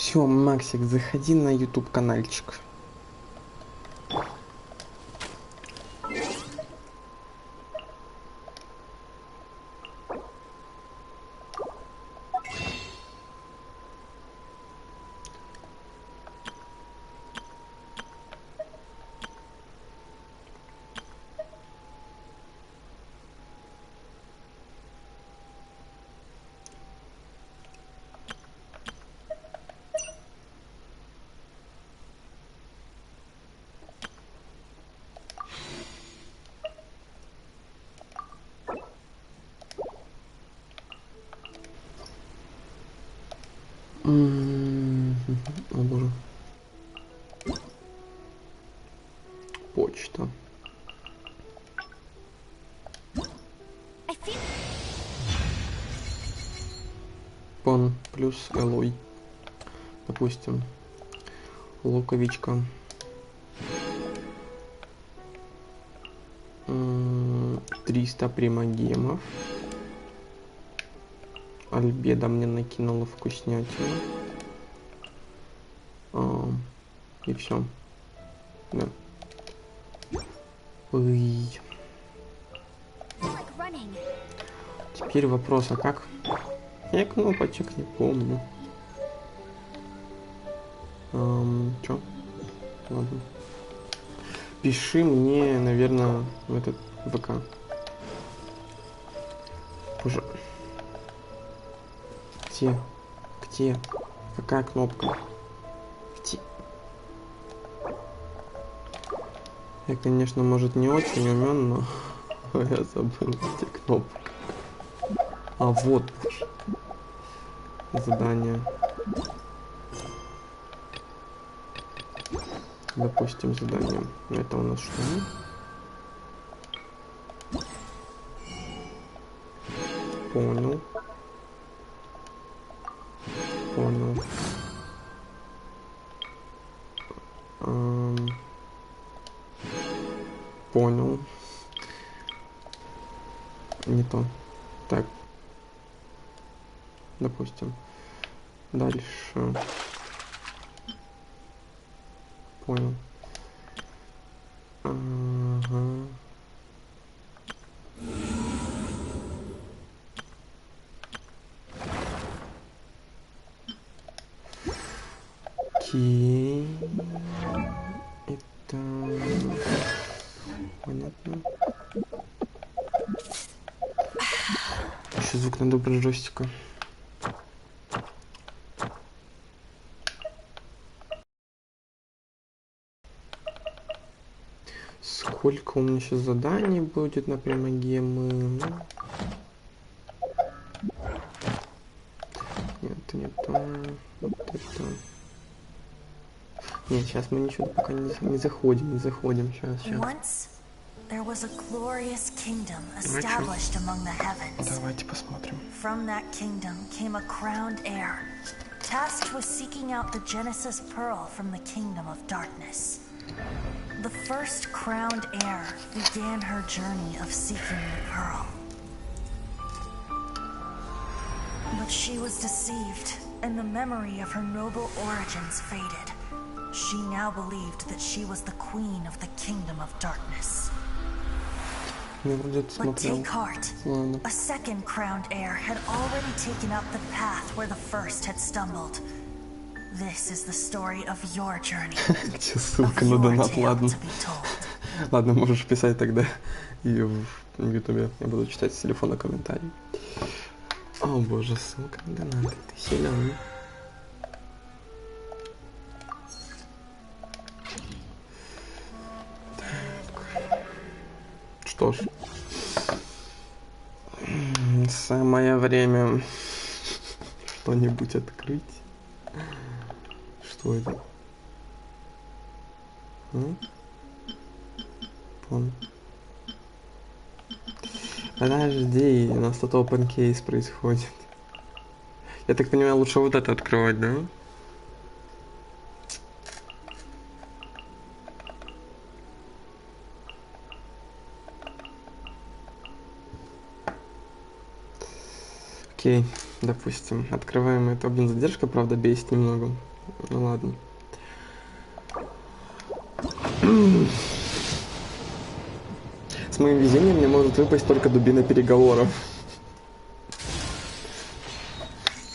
Все, Максик, заходи на YouTube канальчик. О боже. Почта. Пон плюс Элой. Допустим. Луковичка. 300 примагемов. Альбеда мне накинула вкуснятину. И все. Да. Ой. Теперь вопрос, а как? Я кнопочек не помню. Чё? Ладно. Пиши мне, наверное, в этот ВК. Боже. Где? Где? Какая кнопка? Где? Я, конечно, может, не очень умен, но я забыл, где кнопка. А вот. Задание. Допустим, задание. Это у нас что? Понял. Понял. Понял. Не то. Так. Допустим. Дальше. Понял. Ага. Окей. Это понятно. Еще звук надо убрать джойстика. Сколько у меня сейчас заданий будет на примагемы? Нет, не то. Вот это. Нет, сейчас мы ничего пока не заходим. Сейчас. There was a glorious kingdom established among the heavens. Давайте посмотрим. From that kingdom came a crowned heir, tasked with seeking out the Genesis pearl from the kingdom of darkness. The first crowned heir began her journey of seeking the pearl. But she was deceived, and the memory of her noble origins faded. She now believed that she was the queen of the kingdom of darkness. But take heart, a second crowned heir had already taken up the path where the first had stumbled. This is the story of your journey, of your tale to be told. Ладно, можешь писать тогда и в ютубе. Я буду читать с телефона комментарий. О боже, ссылка на донат. Ты силен. Что ж, самое время что-нибудь открыть. Что это? Подожди, у нас тут open case происходит. Я так понимаю, лучше вот это открывать, да? Окей, допустим, открываем это. Блин, задержка, правда, бесит немного. Ну ладно. С моим везением мне может выпасть только дубина переговоров.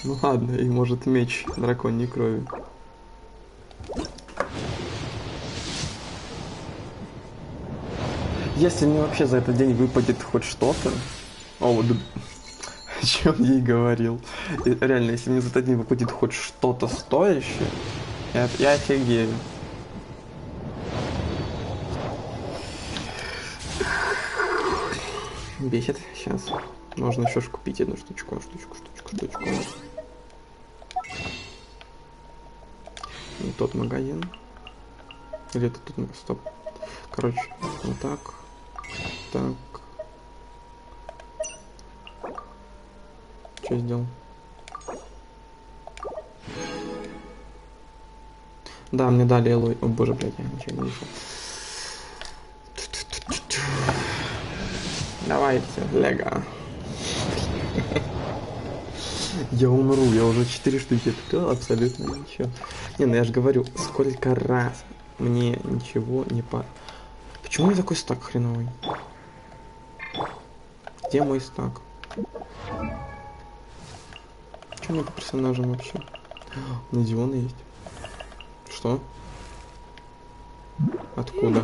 Ну ладно, и может меч драконьей крови. Если мне вообще за этот день выпадет хоть что-то... О, вот о чем я и говорил. И реально, если мне за этот день выпадет хоть что-то стоящее, я офигею. Бесит. Сейчас. Можно еще купить одну штучку. Не тот магазин. Или это тут... Стоп. Короче, вот так. Так. Что сделал? Да, мне дали Элой. О боже, блядь, я ничего не вижу. Давайте, лего. Я умру, я уже 4 штуки открыл, абсолютно ничего. Не, ну я же говорю, сколько раз мне ничего не по... Почему я такой стак хреновый? Где мой стак? Что у меня по персонажам вообще? У меня Диона есть. Что? Откуда?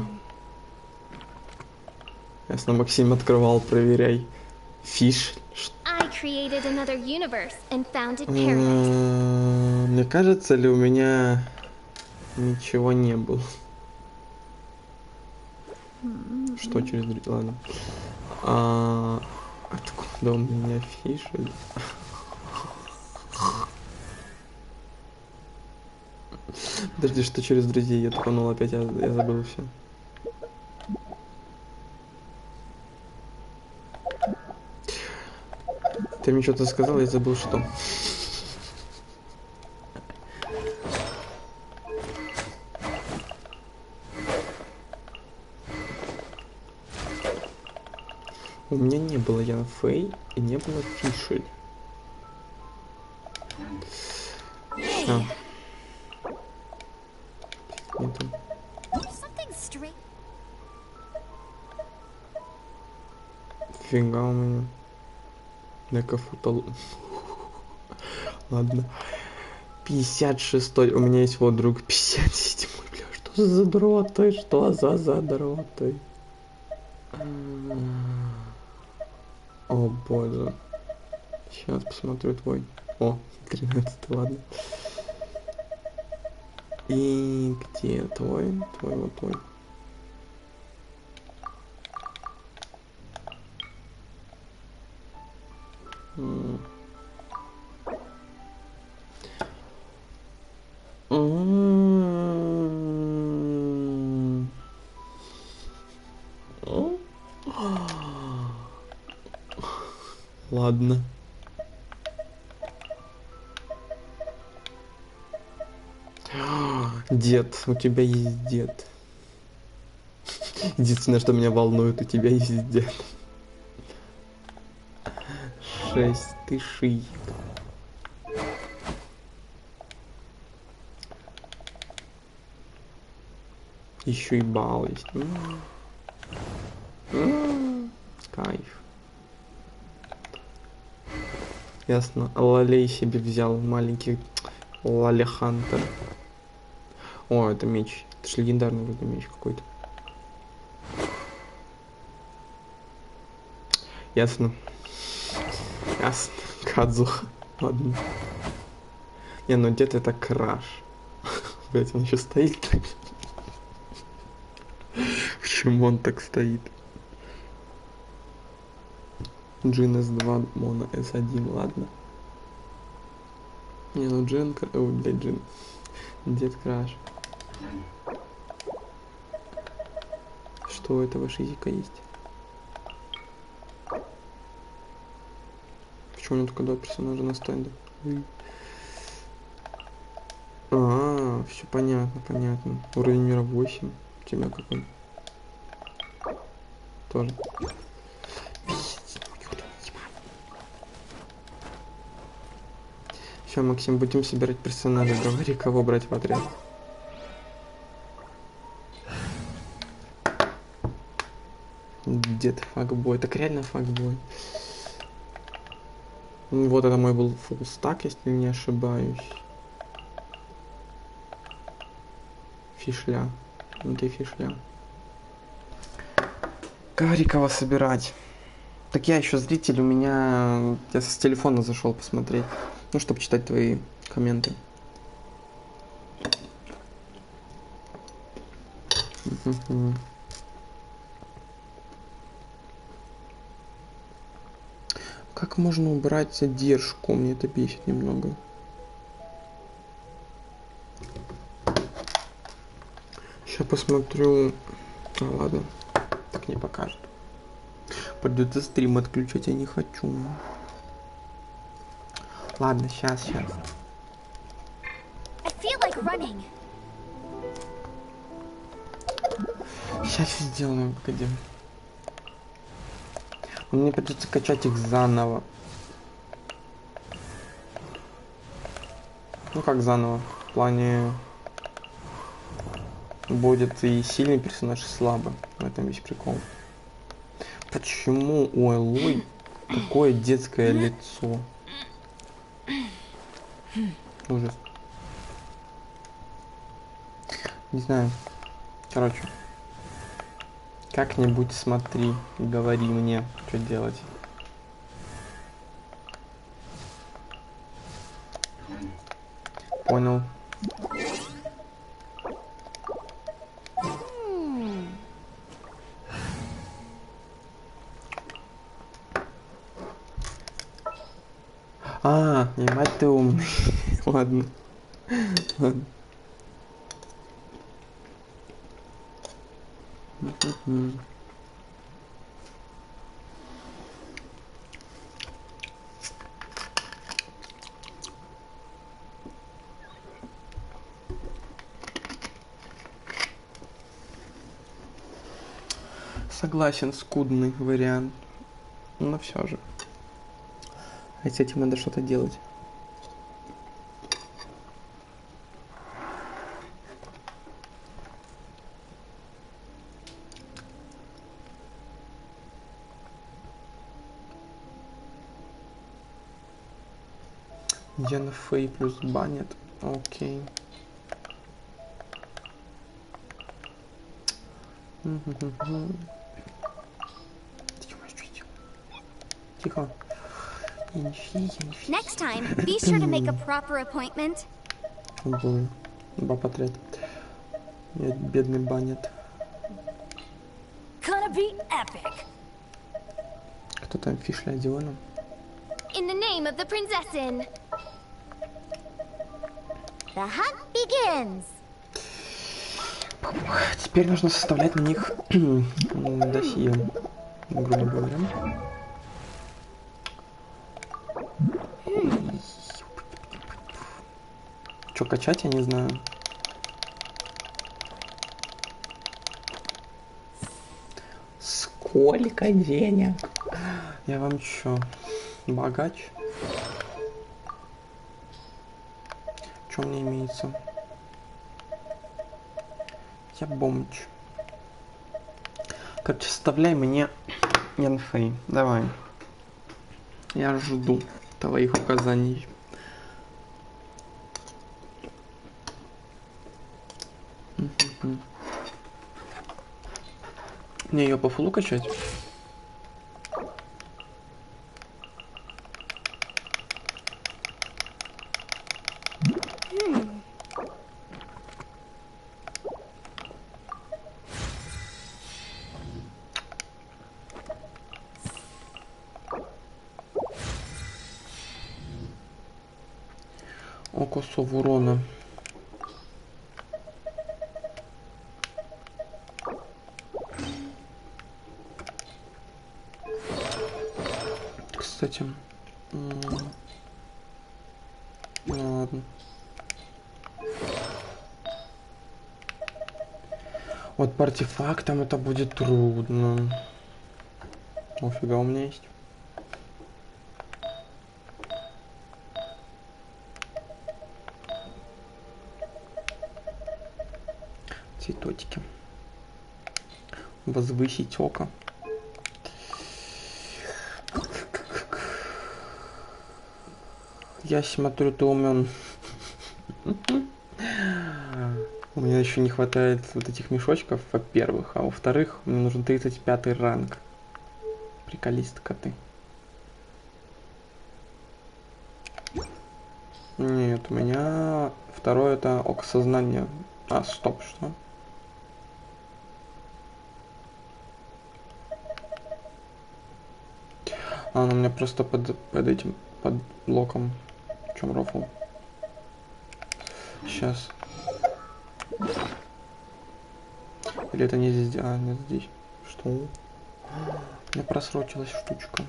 Ясно, Максим открывал, проверяй. Фиш. Мне кажется ли у меня ничего не было? Что через... Ладно. Откуда у меня фиш? Подожди, что через друзей? Я тупанул опять, я забыл все. Ты мне что-то сказал, я забыл что. У меня не было Ян Фэй и не было Фишель. Все. Нету. Фига у меня. Некофутал. Ладно. 56-й. У меня есть вот друг 57-й. Бля, что за задроты? Что за задроты? О боже. Сейчас посмотрю твой. О, 13-й, ладно. И где твой? Твой, вот твой. Ладно. Дед, у тебя есть дед. Единственное, что меня волнует, у тебя есть дед. 6 тысяч. Еще и бал есть. Кайф. Ясно. Лалей себе взял. Маленький Лалехантер. О, это меч. Это же легендарный вроде меч какой-то. Ясно. Ясно. Кадзуха. Ладно. Не, ну дед это краш. Блять, он еще стоит. Почему он так стоит? Джин S2, Моно S1, ладно. Не, ну Джин... Ой, блядь, Джин. Дед краш. Что у этого шизика есть? Почему у него только два персонажа на стенде? Все понятно, понятно. Уровень мира 8. У тебя какой? Тоже. Все, Максим, будем собирать персонажа. Говори, кого брать в отряд. Дед факбой. Так реально факбой. Вот это мой был фулл стак, если не ошибаюсь. Фишля. Где фишля? Говори, кого собирать. Так я еще зритель, у меня... Я с телефона зашел посмотреть. Ну, чтобы читать твои комменты. Как можно убрать задержку? Мне это бесит немного. Сейчас посмотрю. А, ладно. Так не покажет. Придется стрим отключать, я не хочу. Ладно, сейчас. Сейчас сделаем, погоди. Мне придется качать их заново. Ну как заново? В плане будет и сильный персонаж, и слабый. В этом весь прикол. Почему у Элой такое детское лицо? Ужас. Не знаю. Короче. Как-нибудь смотри и говори мне, что делать. Понял. Ебать ты умный. Ладно. Согласен, скудный вариант. Но все же. А с этим надо что-то делать. Яна Фэй плюс банят. Окей. Тихо. Next time, be sure to make a proper appointment. Два подряд. Нет, бедный банят. Gonna be epic. Кто там фишля Диона? In the name of the princessin. The hunt begins. Теперь нужно составлять на них досье, грубо говоря. Что качать, я не знаю. Сколько денег? Я вам чё, богач? Что у меня имеется? Я бомж. Короче, составляй мне Янфей. Давай. Я жду твоих указаний. Мне ее по фулу качать? Око Совурона. Кстати, ладно. Вот по артефактам это будет трудно. Офига у меня есть. цветочки. Возвысить око. Я смотрю, ты умен. У меня еще не хватает вот этих мешочков, во-первых. А во-вторых, мне нужен 35-й ранг. Приколистка ты. Нет, у меня второе это око сознания. А, стоп, что? А, ну у меня просто под этим, под блоком. В чем рофл? Сейчас. Или это не здесь? А, нет, здесь. Что? У меня просрочилась штучка.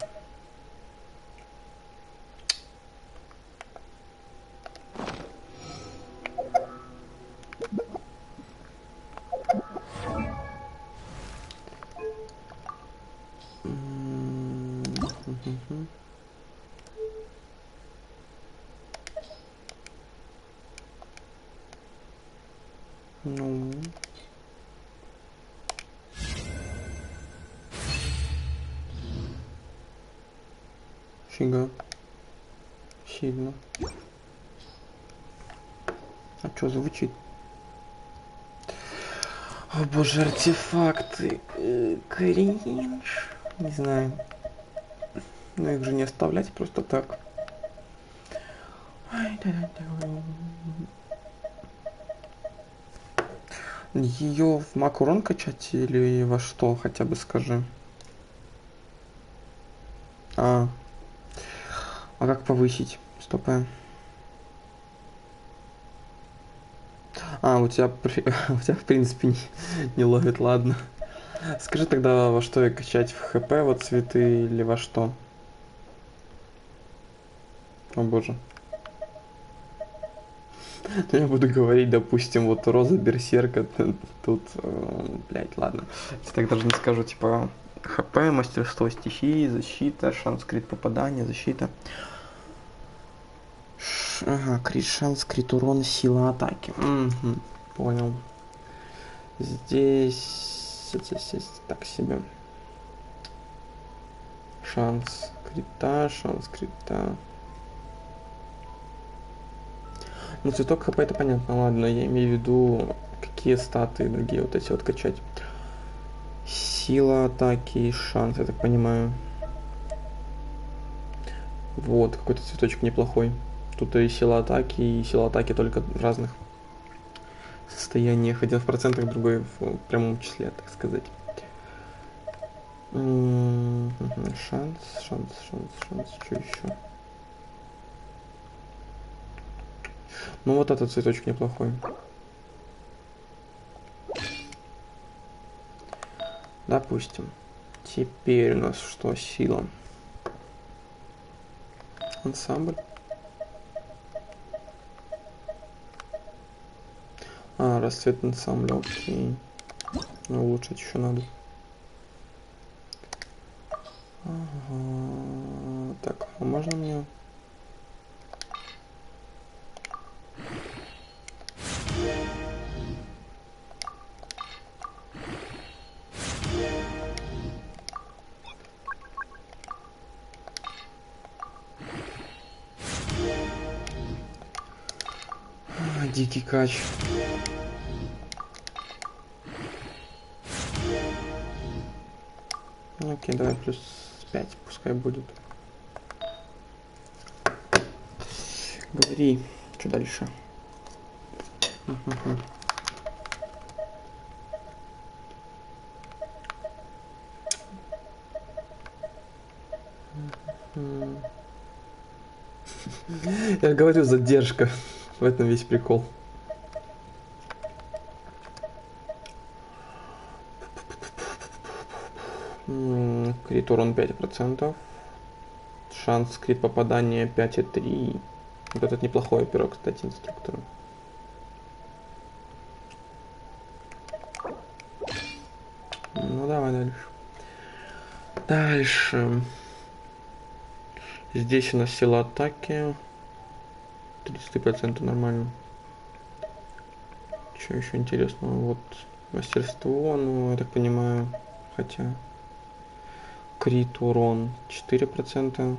Ну. Фига. Сильно. А что звучит? О боже, артефакты. Кринж. Не знаю. Но их же не оставлять просто так. Ее в мак урон качать или во что, хотя бы скажи. А как повысить? Стопэ. У тебя в принципе не ловит, ладно. Скажи тогда, во что я качать, в хп, вот цветы или во что? О боже. Ну, я буду говорить, допустим, вот роза берсерка, тут, блять, ладно. Я так даже не скажу, типа, хп, мастерство стихии, защита, шанс крит попадания, защита. Ага, крит шанс, крит урон, сила атаки. Угу, понял. Здесь так себе. Шанс крита. Ну, цветок хп это понятно, ладно, я имею в виду, какие статы другие вот эти вот качать. Сила атаки и шанс, я так понимаю. Вот, какой-то цветочек неплохой. Тут и сила атаки только в разных состояниях. Один в процентах, другой в прямом числе, так сказать. Шанс, что еще? Ну вот этот цветочек неплохой. Допустим. Теперь у нас что? Сила. Ансамбль. Расцвет ансамбля, окей. Но улучшить еще надо. Ага. Так, а можно мне... Дикий кач. Окей, давай плюс 5, пускай будет. Говори, что дальше? Я говорю, задержка. В этом весь прикол. Крит урон 5%. Шанс крит попадания 5,3. Вот этот неплохой перо, кстати, инструктора. Ну давай дальше. Дальше. Здесь у нас сила атаки. 30% нормально. Что еще интересного? Вот Мастерство, ну, я так понимаю, хотя... Крит урон 4%.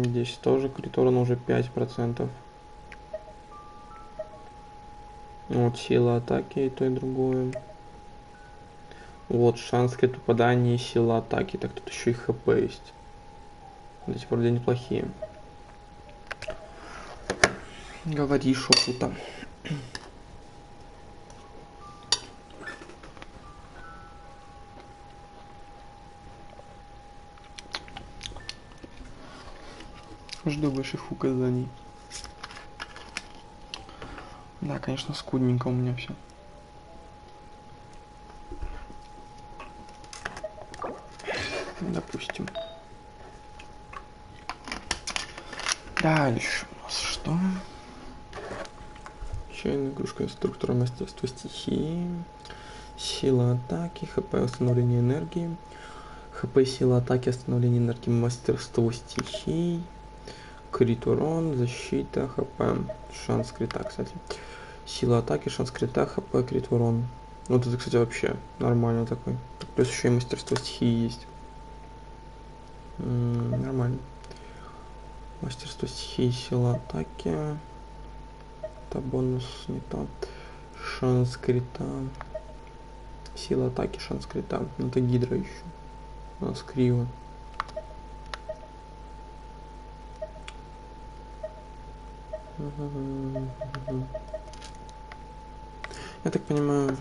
Здесь тоже крит урон уже 5%. Вот сила атаки и то, и другое. Вот шанс крит попадания и сила атаки. Так тут еще и хп есть. Эти вроде неплохие. Говори, шо тут. Жду ваших указаний. Да, конечно, скудненько у меня все. Допустим. Дальше у нас что? Чайная игрушка, структура мастерства стихии. Сила атаки, хп, восстановление энергии. ХП, сила атаки, восстановление энергии, мастерство стихий. Крит урон, защита, хп. Шанс крита, кстати. Сила атаки, шанс крита, хп, крит урон. Вот это, кстати, вообще нормально такой. Плюс еще и мастерство стихии есть. Нормально. Мастерство стихии, сила атаки. Это бонус не то. Шанс крита. Сила атаки, шанс крита. Это гидра еще. У нас криво. Я так понимаю...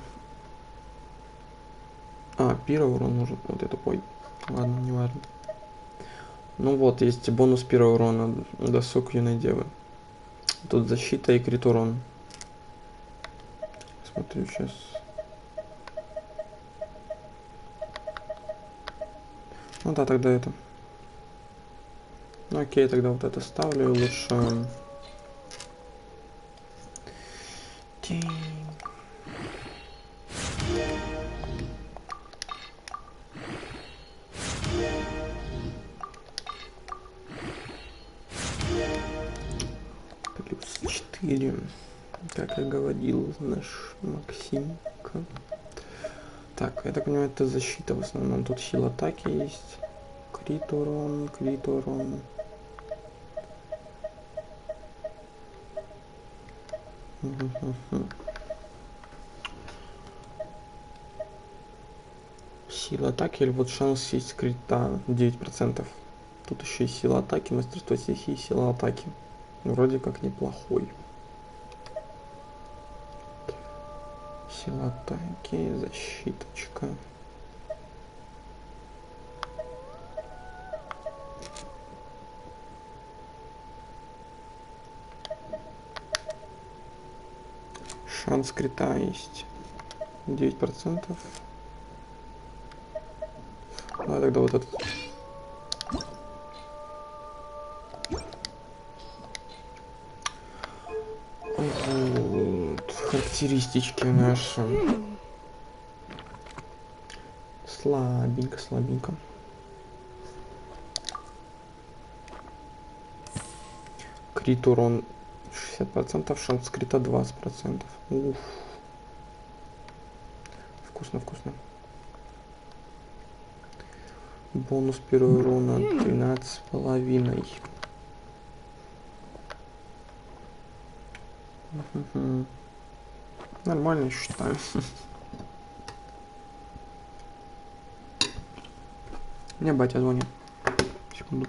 первый урон нужен. Вот это пой. Ладно, не важно. Ну вот, есть бонус первого урона. Досуг юной девы. Тут защита и крит урон. Смотрю сейчас. Ну да, тогда это. Ну окей, тогда вот это ставлю. Улучшаем. Плюс 4. Как я говорил, наш Максимка. Так, я так понимаю, это защита в основном. Тут сила атаки есть. Крит урон, крит урон. Сила атаки или вот шанс есть крита 9%. Тут еще и сила атаки, мастерство стихии, сила атаки. Вроде как неплохой. Сила атаки, защиточка. Шанс крита есть 9%. Ну, тогда вот этот. Вот. Характеристички наши. Слабенько, слабенько. Крит урон 60%, шанс крита 20%. Уф. Вкусно, вкусно. Бонус первого урона 13,5. Нормально считаю. Мне батя звонит. Секунду.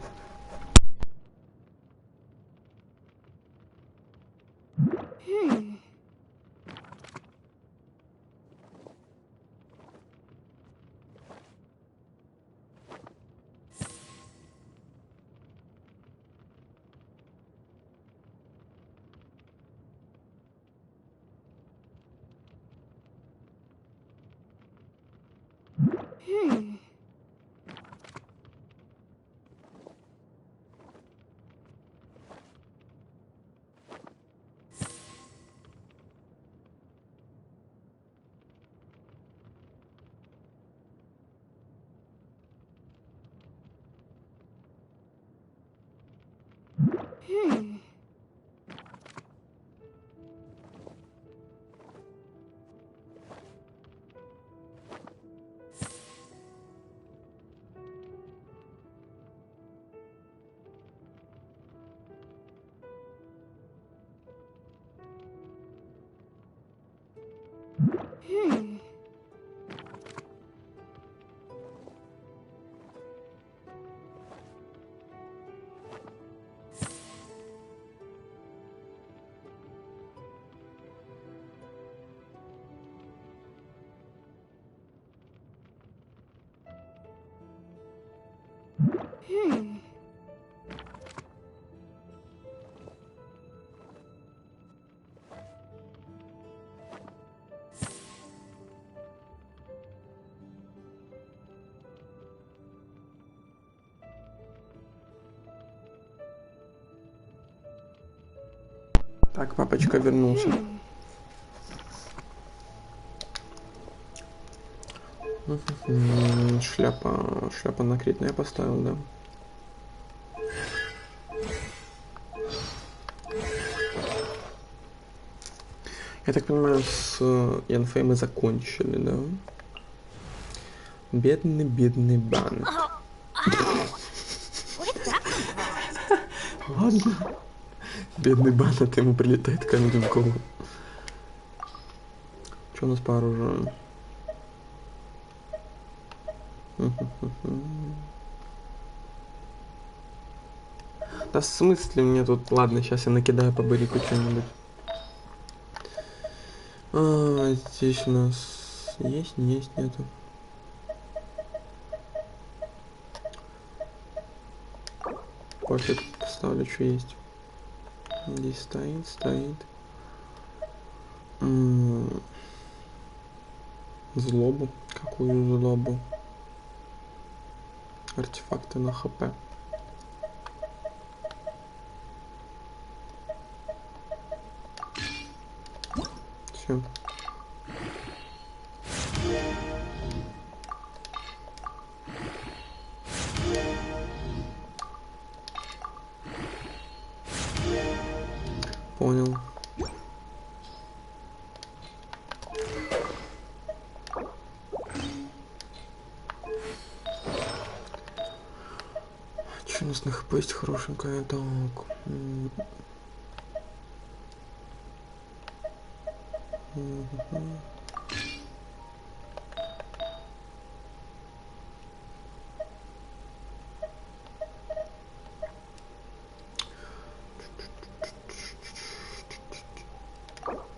Так, папочка вернулся. Шляпа накрытная я поставил, да. Я так понимаю, с Янфей мы закончили, да? Бедный бан. Ладно. Бедный бан, а ему прилетает камень в голову. Что у нас по оружию? Да в смысле мне тут... Ладно, сейчас я накидаю по барику что-нибудь. Здесь у нас есть, не есть, нету. Пофиг, поставлю, что есть. Здесь стоит. Злобу. Какую злобу? Артефакты на хп. Все. Понял. Что у нас на хп есть хорошенькая? Так.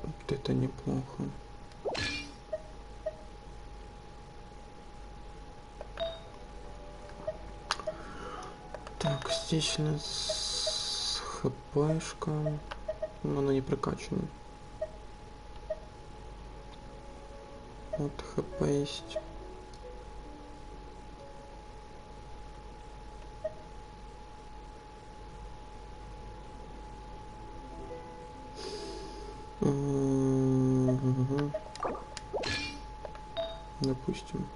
Вот это неплохо. Так, здесь у нас хпшка, но она не прокачана. Вот хп есть. Допустим.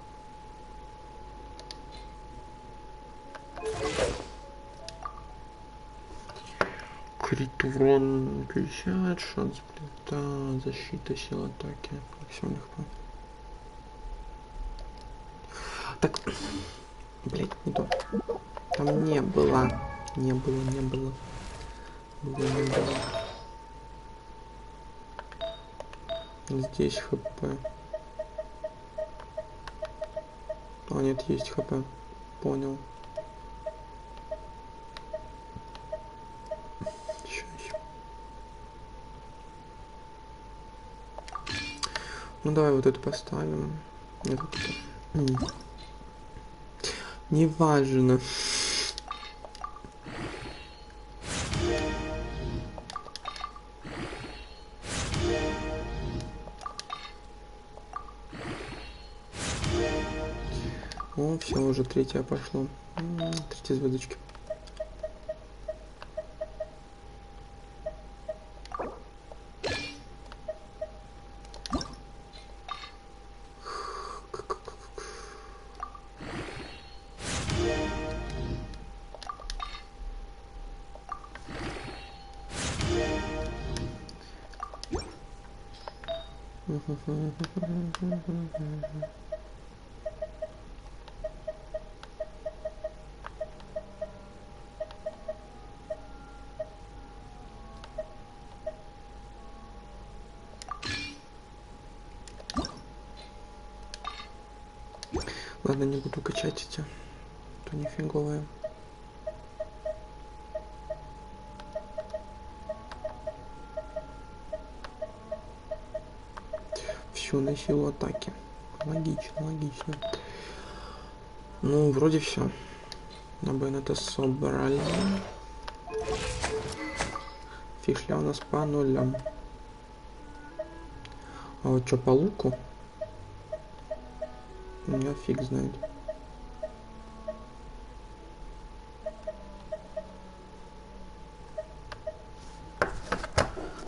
Крит урон 50, шанс плита, защита, сила атаки. Максимум легко. Так, блять, не то. Там не было. Не было. Здесь хп. А, нет, есть хп. Понял. Еще. Ну давай вот эту поставим. Нет, вот это. Неважно. О, все, уже третья пошло. Третья звездочки. Ладно, не буду качать эти. То нифиговые. Все на силу атаки. Логично, логично. Ну, вроде все. На это собрали. Фишля у нас по нулям. А вот что по луку? Я фиг знает.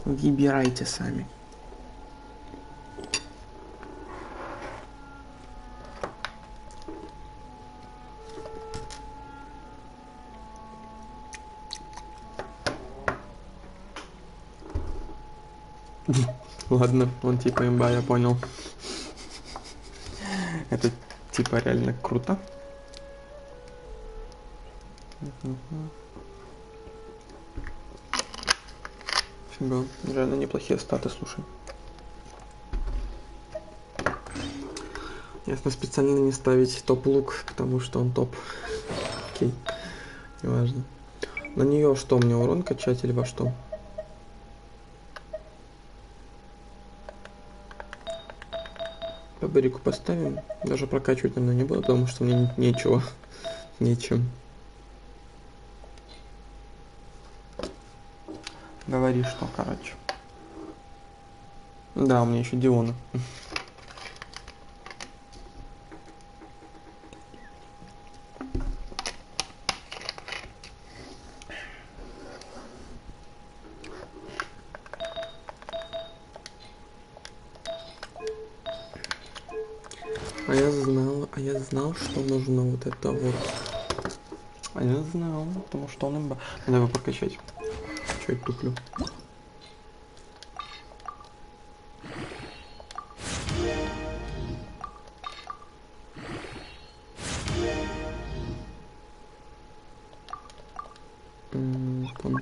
Выбирайте сами. Ладно, он типа имба, я понял. Это типа реально круто. Фига, реально неплохие статы, слушай. Ясно, специально не ставить топ-лук, потому что он топ. Окей, неважно. На нее что, мне урон качать или во что? По берегу поставим. Даже прокачивать, наверное, не буду, потому что мне нечего. Нечем. Говори, что, короче. Да, у меня еще Диона. А я знал, что нужно вот это вот. А я знал, потому что он имба. Надо его прокачать. Че я туплю? Там.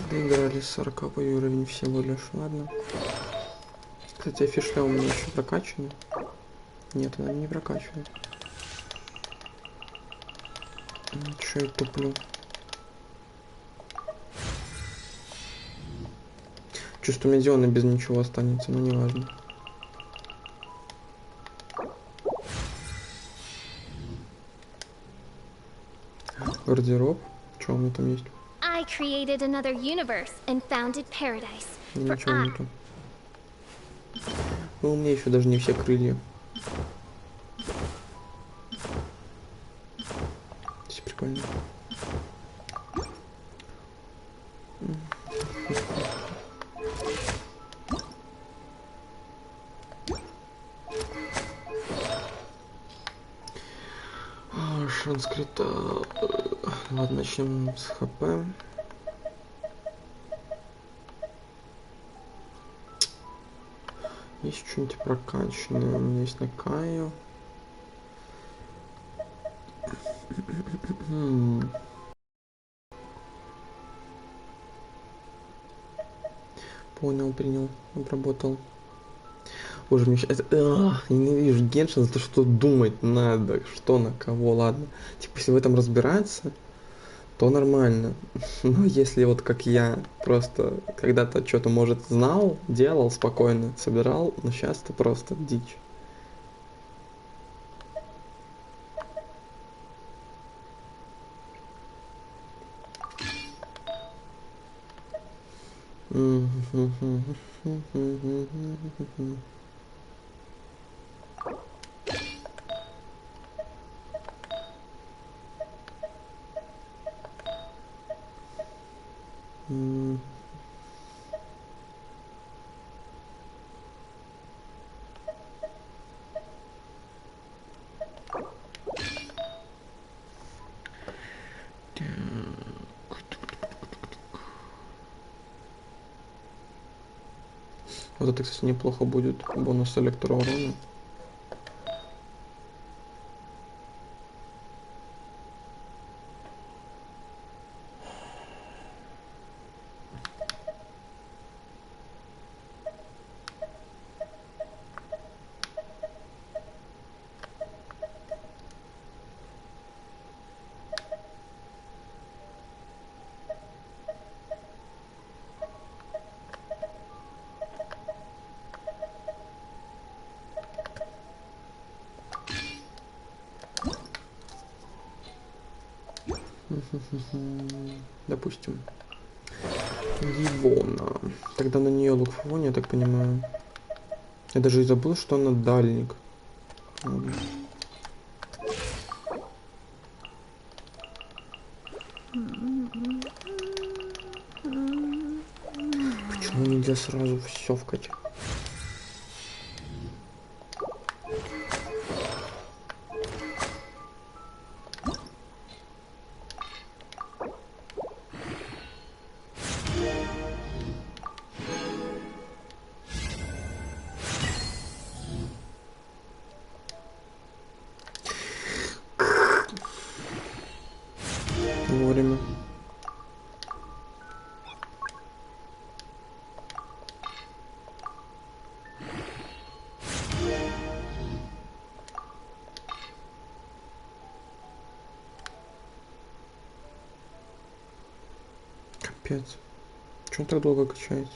Доиграли 40 уровень всего лишь, ладно. Кстати, фишля у меня еще прокачана. Нет, она не прокачана. Че я туплю? Чувствую, Медиона без ничего останется, но неважно. Гардероб. Что у меня там есть? I created another universe and founded paradise. For Ничего I... нету. Ну, у меня еще даже не все крылья. Все прикольно. Санскрита. Ладно, начнем с ХП. Есть что-нибудь прокачанное? У меня есть на Каю. Понял, принял, обработал. Боже, мне сейчас... ненавижу Геншин за то, что думать надо, что на кого, ладно. Типа, если в этом разбираться, то нормально. Но если вот как я просто когда-то что-то, может, знал, делал спокойно, собирал, но сейчас это просто дичь. Вот это, кстати, неплохо будет. Бонус электроурона. Допустим. Ивона. Тогда на нее лук в фоне, я так понимаю. Я даже и забыл, что она дальник. Почему нельзя сразу все вкатить? Вовремя. Капец. Чего он так долго качается?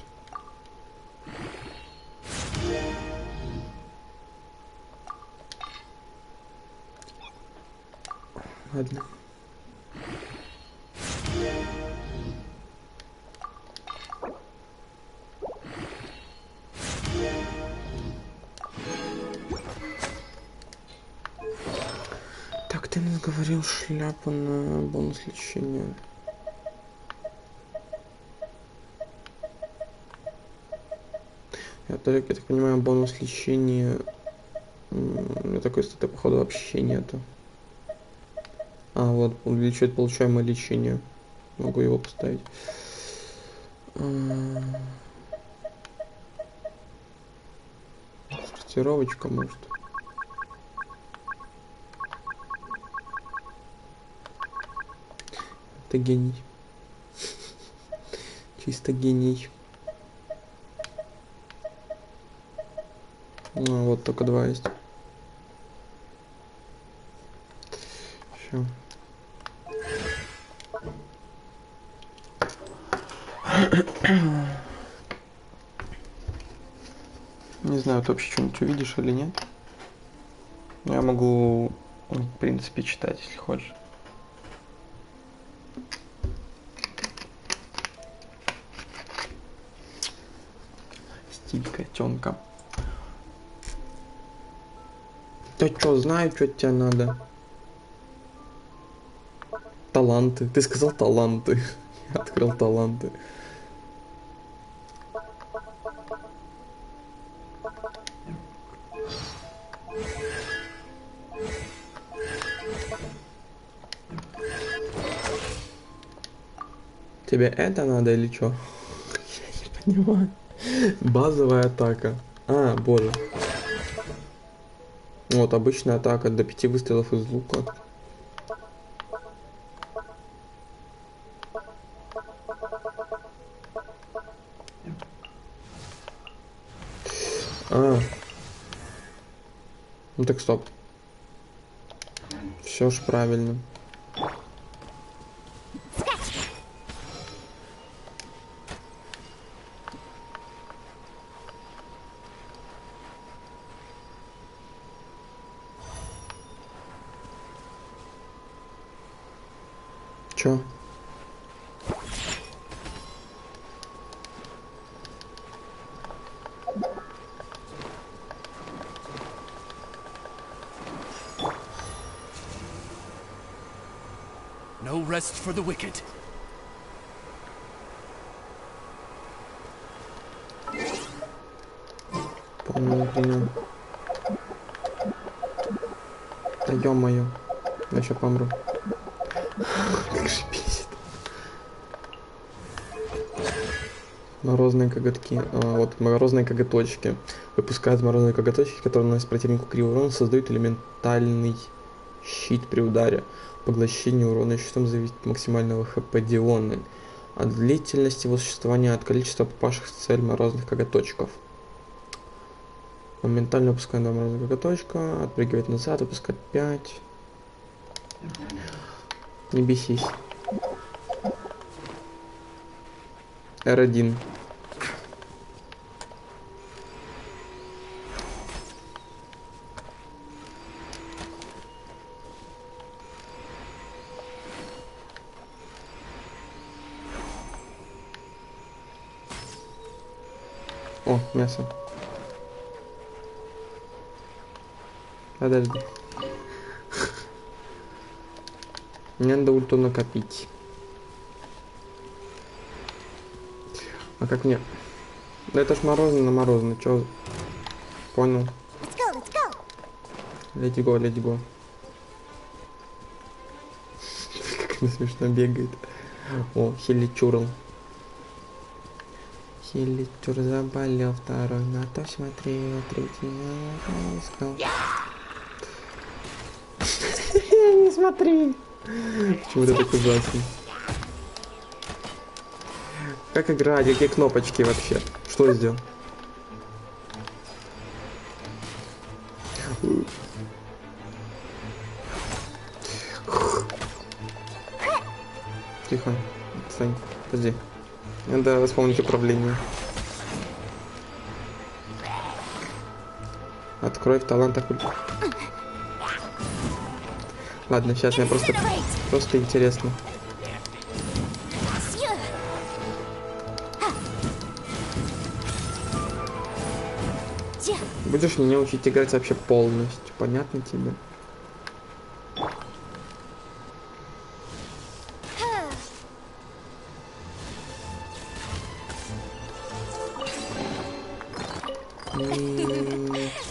Ладно. Так, ты нас говорил шляпу на бонус лечения. Я так понимаю, бонус лечения... такой статы, походу, вообще нету. А, вот, увеличивает получаемое лечение. Могу его поставить. Сортировочка, может. Это гений. Чисто гений. Ну, вот только 2 есть. Все. Не знаю, ты вообще что-нибудь увидишь или нет. Я могу, в принципе, читать, если хочешь. Стиль котенка. Да чё, знаю, что тебе надо. Таланты. Ты сказал таланты. Я открыл таланты. Тебе это надо или что? Я не понимаю. Базовая атака. А, боже. Вот, обычная атака до 5 выстрелов из лука. А. Ну так стоп. Все ж правильно. Чё? No rest for the wicked. Понял, принял. Да ё-моё. Я ща помру. Как же бесит. Морозные коготки. Вот морозные коготочки. Выпускают морозные коготочки, которые наносят противнику кривой урон, создают элементальный щит при ударе. Поглощение урона щитом зависит от максимального хп Дионы. От длительности его существования, от количества попавших в цель морозных коготочков. Моментально выпускаем 2 морозных коготочка. Отпрыгивает назад, выпускать 5. Не бесись. R1. О, мясо. Подожди. Мне надо ульту накопить. А как мне? Да это ж морозно на морозно. Чё? Понял. Let's go, let's go. Let's go, let's go. Как она смешно бегает. О, хиличурл. Хиличур заболел, второй на то смотрел, третий на это искал. Не смотри. Почему ты так ужасный? Как играть? Какие кнопочки вообще? Что я сделал? Тихо. Стань. Подожди. Надо вспомнить управление. Открой в талантах. Ладно, сейчас мне просто интересно. Будешь меня учить играть вообще полностью, понятно тебе?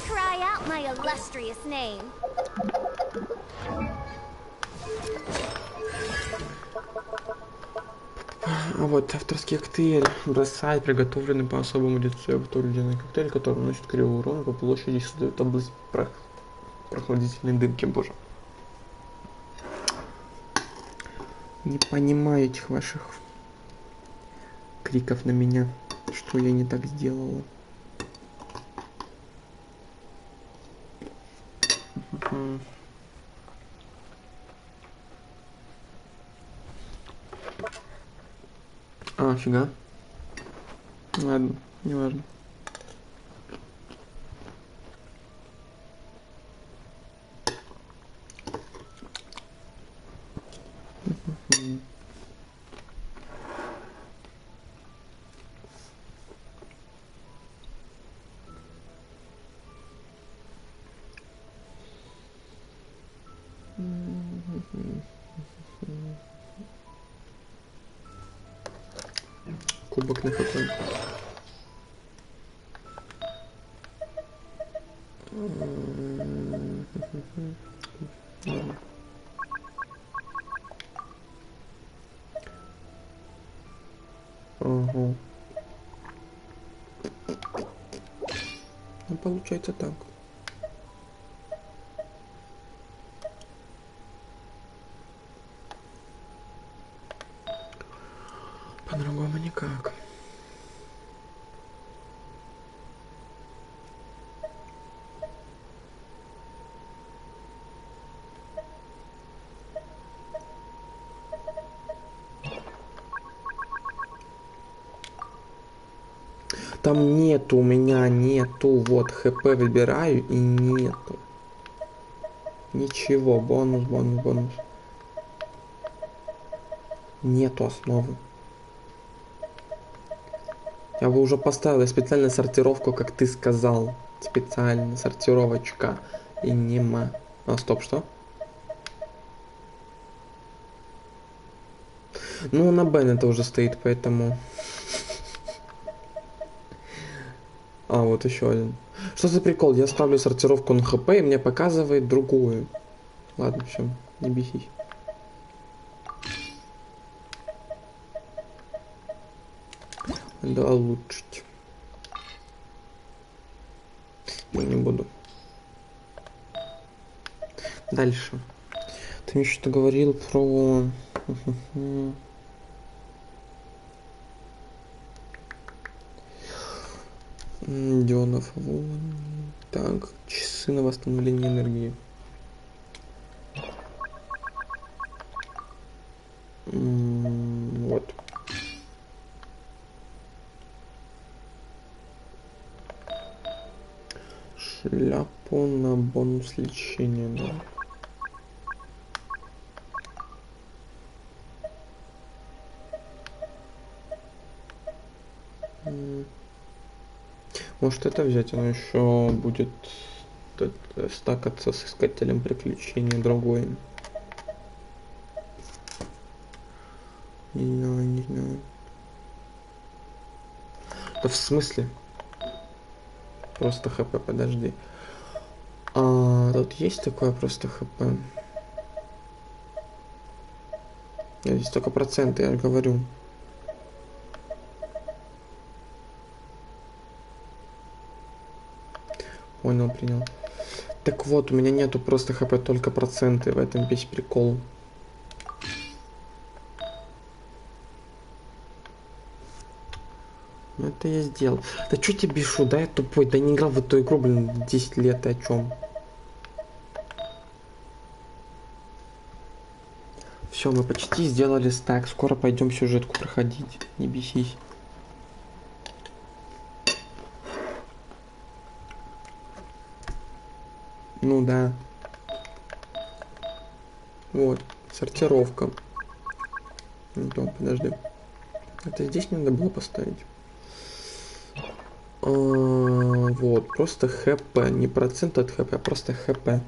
Cry out my illustrious name. А вот авторский коктейль. Бросает приготовленный по особому рецепту. Ледяной коктейль, который наносит кривой урон по площади и создает область прохладительной дымки. Боже. Не понимаю этих ваших криков на меня. Что я не так сделала. А, фига. Ладно, не важно. Кубок на какой? Ага. Ну, получается так. По-другому никак. Там нету, у меня нету. Вот, ХП выбираю и нету. Ничего, бонус, бонус, бонус. Нету основы. Я бы уже поставил специально сортировку, как ты сказал. Специально сортировочка. И нема. А, стоп, что? Ну, на Бен это уже стоит, поэтому... А, вот еще один. Что за прикол? Я ставлю сортировку на ХП, и мне показывает другую. Ладно, все, не бесись. Да, улучшить. Я не буду. Дальше. Ты мне что-то говорил про... Дионов. Так, часы на восстановление энергии. Вот. Шляпу на бонус лечения, да. Может это взять, оно еще будет стакаться с искателем приключений другой. Не знаю, не знаю. Да в смысле? Просто хп, подожди. Тут есть такое просто хп? Здесь только проценты, я говорю. Понял, принял. Так вот, у меня нету просто хп, только проценты. В этом весь прикол. Ну это я сделал. Да что тебе бешу, да я тупой, да не играл в эту игру, блин, 10 лет, ты о чем? Все, мы почти сделали стак, скоро пойдем сюжетку проходить, не бесись. Ну да. Вот, сортировка. Ну, подожди. Это здесь не надо было поставить. Вот, просто хп, не процент от хп, а просто хп.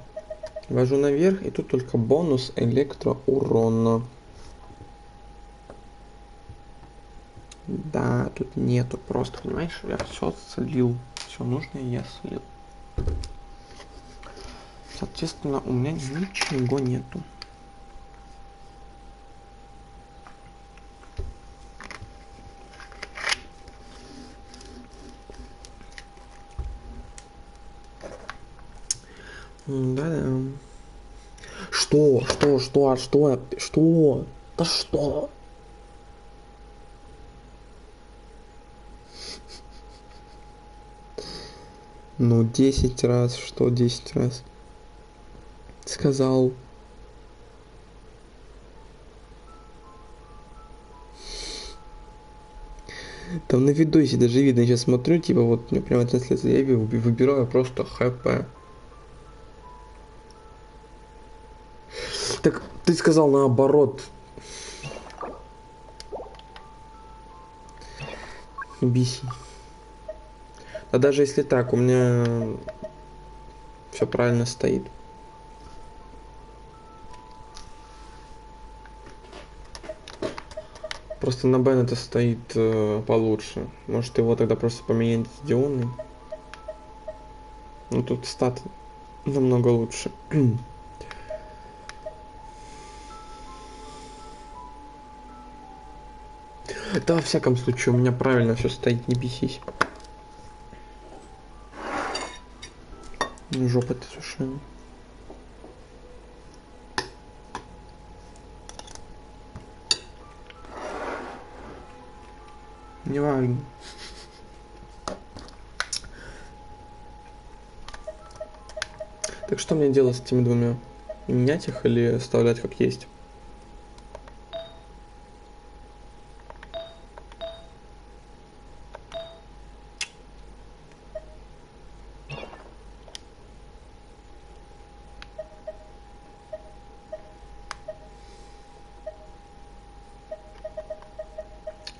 Ввожу наверх, и тут только бонус электроурона. Да, тут нету просто, понимаешь, я все слил. Все нужное я слил. Соответственно, у меня ничего нету. Да-да. Что? Да что? Ну, 10 раз. Что 10 раз? Сказал. Там на видосе даже видно, я сейчас смотрю, типа, вот, мне прямо трансляция, я выбираю просто хп. Так, ты сказал наоборот. Не беси. А даже если так, у меня все правильно стоит. Просто на Бен это стоит получше. Может его тогда просто поменять с Дионой. Ну тут стат намного лучше. Да, во всяком случае, у меня правильно все стоит, не бесись. Жопа ты совершенно. Не важно. Так что мне делать с этими двумя? Менять их или оставлять как есть?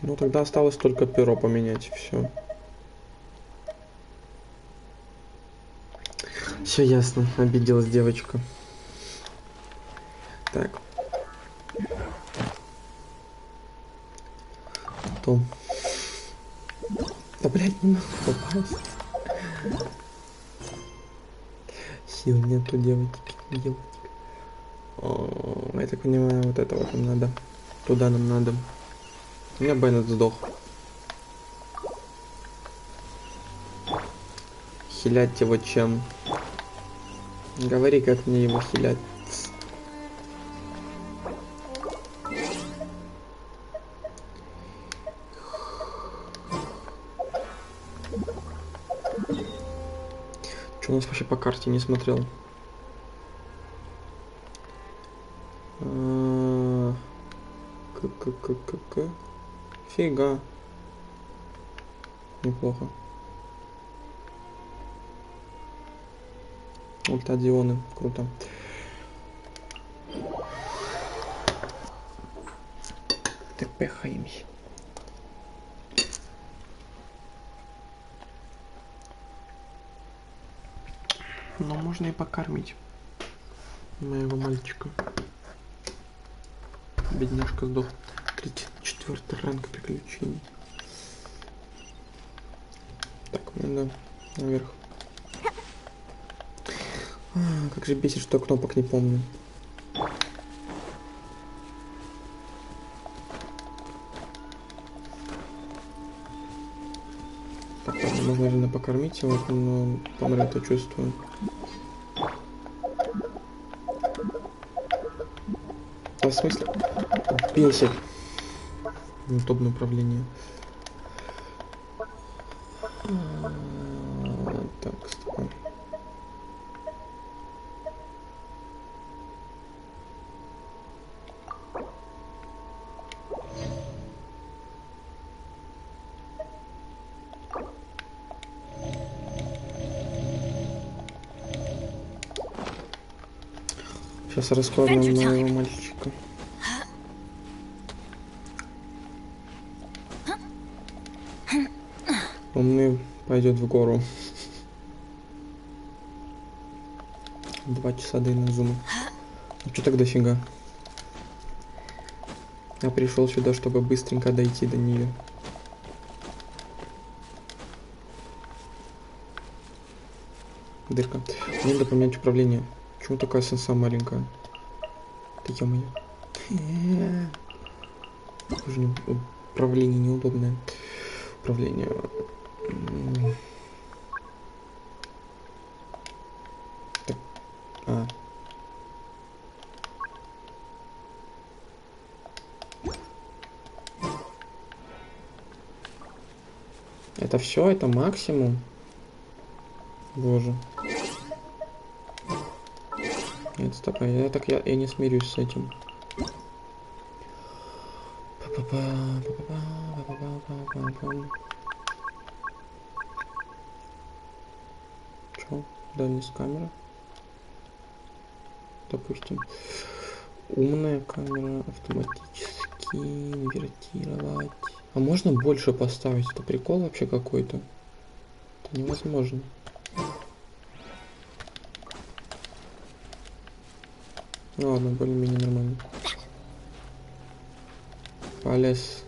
Ну тогда осталось только перо поменять, все. Все ясно, обиделась девочка. Так. Том. Да, блядь, не могу попасть. Сил нету, девочки. Я так понимаю, вот это вот нам надо. Туда нам надо. У меня Беннет сдох. Хилять его чем? Говори, как мне его хилять. Что у нас вообще по карте не смотрел? Фига. Неплохо. Ультадионы. Круто. Так, пехаемся. Но можно и покормить моего мальчика. Бедняжка сдох. 34 ранг приключений. Так, надо наверх. Как же бесит, что кнопок не помню. Так, ладно, можно, наверное, покормить его, но помрет, я чувствую. А в смысле? Бесит. Неудобное управление. Так, стоп. Сейчас раскладываем моего мальчика. Умный пойдет в гору. 2 часа до инозума. А что так дофига? Я пришел сюда, чтобы быстренько дойти до нее. Дырка. Мне надо поменять управление. Почему такая сенса маленькая? Да ё-моё. Управление неудобное. Управление. Так. А. Это все, это максимум. Боже. Нет, стоп, я не смирюсь с этим. Чё? Дальность камеры. Допустим. Умная камера, автоматически инвертировать. А можно больше поставить? Это прикол вообще какой-то? Это невозможно. Ну ладно, более-менее нормально. Полез.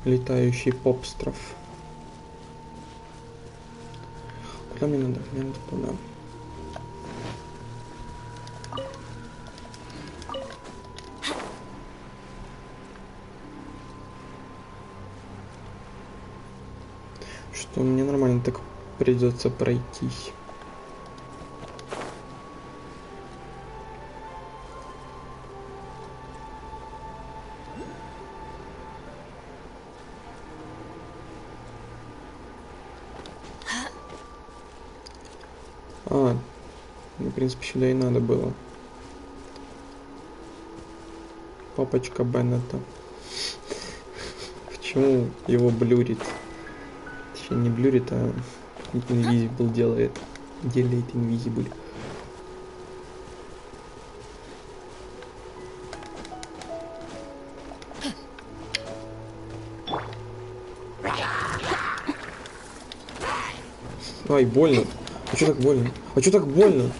Летающий попстров. Куда мне надо? Мне надо туда. Что мне нормально так придется пройтись. В принципе, сюда и надо было. Папочка Беннета. Почему его блюрит? Точнее, не блюрит, а Invisible делает. Делает Invisible. Ай, больно. А чё так больно? А чё так больно?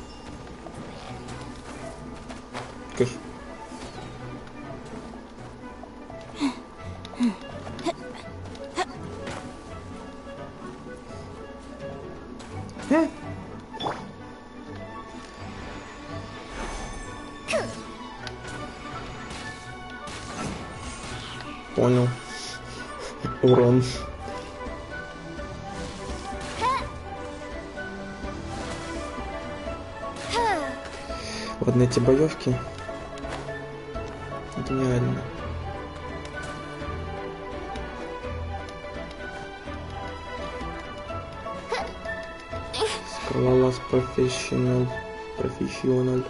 Скажи. Понял. Урон. Ладно, эти боевки. Это нереально. Скалолаз профессионал. Профессионал.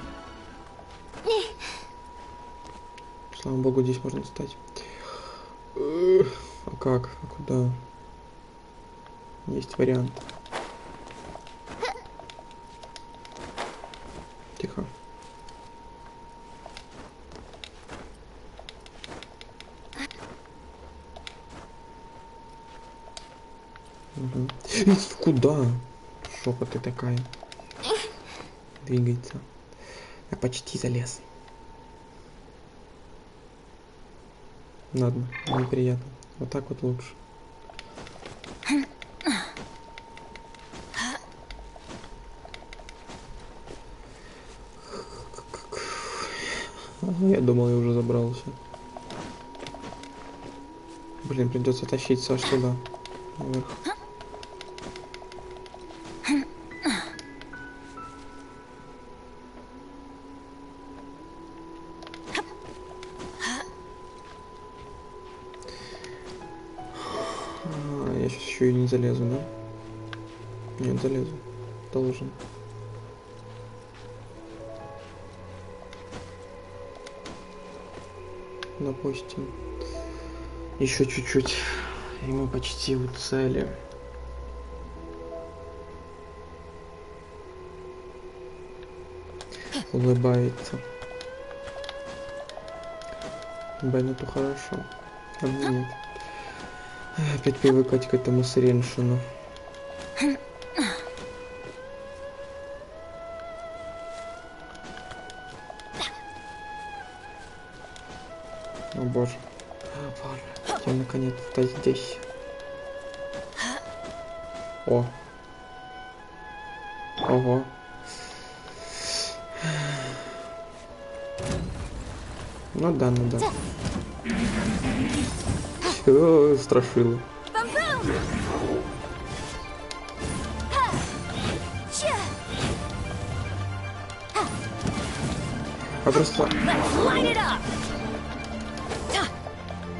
Слава богу, здесь можно встать. А как? А куда? Есть вариант. Тихо. Угу. Куда? Шопа ты такая. Двигается. Я почти залез. Ладно, неприятно. Вот так вот лучше. Я думал, я уже забрался. Блин, придется тащить Саш туда. Наверх. Я сейчас еще и не залезу, да? Нет, залезу. Должен. Допустим. Еще чуть-чуть. И мы почти у цели. Улыбается. Беннету хорошо. А мне нет. Опять привыкать к этому среншину. О боже. О боже. Я наконец-то здесь. О. Ого. Ну да, ну да. О, страшило. А просто...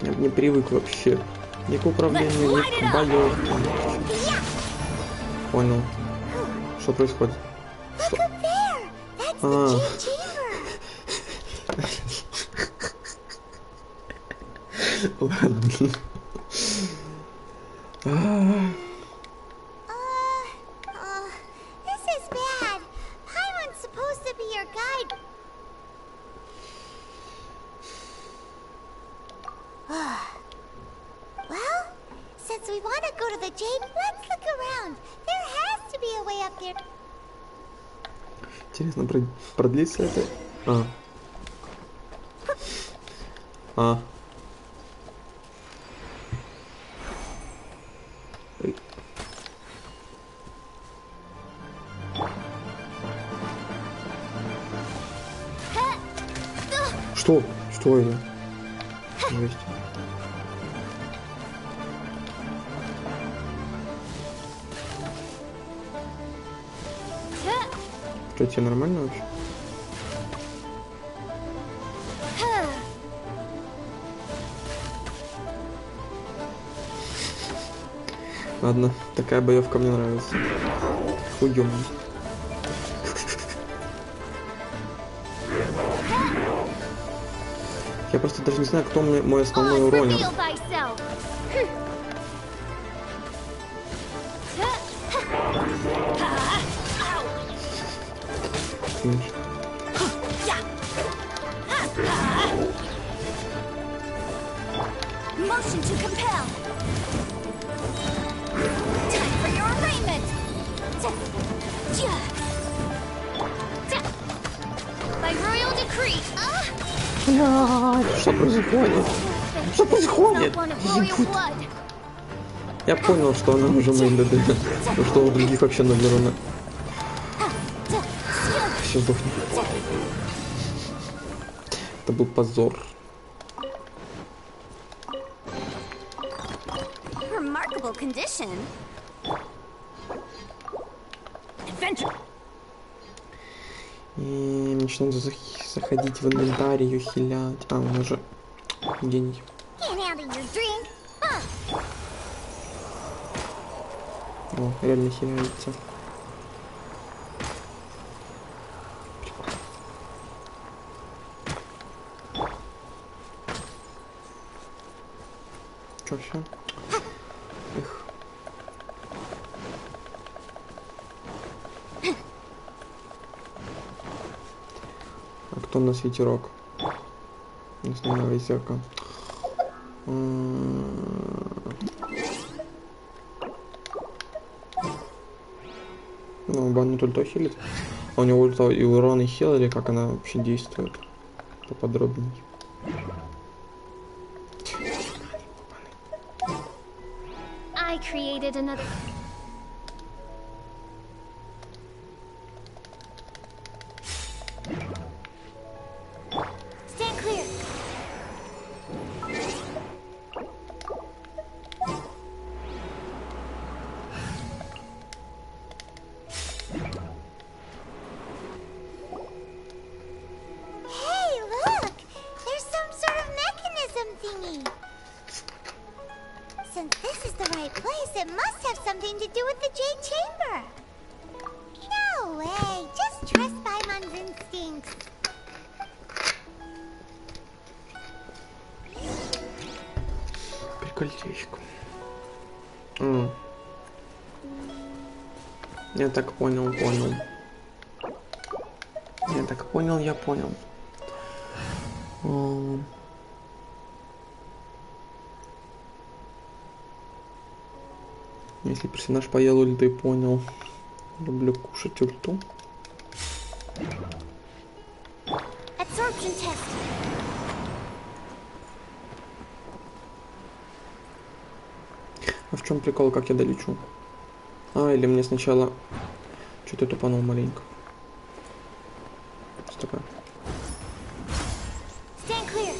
Я не привык вообще. Ни к управлению, ни к боевке. Понял. Что происходит? Что? А. Ладно. This is bad. Paimon's supposed to be your guide. Well, since we want to go to the Jade, let's look around. There has to be a way up there. Интересно, продлится это? Что? Что это? Жесть. Что, тебе нормально вообще? Ладно, такая боевка мне нравится. Уйдем. Я просто даже не знаю, кто мой основной уронер. Motion to compel. Time for your arraignment. By royal decree. Что происходит? Что происходит? Я понял, что она уже мейн ДД. Потому что у других вообще 0 урона. Все, сдохни. Это был позор. Remarkable condition. Adventure. И начинают заходить в инвентарь, ее хилять. А, он уже гений. Can't handle your drink. Huh. О, реально хиляется. Чё, всё? Эх. А кто у нас ветерок? Основная ветерка. Ну, банну только хилит. А у него ульта и урон и хил, или как она вообще действует? Поподробнее. I created another. Stand clear. Hey, look! There's some sort of mechanism thingy. Since this is the right place, it must have something to do with the Jade Chamber. No way! Just trust Paimon's instincts. Прикольчик. Я так понял. Я так понял, я понял. Если персонаж поел ульты, понял. Люблю кушать ульту. Absorption test. А в чем прикол, как я долечу? А, или мне сначала... Что-то тупанул маленько. Что такое? Stand clear.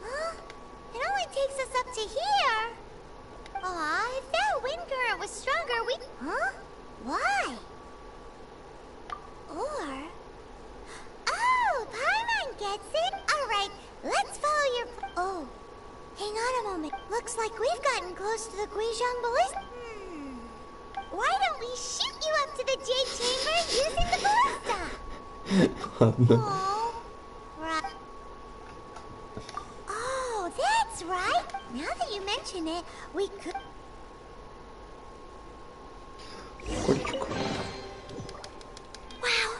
Huh? It only takes us up to here. Aw, if that wind current was stronger, we... Huh? Why? Or... Oh, Paimon gets it. All right, let's follow your... Oh, hang on a moment. Looks like we've gotten close to the Guizhong Ballista. Why don't we shoot you up to the Jade Chamber using the ballista? Ладно. Oh, right. Oh, that's right. Now that you mention it, we could... Прикольчик. Wow,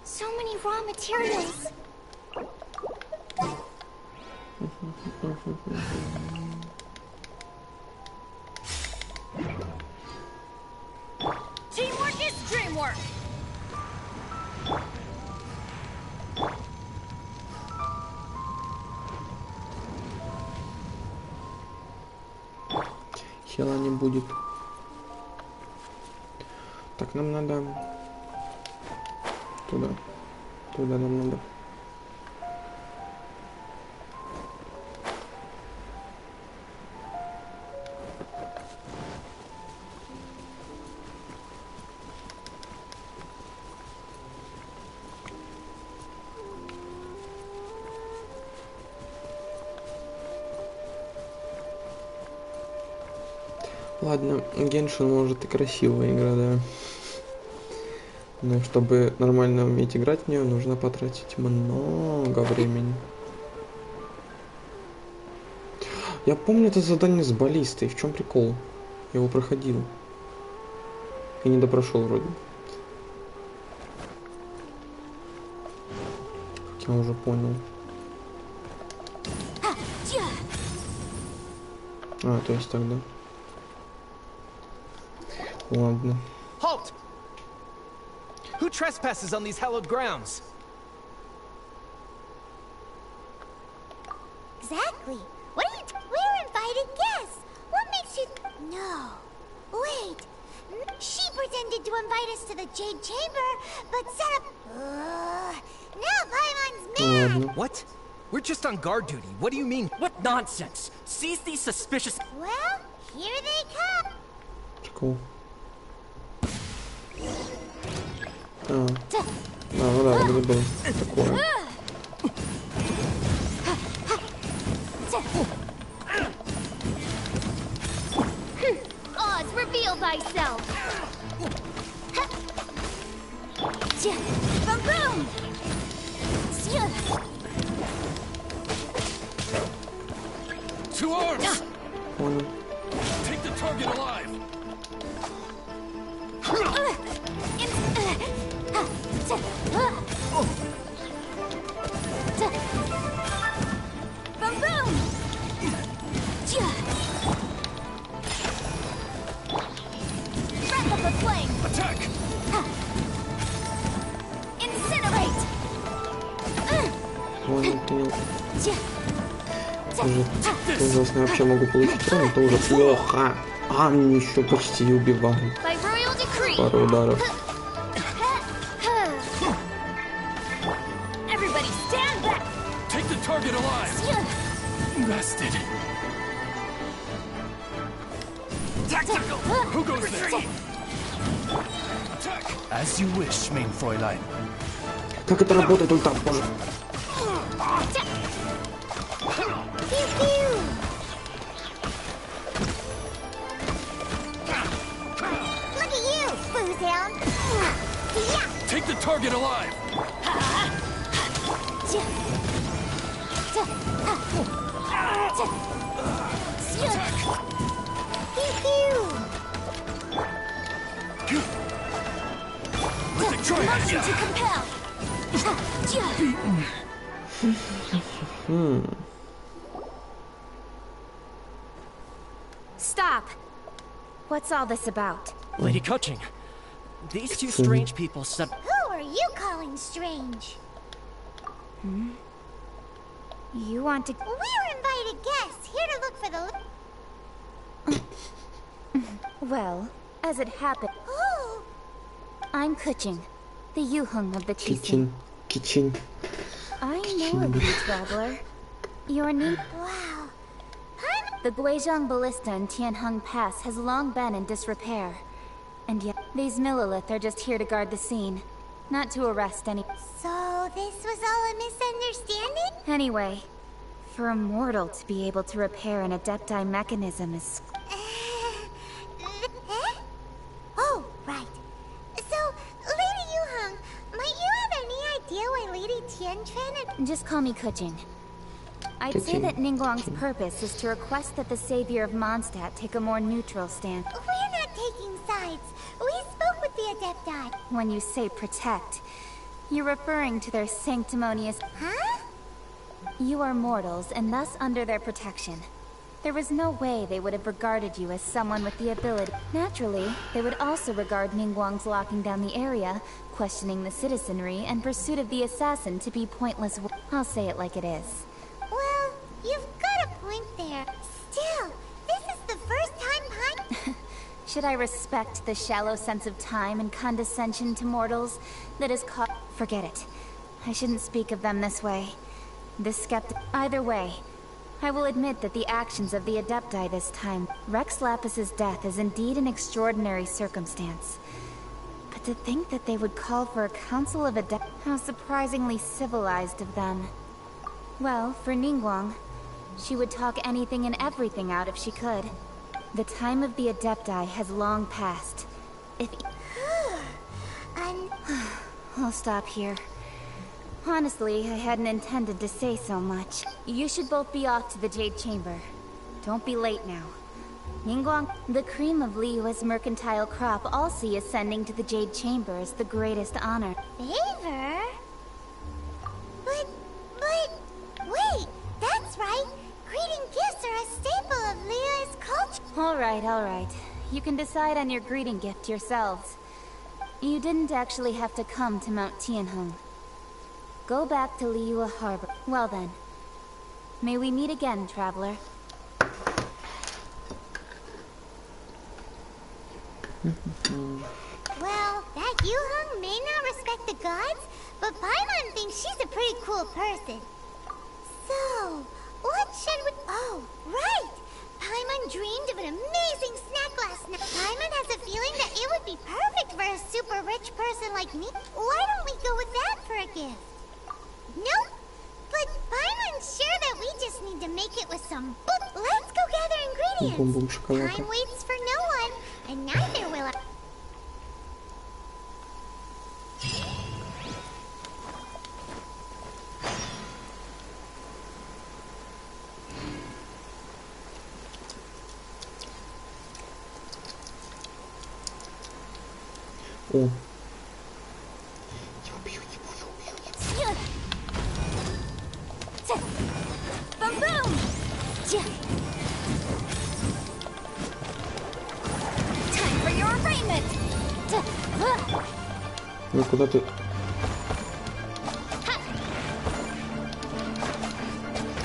so many raw materials. Teamwork is dreamwork. Хила не будет. Так, нам надо... Туда. Туда нам надо. Ладно, Геншин может и красивая игра, да. Но чтобы нормально уметь играть в нее, нужно потратить много времени. Я помню это задание с баллистой. В чем прикол? Я его проходил. И не допрошел вроде. Как я уже понял. А, то есть тогда. Ладно. Halt! Who trespasses on these hallowed grounds? exactly. What are you? We're invited guests. What makes you? No. Wait. She pretended to invite us to the Jade Chamber, but set up. Now Paimon's mad. What? We're just on guard duty. What do you mean? What nonsense? Seize these suspicious. Well, here they come. Прикол. Ну да, вроде было такое. Oz, reveal thyself! Boom boom! To arms! Понял. Take the target alive! Boom boom! Wrap up the flame! Attack! Incinerate! Понял, понял. Уже ужасно. Я вообще могу получить урон, это уже плохо. А, мне еще почти убивают. By royal decree! Пару ударов. Everybody stand back! Take the target alive! Bested! Tactical! Who goes there? Attack! As you wish, main Fräulein. Как это работает ультап, боже? Pew pew! Look at you, Boozehound! Yeah! Take the target alive! Motion to compel! Stop! What's all this about? Lady Kuching, these two strange people said... Who are you calling strange? You want to... We're invited guests, here to look for the... Well, as it happened, Oh! I'm Kuching, the Yuhung of the Chisin. Кичин. Кичин. I know of you, traveler. Your name... Wow. The Guizhong Ballista in Tianheng Pass has long been in disrepair. And yet, these Millilith are just here to guard the scene, not to arrest any... So this was all a misunderstanding? Anyway, for a mortal to be able to repair an Adepti mechanism is... Oh, right. So, Lady Yuhang, might you have any idea why Lady Tianquan and... Just call me Kuching. I'd say Kuching. that Ningguang's purpose is to request that the savior of Mondstadt take a more neutral stand. We're not taking sides. We spoke with the Adepti. When you say protect, you're referring to their sanctimonious... Huh? You are mortals, and thus under their protection. There was no way they would have regarded you as someone with the ability. Naturally, they would also regard Ningguang's locking down the area, questioning the citizenry, and pursuit of the assassin to be pointless. I'll say it like it is. Well, you've got a point there. Still, this is the first time Should I respect the shallow sense of time and condescension to mortals that is caught? Forget it. I shouldn't speak of them this way. This skeptic... Either way, I will admit that the actions of the Adepti this time... Rex Lapis's death is indeed an extraordinary circumstance. But to think that they would call for a council of Adepti... How surprisingly civilized of them. Well, for Ningguang, she would talk anything and everything out if she could. The time of the Adepti has long passed. If... I'll stop here. Honestly, I hadn't intended to say so much. You should both be off to the Jade Chamber. Don't be late now. Ningguang, the cream of Liyue's mercantile crop all see ascending to the Jade Chamber as the greatest honor. Favor? But, wait, that's right. Greeting gifts are a staple of Liyue's culture. All right. You can decide on your greeting gift yourselves. You didn't actually have to come to Mount Tianheng. Go back to Liyue Harbor. Well then, May we meet again, traveler. Well, that Yuhung may not respect the gods, but Paimon thinks she's a pretty cool person. So, what should we... Oh, right! Paimon dreamed of an amazing snack last night. Paimon has a feeling that it would be perfect for a super rich person like me. Why don't we go with that for a gift? Nope. But Paimon's sure that we just need to make it with some Let's go gather ingredients. Бум-бум шоколада. Time waits for no one, and neither will I. О. Boom boom! Time for your arraignment! Ну куда ты?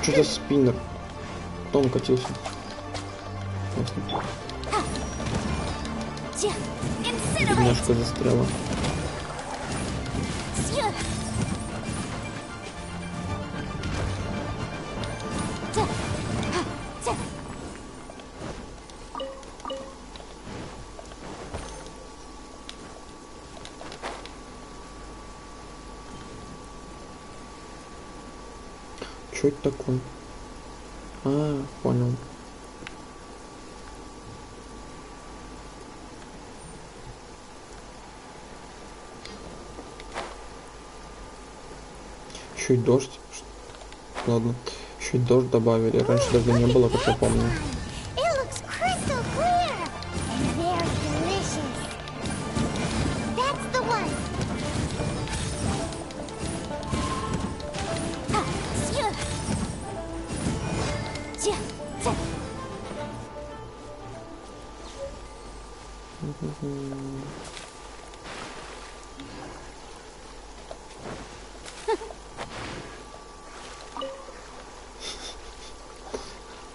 Что за спиннер? Кто он катился? Немножко застряла. Что это такое? А, понял. Еще и дождь. Ладно. Еще и дождь добавили. Раньше дождя не было, как я помню.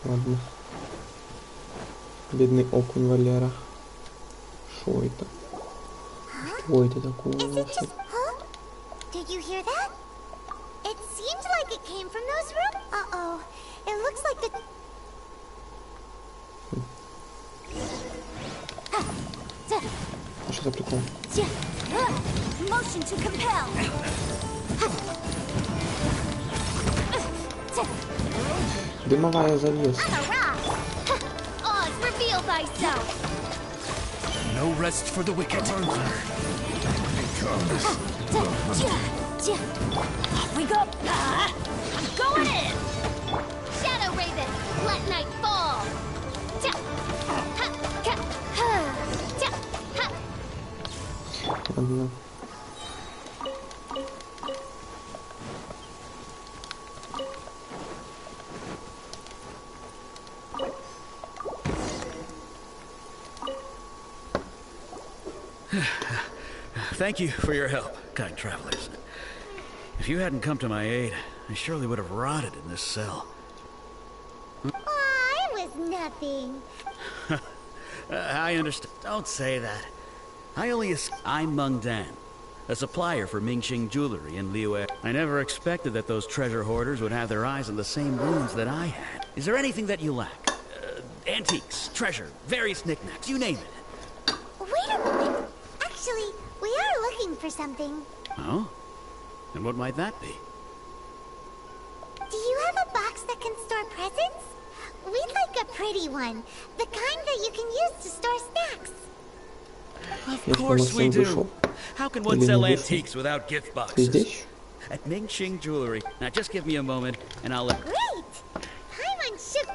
Ладно. Бедный окунь Валера. Шо это? Что это такое? Did you hear that? It seems like it came from those rooms. Uh-oh. It looks like the... Что за прикол? Motion to compel. Дымовая завеса. Oz, reveal thyself. No rest for the wicked. Off we go. I'm going in. Shadow Raven, let night fall. Ладно. Thank you for your help, kind travelers. If you hadn't come to my aid, I surely would have rotted in this cell. Aw, it was nothing. I understand. Don't say that. I'm Meng Dan, a supplier for Mingxing jewelry in Liyue. I never expected that those treasure hoarders would have their eyes on the same ruins that I had. Is there anything that you lack? Antiques, treasure, various knickknacks, you name it. Wait a moment. Actually, we are looking for something. Oh? And what might that be? Do you have a box that can store presents? We'd like a pretty one. The kind that you can use to store snacks. Of course we do. How can one sell antiques without gift boxes? At Mingxing Jewelry. Now just give me a moment and I'll let... Great! Paimon should...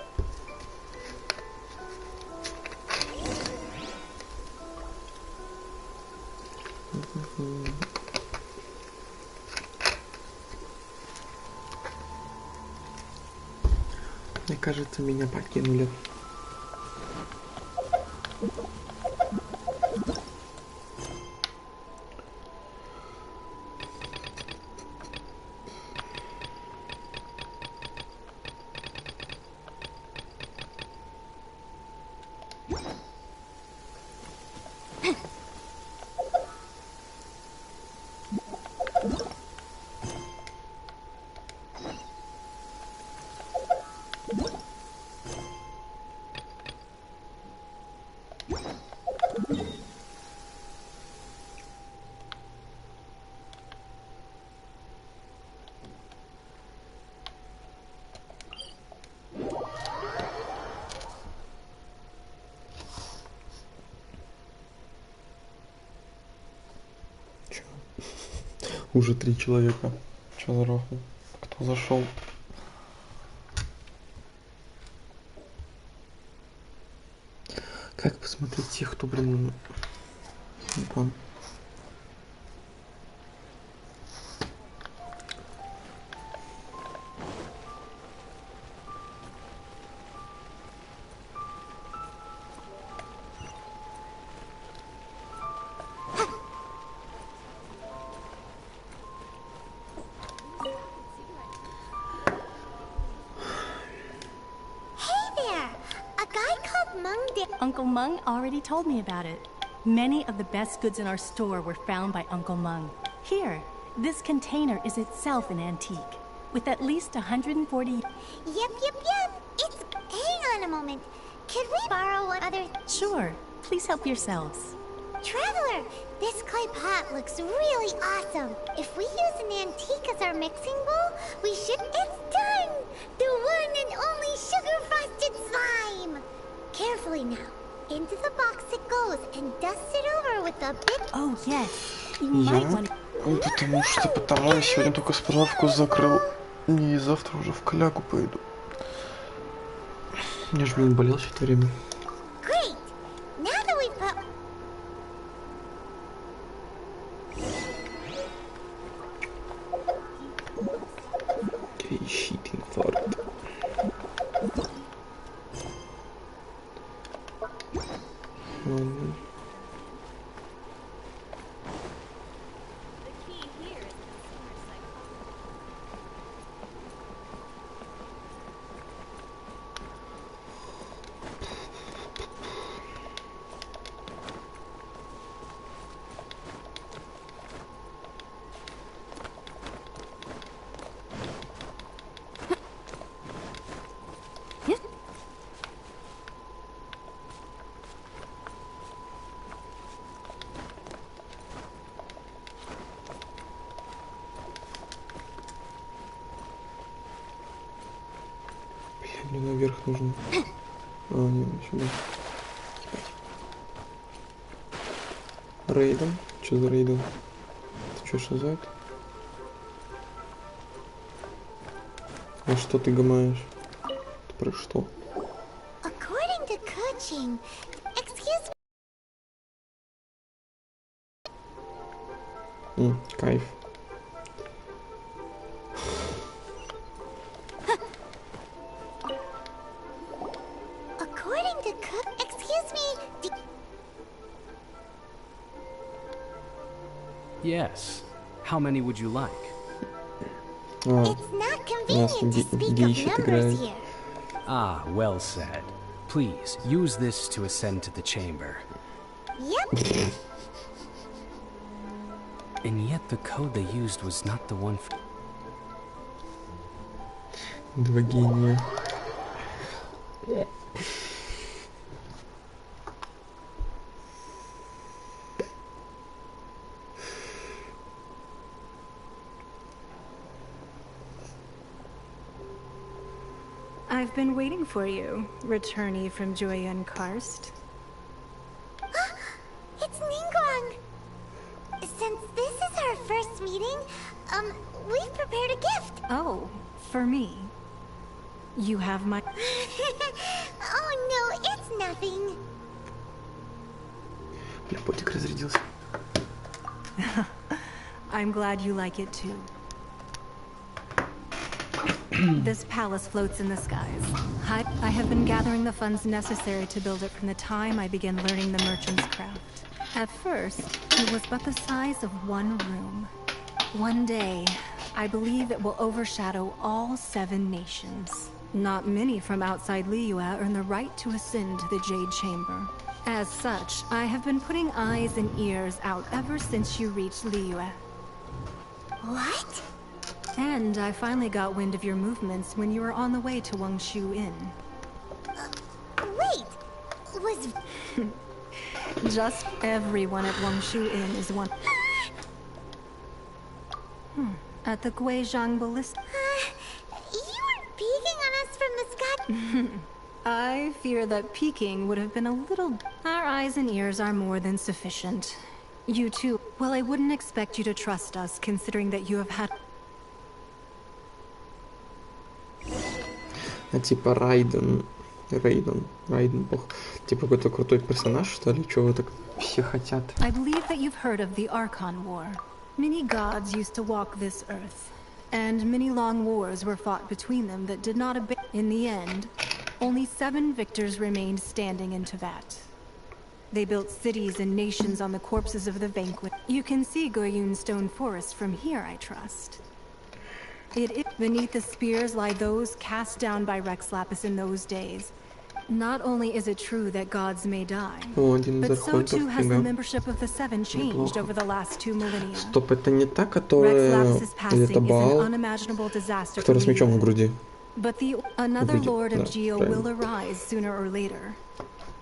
Мне кажется, меня покинули. Уже 3 человека. Чё за роху? Кто зашел? Как посмотреть тех, кто, блин, вон. Uncle Mung already told me about it. Many of the best goods in our store were found by Uncle Mung. Here, this container is itself an antique, with at least 140... Yep. It's... Hang on a moment. Could we borrow one other... Sure. Please help yourselves. Traveler, this clay pot looks really awesome. If we use an antique as our mixing bowl, we should... It's done! The one and only sugar-frosted slime! Carefully now. Into the box it goes and dust it over with a bit... Oh, yes. You might want... Потому я сегодня только справку закрыл. И завтра уже в клягу пойду. Я ж, блин, болел все это время. Great! Now that we've put... Gayshit инфаркт. Мне наверх нужно. А, не, сюда. Рейдом? Что за рейдом? Ты что, шазает? А что ты гамаешь? Ты про что? According to coaching... Excuse me... Кайф. According to cook... Excuse me... Yes. How many would you like? It's not convenient to speak of numbers here. Ah, well said. Please, use this to ascend to the chamber. Yep. And yet the code they used was not the one for... Два гения. I've been waiting for you, returnee from Joyen Karst. It's Ningguang. Since this is our first meeting, we've prepared a gift. Oh, for me. You have my... Oh no, it's nothing. Бля, потик разрядился. I'm glad you like it too. This palace floats in the skies. I have been gathering the funds necessary to build it from the time I began learning the merchant's craft. At first, it was but the size of one room. One day, I believe it will overshadow all 7 nations. Not many from outside Liyue earn the right to ascend to the Jade Chamber. As such, I have been putting eyes and ears out ever since you reached Liyue. What? And I finally got wind of your movements when you were on the way to Wangshu Inn. Wait! Was... Just everyone at Wangshu Inn is one... At the Guizhang Ballista... You were peeking on us from the sky... I fear that peeking would have been a little... Our eyes and ears are more than sufficient. You too. Well, I wouldn't expect you to trust us, considering that you have had... А типа Райден, бог. Типа какой-то крутой персонаж, что ли? Чего так все хотят? I believe that you've heard of the Archon War. Many gods used to walk this earth, and many long wars were fought between them that did not abate. In the end, only 7 victors remained standing in Tevat. They built cities and nations on the corpses of the vanquished. You can see Goyun Stone Forest from here, I trust. Beneath the spears lie those cast down by Rex Lapis in those days. Not only is it true that gods may die, but so too has the membership of the 7 changed over the last 2 millennia. Стоп, это не та, Rex которая... Lapis's Или passing это is an Баал, unimaginable disaster for который с мечом в Liyue. груди. But another Выглядит, Lord да, of Geo правильно. will arise sooner or later.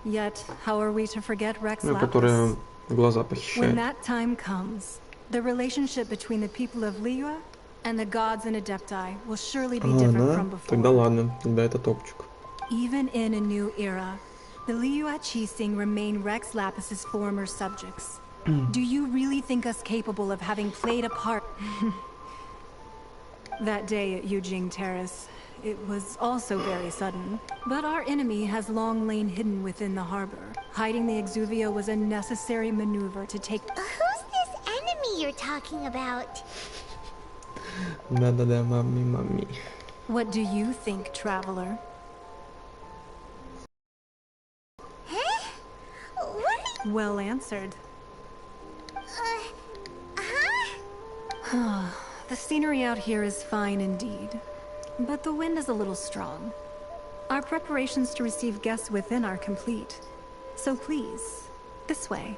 Yet, how are we to forget Rex Ну, Lapis? которая глаза When похищает. that time comes, the relationship between the people of Liyue and the gods and Adepti will surely be different from Она? Тогда before. ладно, тогда это топчик. Even in a new era, the Liyue Qixing remain Rex Lapis's former subjects. Do you really think us capable of having played a part? That day at Yujing Terrace, it was also very sudden. But our enemy has long lain hidden within the harbor. Hiding the Exuvia was a necessary maneuver to take... Who's this enemy you're talking about? Да-да-да, мами. What do you think, traveler? Huh? What are you... Well answered. Huh? The scenery out here is fine indeed, but the wind is a little strong. Our preparations to receive guests within are complete. So please, this way.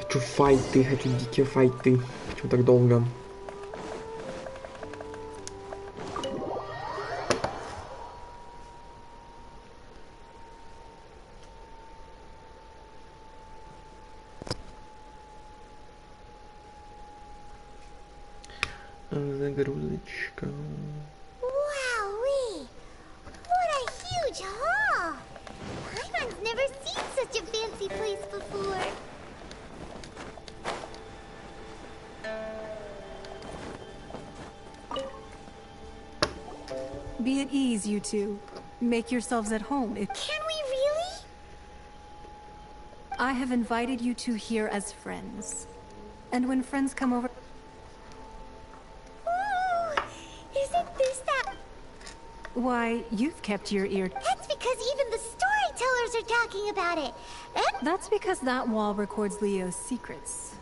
Хочу дикие файты. Чего так долго? Загрузочка. Wowee! What a huge hall! Paimon's never seen such a fancy place before. Be at ease, you two. Make yourselves at home if... Can we really? I have invited you two here as friends. And when friends come over... Ooh, isn't this that... Why, you've kept your ear... That's because even the storytellers are talking about it. And That's because that wall records Leo's secrets.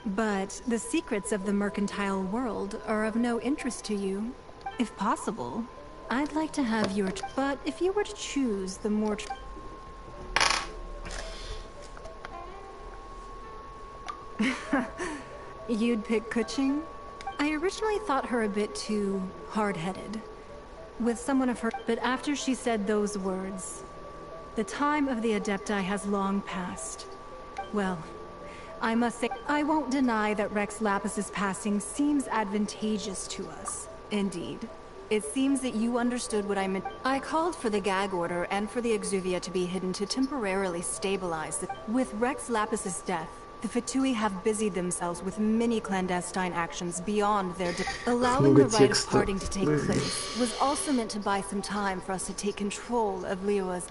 But the secrets of the mercantile world are of no interest to you. If possible, I'd like to have your... But if you were to choose the more... You'd pick Kuching? I originally thought her a bit too hard-headed. With someone of her... But after she said those words, the time of the Adepti has long passed. Well, I must say, I won't deny that Rex Lapis's passing seems advantageous to us. Indeed. It seems that you understood what I meant. I called for the gag order and for the Exuvia to be hidden to temporarily stabilize the... With Rex Lapis's death, the Fatui have busied themselves with many clandestine actions beyond their... Allowing the rite of parting to take place was also meant to buy some time for us to take control of Liyue's...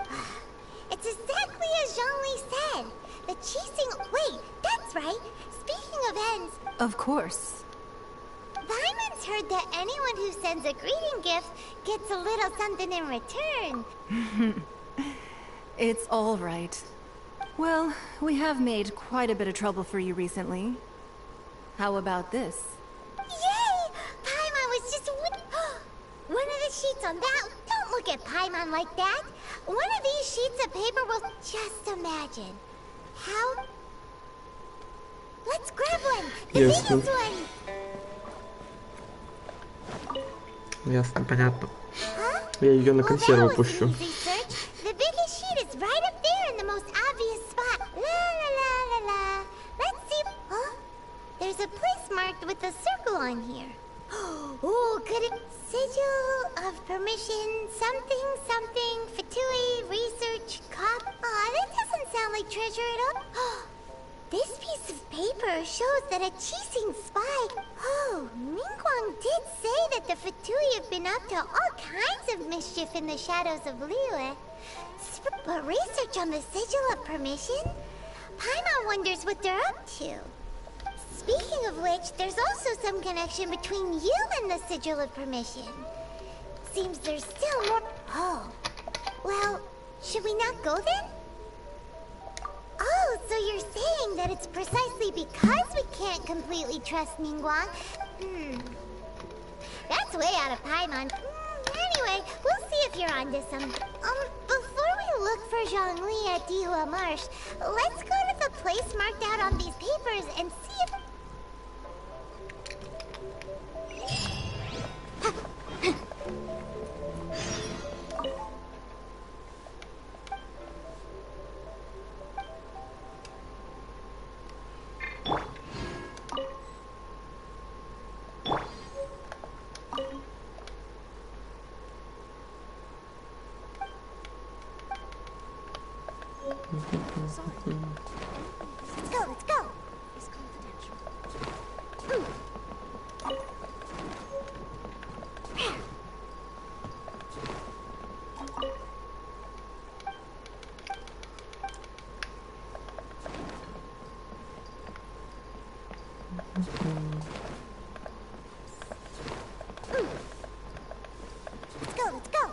it's exactly as Zhongli said. The Qixing... Wait, that's right. Speaking of ends, Of course. Paimon's heard that anyone who sends a greeting gift gets a little something in return. It's all right. Well, we have made quite a bit of trouble for you recently. How about this? Yay! Paimon was just... One of the sheets on that... Don't look at Paimon like that. One of these sheets of paper will... Just imagine. How... Let's grab one! The Yes, biggest one! Ясно, понятно. Huh? Я ее на Well, консерву that was пущу. an easy search. The biggest sheet is right up there in the most obvious spot. La la la la la. Let's see. Huh? There's a place marked with a circle on here. Oh, could it... Sigil of permission, something, something, Fatui, research, cop. Aw, that doesn't sound like treasure at all. This piece of paper shows that a Qixing spy... Oh, Mingguang did say that the Fatui have been up to all kinds of mischief in the shadows of Liyue. But research on the Sigil of Permission? Paimon wonders what they're up to. Speaking of which, there's also some connection between you and the Sigil of Permission. Seems there's still more... Oh. Well, should we not go then? Oh, so you're saying that it's precisely because we can't completely trust Ningguang? That's way out of Paimon. Anyway, we'll see if you're onto something. Before we look for Zhongli at Dihua Marsh, let's go to the place marked out on these papers and see if... Let's go, let's go! It's confidential. Let's go, let's go!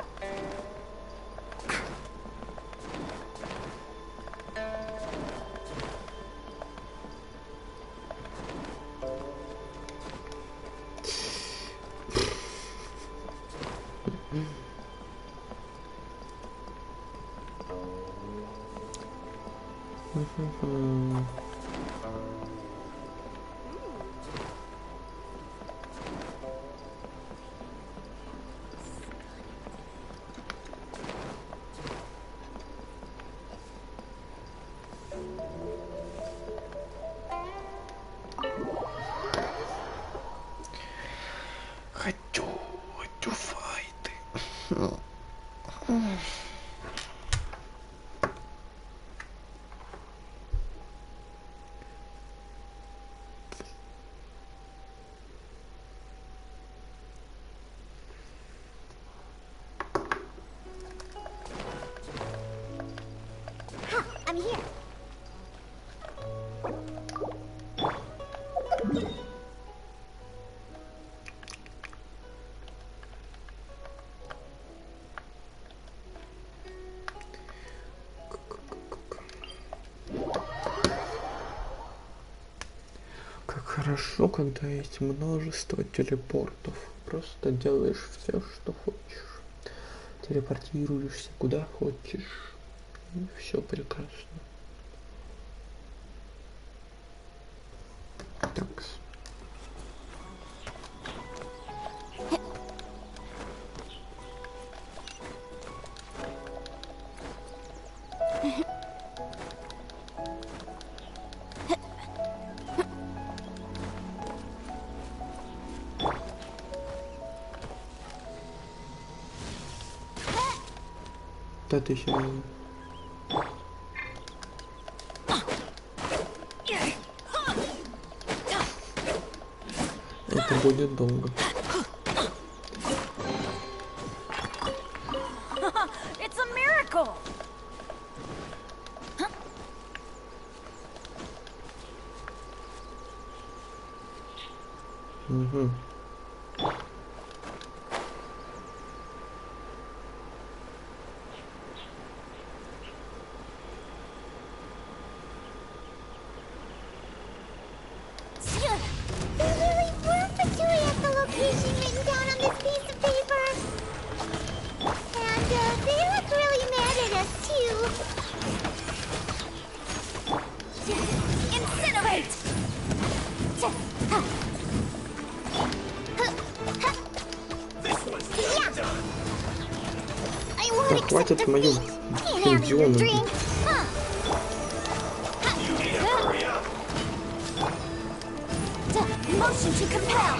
Хочу файти. I'm here. Как хорошо, когда есть множество телепортов. Просто делаешь все, что хочешь. Телепортируешься куда хочешь. И все прекрасно. Так. Да ты серьезно? Это будет долго. It's a miracle. Угу. There really were Fatui at the location written down on this piece of paper. And they look really mad at us too. Incinerate! I want Так, хватит мою пензионную. Motion to compel.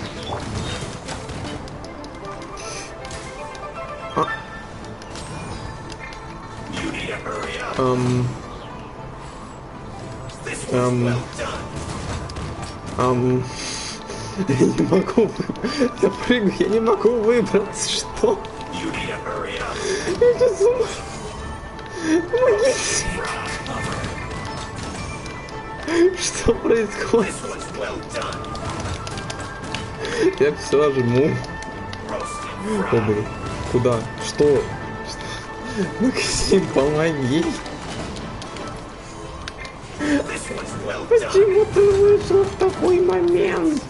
Я не могу. Я прыгаю, я не могу выбраться. Что? Я сейчас умру. Помогите. Что происходит? Я все жму. О, блин. Куда? Что? Максим, помоги. Почему ты вышел в такой момент?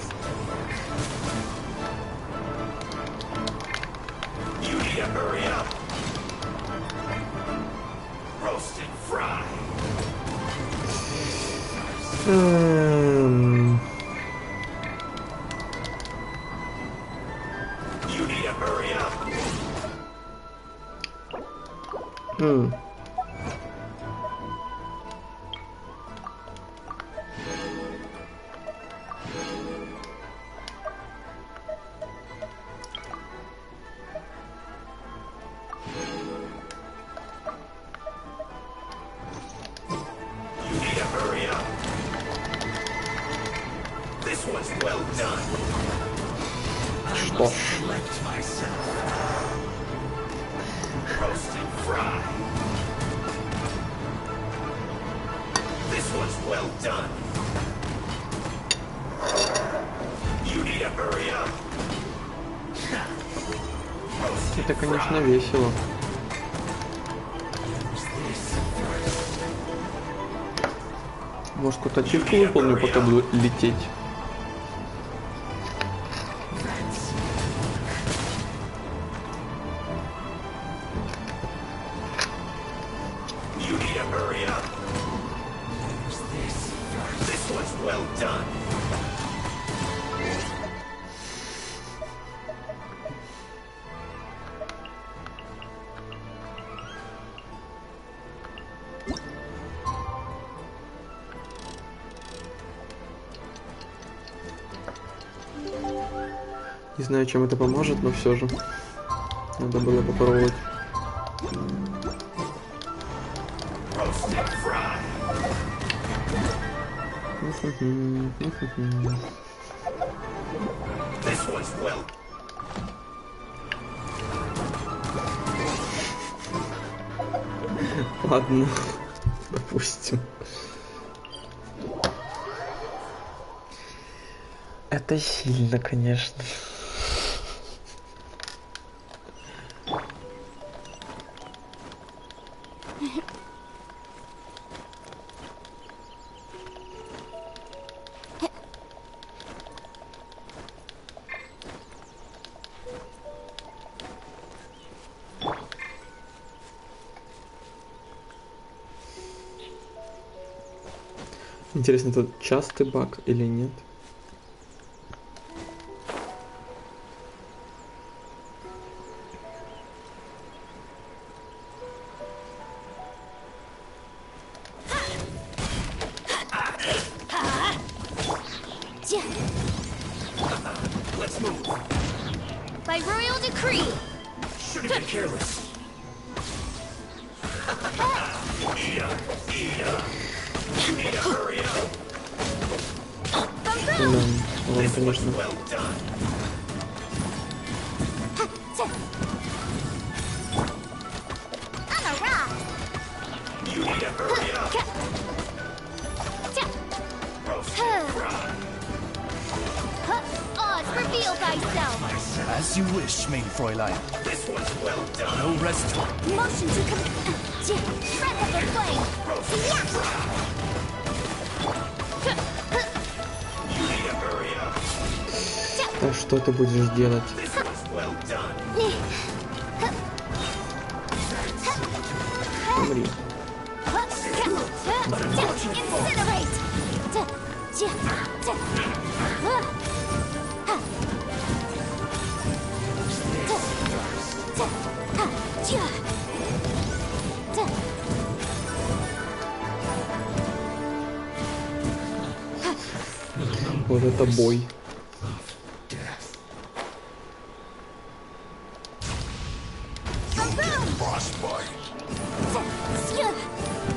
Что? Это, конечно, весело. Может, какую-то ачивку выполню, пока буду лететь. Не знаю, чем это поможет, но все же надо было попробовать. Ладно, допустим. Это сильно, конечно. Интересно, это частый баг или нет? By royal decree. Should have been careless. Ладно, конечно. Reveal thyself. As you wish, main Fräulein. This was well done. No rest. Motion to breath of the flame. А что ты будешь делать? Умри. Вот это бой.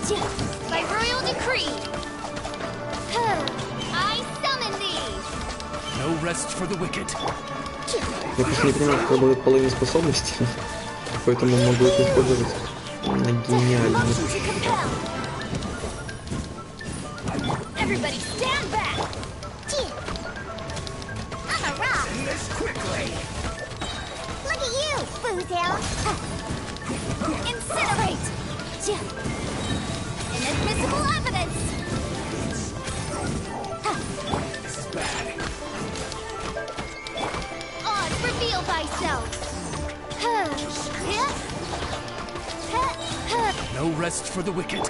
By royal decree, I summon thee. No rest for the wicked. Я просто не понимаю, как работает половина способностей, поэтому могу это использовать на гениально. Motion to compel. Everybody stand back. I'm a rock. This quickly. Look at you, Foozle. Incinerate. Inadmissible evidence. This is bad. Odds reveal thyself. No rest for the wicked.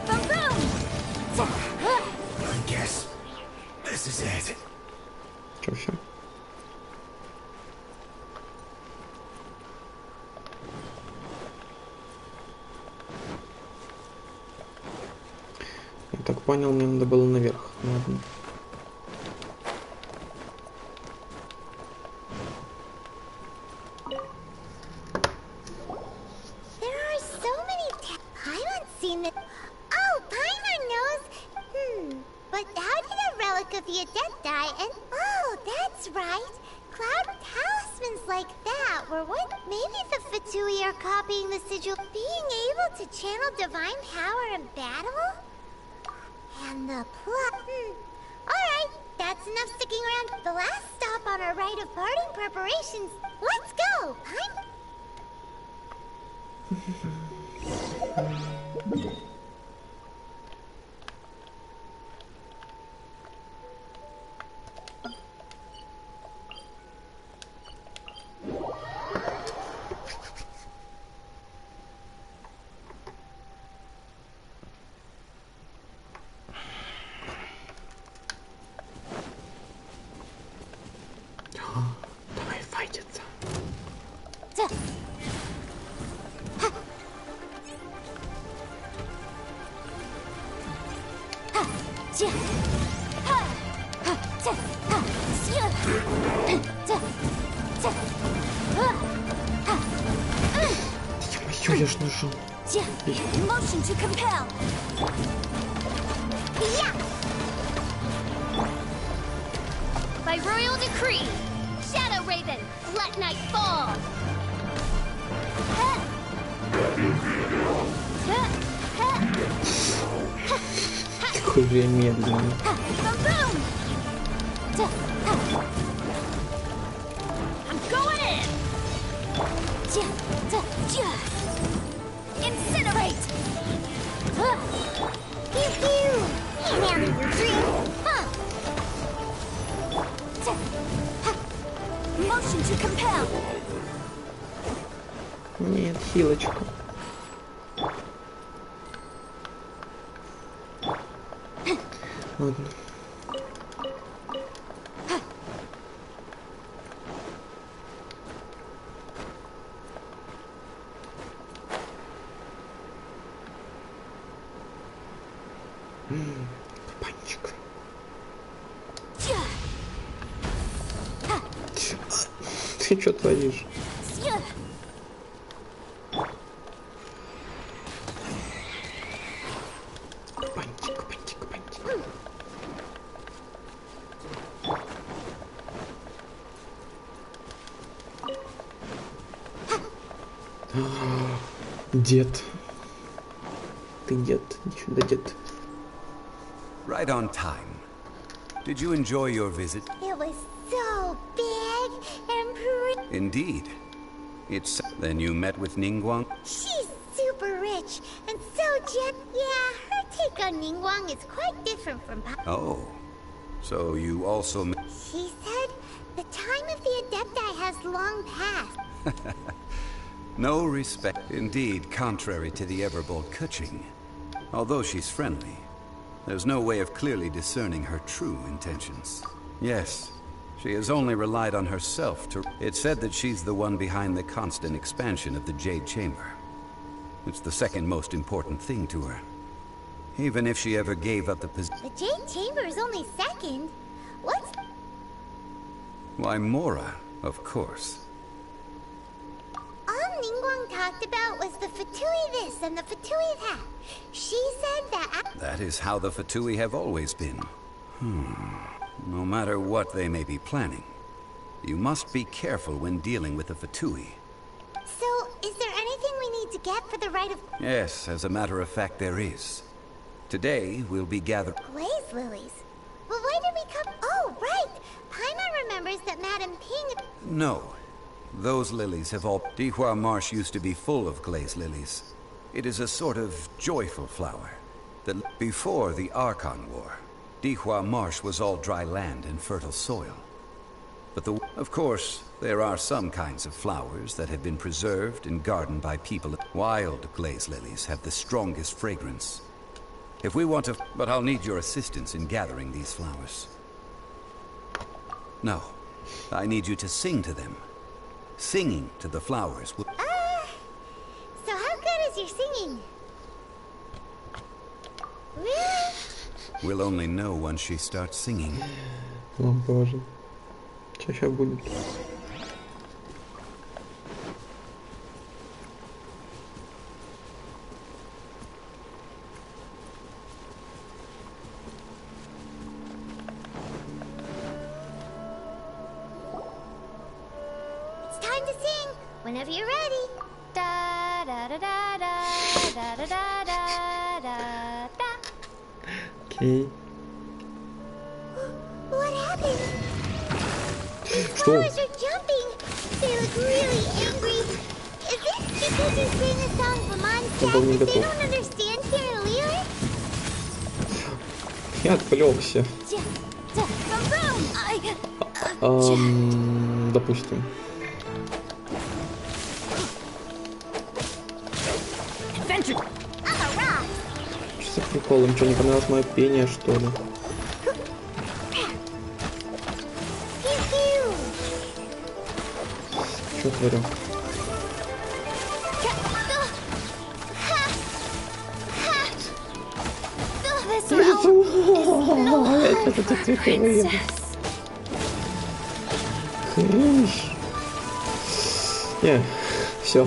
Boom! I guess this is it. Чё, всё? Я так понял, мне надо было наверх. Ладно. There are so many Paimon seen it. Oh, Paimon knows. But how did a relic of the adept die and... Oh, that's right. Cloud talismans like that were what... Maybe the Fatui are copying the sigil. Being able to channel divine power in battle? And the plot... Alright, that's enough sticking around. The last stop on our rite of parting preparations. Let's go, Paimon. Давай файтиться. Ё-моё, я ж нажал. Motion to compel. By royal decree, Shadow Raven, let night fall. Какой же я медленный. Boom! I'm going in. Incinerate. Pew pew! Now that your dream. Motion to compel. Нет, хилочка. Ладно. Капанчик. Ты что творишь? Капанчик, капанчик, капанчик. Дед. Ты дед. Иди сюда, дед. Right on time. Did you enjoy your visit? It was so big and pretty. Indeed. Then you met with Ningguang? She's super rich and so Yeah, her take on Ningguang is quite different from Oh. So you also met... She said the time of the Adepti has long passed. No respect. Indeed, contrary to the ever-bold Kuching. Although she's friendly, there's no way of clearly discerning her true intentions. Yes, she has only relied on herself to... It's said that she's the one behind the constant expansion of the Jade Chamber. It's the second most important thing to her. Even if she ever gave up the position... The Jade Chamber is only second. What's... Why, Mora, of course. On Ningguang talked about was the Fatui this and the Fatui that. She said that... That is how the Fatui have always been. No matter what they may be planning, you must be careful when dealing with the Fatui. So, is there anything we need to get for the rite of... Yes, as a matter of fact, there is. Today, we'll be gathering... Glaze lilies? Well, why did we come... Oh, right! Paimon remembers that Madame Ping... No. Those lilies have all... Dihua Marsh used to be full of glaze lilies. It is a sort of joyful flower. That before the Archon War, Dihua Marsh was all dry land and fertile soil. But of course, there are some kinds of flowers that have been preserved and gardened by people. Wild glaze lilies have the strongest fragrance. If we want to... But I'll need your assistance in gathering these flowers. No, I need you to sing to them. Singing to the flowers will... So how good is your singing? Really? We'll only know once she starts singing. О боже. Что сейчас будет? It's time to sing. Whenever you're ready. Da da da da da da da da da da. Окей. What happened? These Что? flowers are jumping. They look really angry. Is this because you sing a song for Mondstadt был не that they готов. don't understand their lyrics? Я отвлекся. Допустим. Что за прикол? Им что, не понравилось мое пение, что ли? Что творю? Это цветы. Хренищ. Не, все.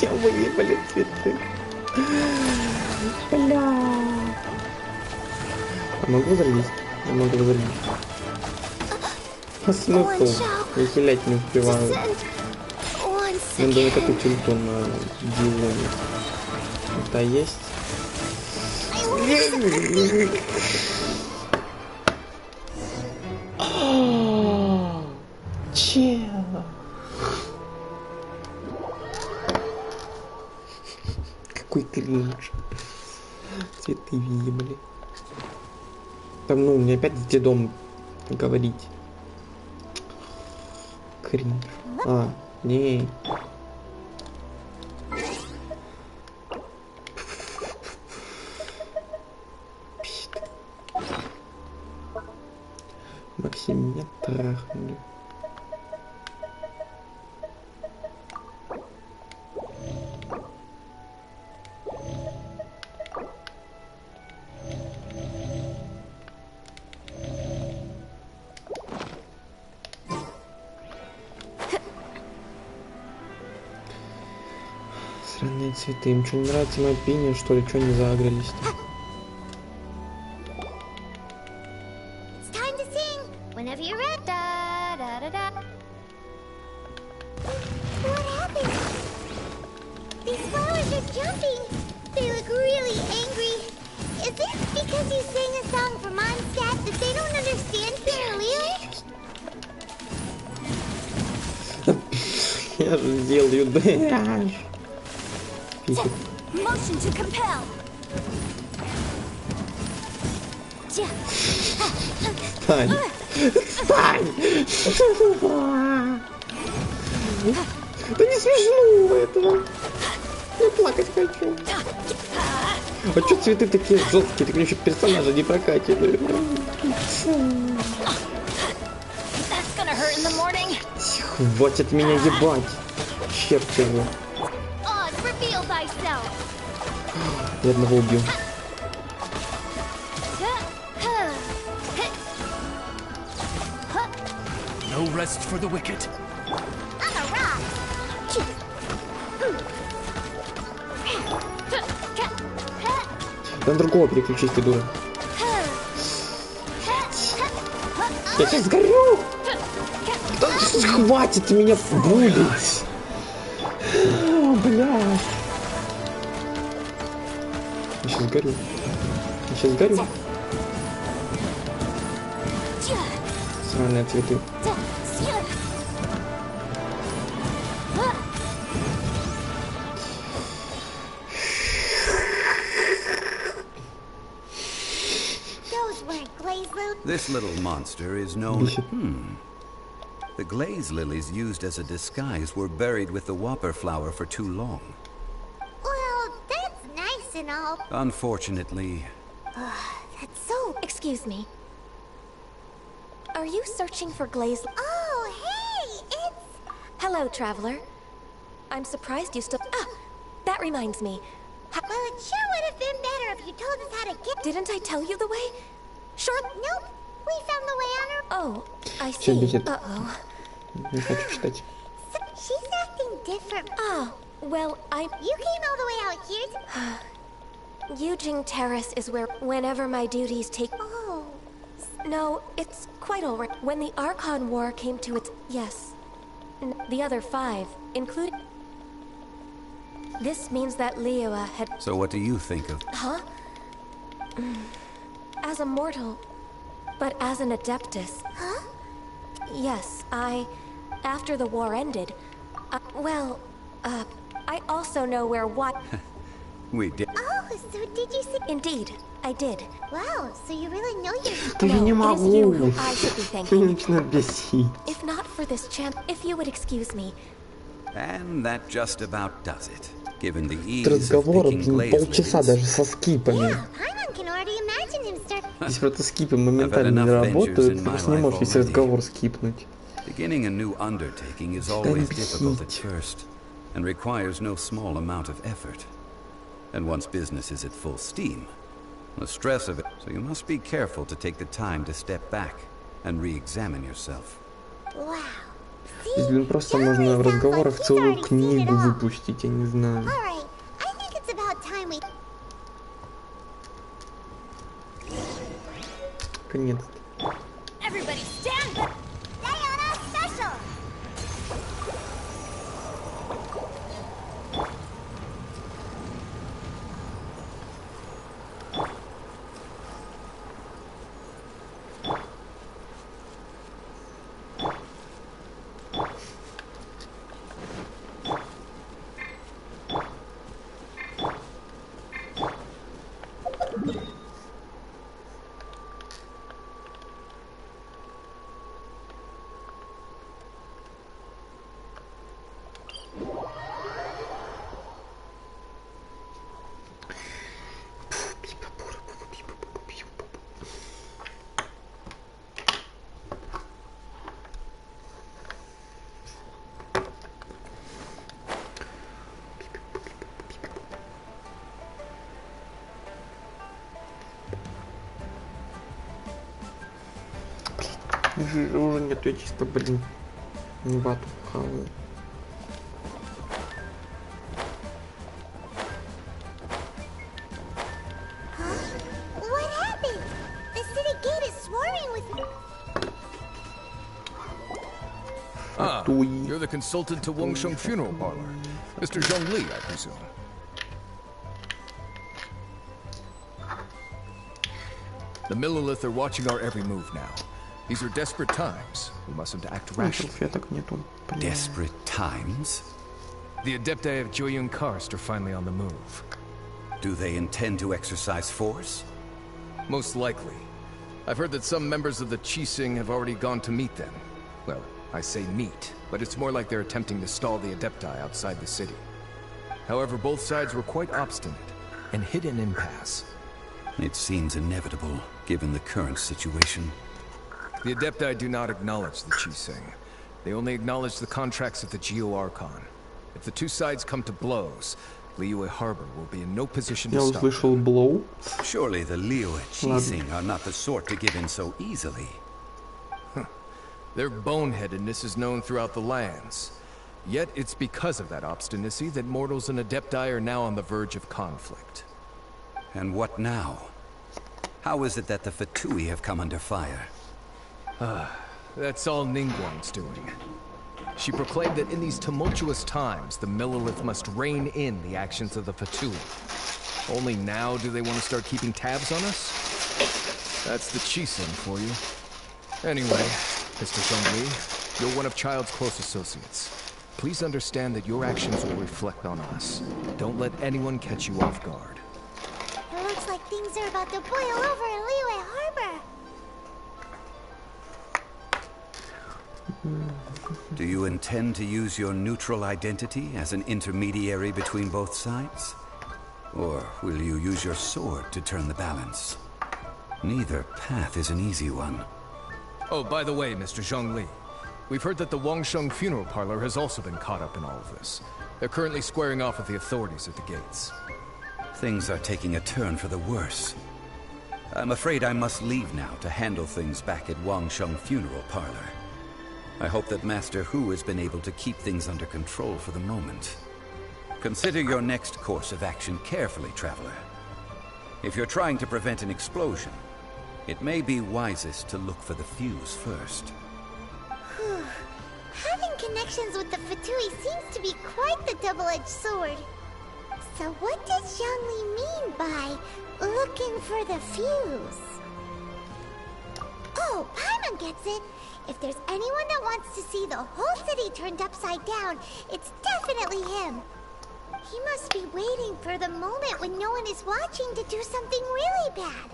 Я выебали цветы. Бля. А могу залезть? Я могу залезть. А смысл? Я хилять не успеваю. Мне даже такой тюльку на дилоне. Это есть? Чел. Какой кринж. Цветы въебали. Там, ну, мне опять с дедом говорить. Кринж. А, не. Максим, меня трахнули. Сраные цветы. Им что, не нравится мое пение, что ли? Что не загрелись-то? Whenever you're ready. Da da da da. What happened? These flowers are jumping. They look really angry. Is it because you sang a song for Mondstadt that they don't understand their lyrics? Я же сделаю дэш. Motion to compel. Стань. Стань. Да не смешно этого. Я плакать хочу. А чё цветы такие жесткие? Так еще персонажа не прокативают. Хватит меня ебать. Черт его. Я одного убил. No rest for the wicked. I'm a rock. На другого переключись, ты дура. Я сейчас сгорю! Да хватит меня булить! Блядь! Я сейчас сгорю. Я сейчас сгорю. Сраные цветы. This little monster is known... The glaze lilies used as a disguise were buried with the whopper flower for too long. Well, that's nice and all. Unfortunately... That's so... Excuse me. Are you searching for glaze... Oh, hey, it's... Hello, traveler. I'm surprised you still... Ah! That reminds me. Well, it sure would have been better if you told us how to get... Didn't I tell you the way? Sure... Nope. We found the way on our... Oh, I see. Uh-oh. Не хочу читать. She's acting different. Ah, well, You came all the way out here to... Yujing Terrace is where... Whenever my duties take... Oh. No, it's quite all right. When the Archon War came to its... Yes. The other 5, including... This means that Liyue had... So what do you think of... Huh? As a mortal, but as an Adeptus. Huh? Yes, after the war ended, I also know where what... We did... Oh, so did you see... Indeed, I did. Wow, so you really know your... Да я не it is you who могу. I should be Меня thanking. начинает бесить. If not for this chance, if you would excuse me. And that just about does it. Given the ease Разговор, of picking glaze полчаса lilies, даже со скипами. Yeah, Paimon can already imagine him start... Если просто скипы моментально не работают, ты просто не можешь весь разговор скипнуть. beginning a new undertaking is always difficult at first, and requires no small amount of effort. And once business is at full steam, the stress of it, so you must be careful to take the time to step back and re-examine yourself. Wow. Здесь, блин, просто можно в разговорах целую книгу выпустить, я не знаю. Alright, I think it's about time we... Конец-то. Everybody stand back! Diana Special! Уже нет, я чисто, блин, вату хаваю. What happened? The city gate is swarming with... Ah, you're the consultant to Wengsheng Funeral Parlor. Mr. Zhongli, I presume. The Millilith are watching our every move now. These are desperate times. We mustn't act rashly. Desperate times? The Adepti of Joyun Karst are finally on the move. Do they intend to exercise force? Most likely. I've heard that some members of the Qixing have already gone to meet them. Well, I say meet, but it's more like they're attempting to stall the Adepti outside the city. However, both sides were quite obstinate and hit an impasse. It seems inevitable, given the current situation. The Adepti do not acknowledge the Qixing. They only acknowledge the contracts of the Geo-Archon. If the two sides come to blows, Liyue Harbor will be in no position to Я stop услышал them. blow. Surely the Liyue Qixing are not the sort to give in so easily. Their boneheadedness is known throughout the lands. Yet it's because of that obstinacy that mortals and Adepti are now on the verge of conflict. And what now? How is it that the Fatui have come under fire? That's all Ningguang's doing. She proclaimed that in these tumultuous times, the Millelith must rein in the actions of the Fatui. Only now do they want to start keeping tabs on us? That's the Qixing for you. Anyway, Mr. Zhongli, you're one of Child's close associates. Please understand that your actions will reflect on us. Don't let anyone catch you off guard. It looks like things are about to boil over in Liyue Harbor. Do you intend to use your neutral identity as an intermediary between both sides? Or will you use your sword to turn the balance? Neither path is an easy one. Oh, by the way, Mr. Zhongli, we've heard that the Wangsheng funeral parlor has also been caught up in all of this. They're currently squaring off with the authorities at the gates. Things are taking a turn for the worse. I'm afraid I must leave now to handle things back at Wangsheng funeral parlor. I hope that Master Hu has been able to keep things under control for the moment. Consider your next course of action carefully, traveler. If you're trying to prevent an explosion, it may be wisest to look for the fuse first. Having connections with the Fatui seems to be quite the double-edged sword. So what does Zhongli mean by looking for the fuse? Oh, Paimon gets it! If there's anyone that wants to see the whole city turned upside down, it's definitely him. He must be waiting for the moment when no one is watching to do something really bad.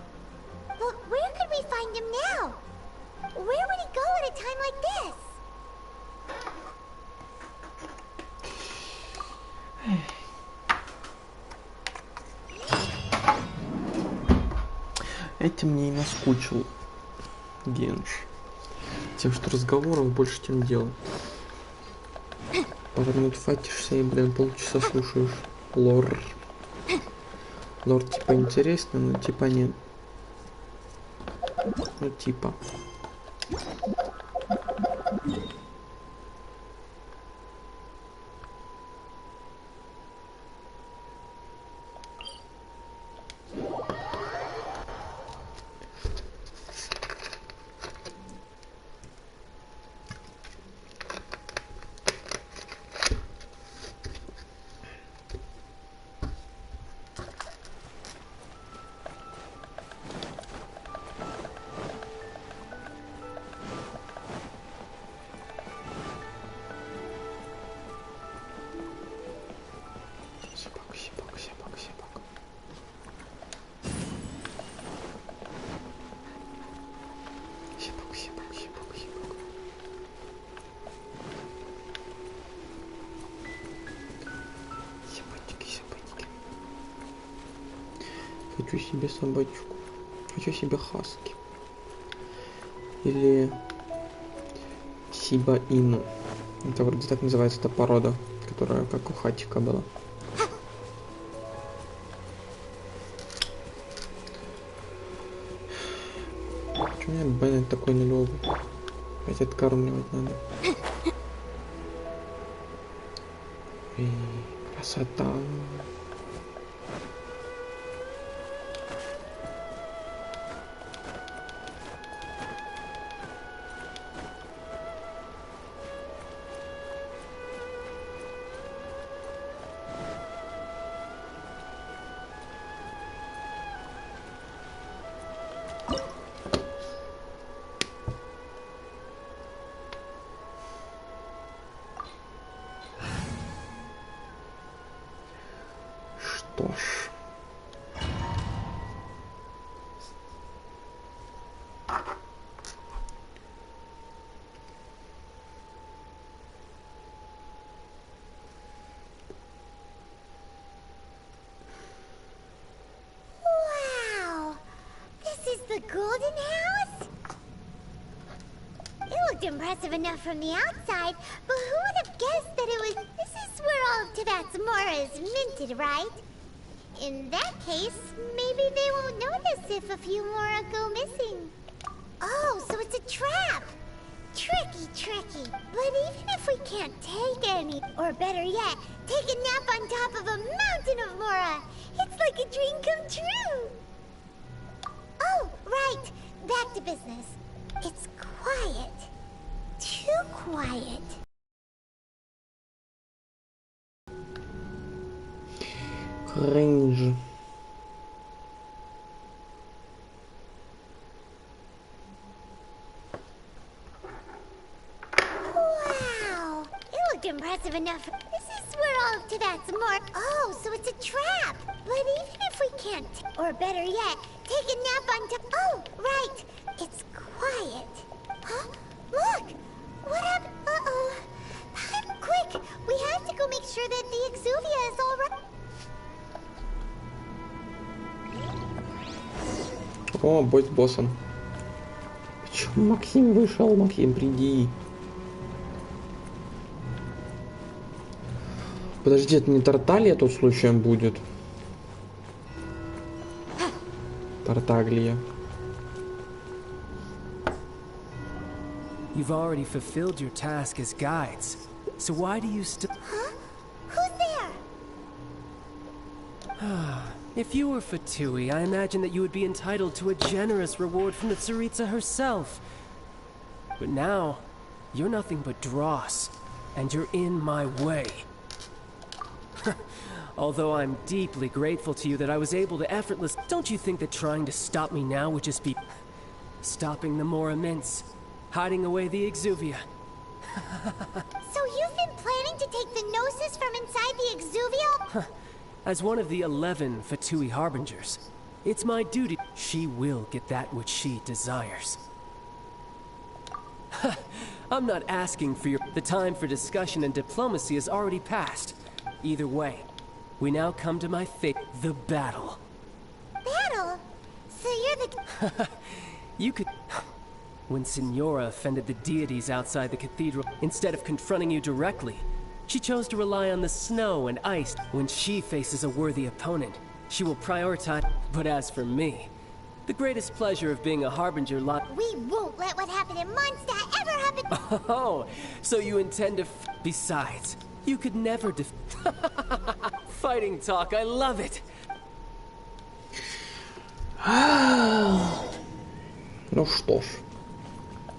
But where could we find him now? Where would he go at a time like this? Этим мне и наскучил Генш. Тем, что разговоров больше, чем дел. Пару минут фатишься и, блин, полчаса слушаешь лор. Лор типа интересно, но типа нет. Ну типа. Хочу себе собачку. Хочу себе хаски. Или Сиба Ину. Это вроде так называется эта порода, которая как у Хатика была. Почему у меня Беннет такой нулевый? Опять откармливать надо. И красота. Что ж. Wow! This is the Golden House? It looked impressive enough from the outside, but who would have guessed that it was... This is where all of Teyvat's Mora is minted, right? In that case, maybe they won't notice if a few Mora go missing. Oh, so it's a trap! Tricky, tricky. But even if we can't take any, or better yet, take a nap on top of a mountain of Mora, it's like a dream come true! Oh, right. Back to business. It's quiet. Too quiet. Cringe. Wow! It looked impressive enough. This is where all of Teyvat's Mora... Oh, so it's a trap! But even if we can't... Or better yet, take a nap on top... Oh, right! It's quiet. Huh? Look! What happened? Uh-oh. Quick! We have to go make sure that the Exuvia is all right. О, бой с боссом. Почему Максим вышел? Максим, приди. Подожди, это не Тарталья тут случаем будет? Тартаглия. You've already fulfilled your task as guides, so why do you still... Huh? Who's there? If you were Fatui, I imagine that you would be entitled to a generous reward from the Tsaritsa herself. But now, you're nothing but dross, and you're in my way. Although I'm deeply grateful to you that I was able to effortless... Don't you think that trying to stop me now would just be... stopping the Mora Mints, hiding away the Exuvia? So you've been planning to take the Gnosis from inside the Exuvia? As one of the 11 Fatui Harbingers, it's my duty. She will get that which she desires. I'm not asking for your... The time for discussion and diplomacy has already passed. Either way, we now come to my fate, the battle. Battle? So you're the... You could... When Signora offended the deities outside the cathedral, instead of confronting you directly, she chose to rely on the snow and ice. When she faces a worthy opponent, she will prioritize... But as for me, the greatest pleasure of being a Harbinger We won't let what happened in Mondstadt ever happen... Oh, so you intend to Besides, you could never Fighting talk, I love it! Ну что ж.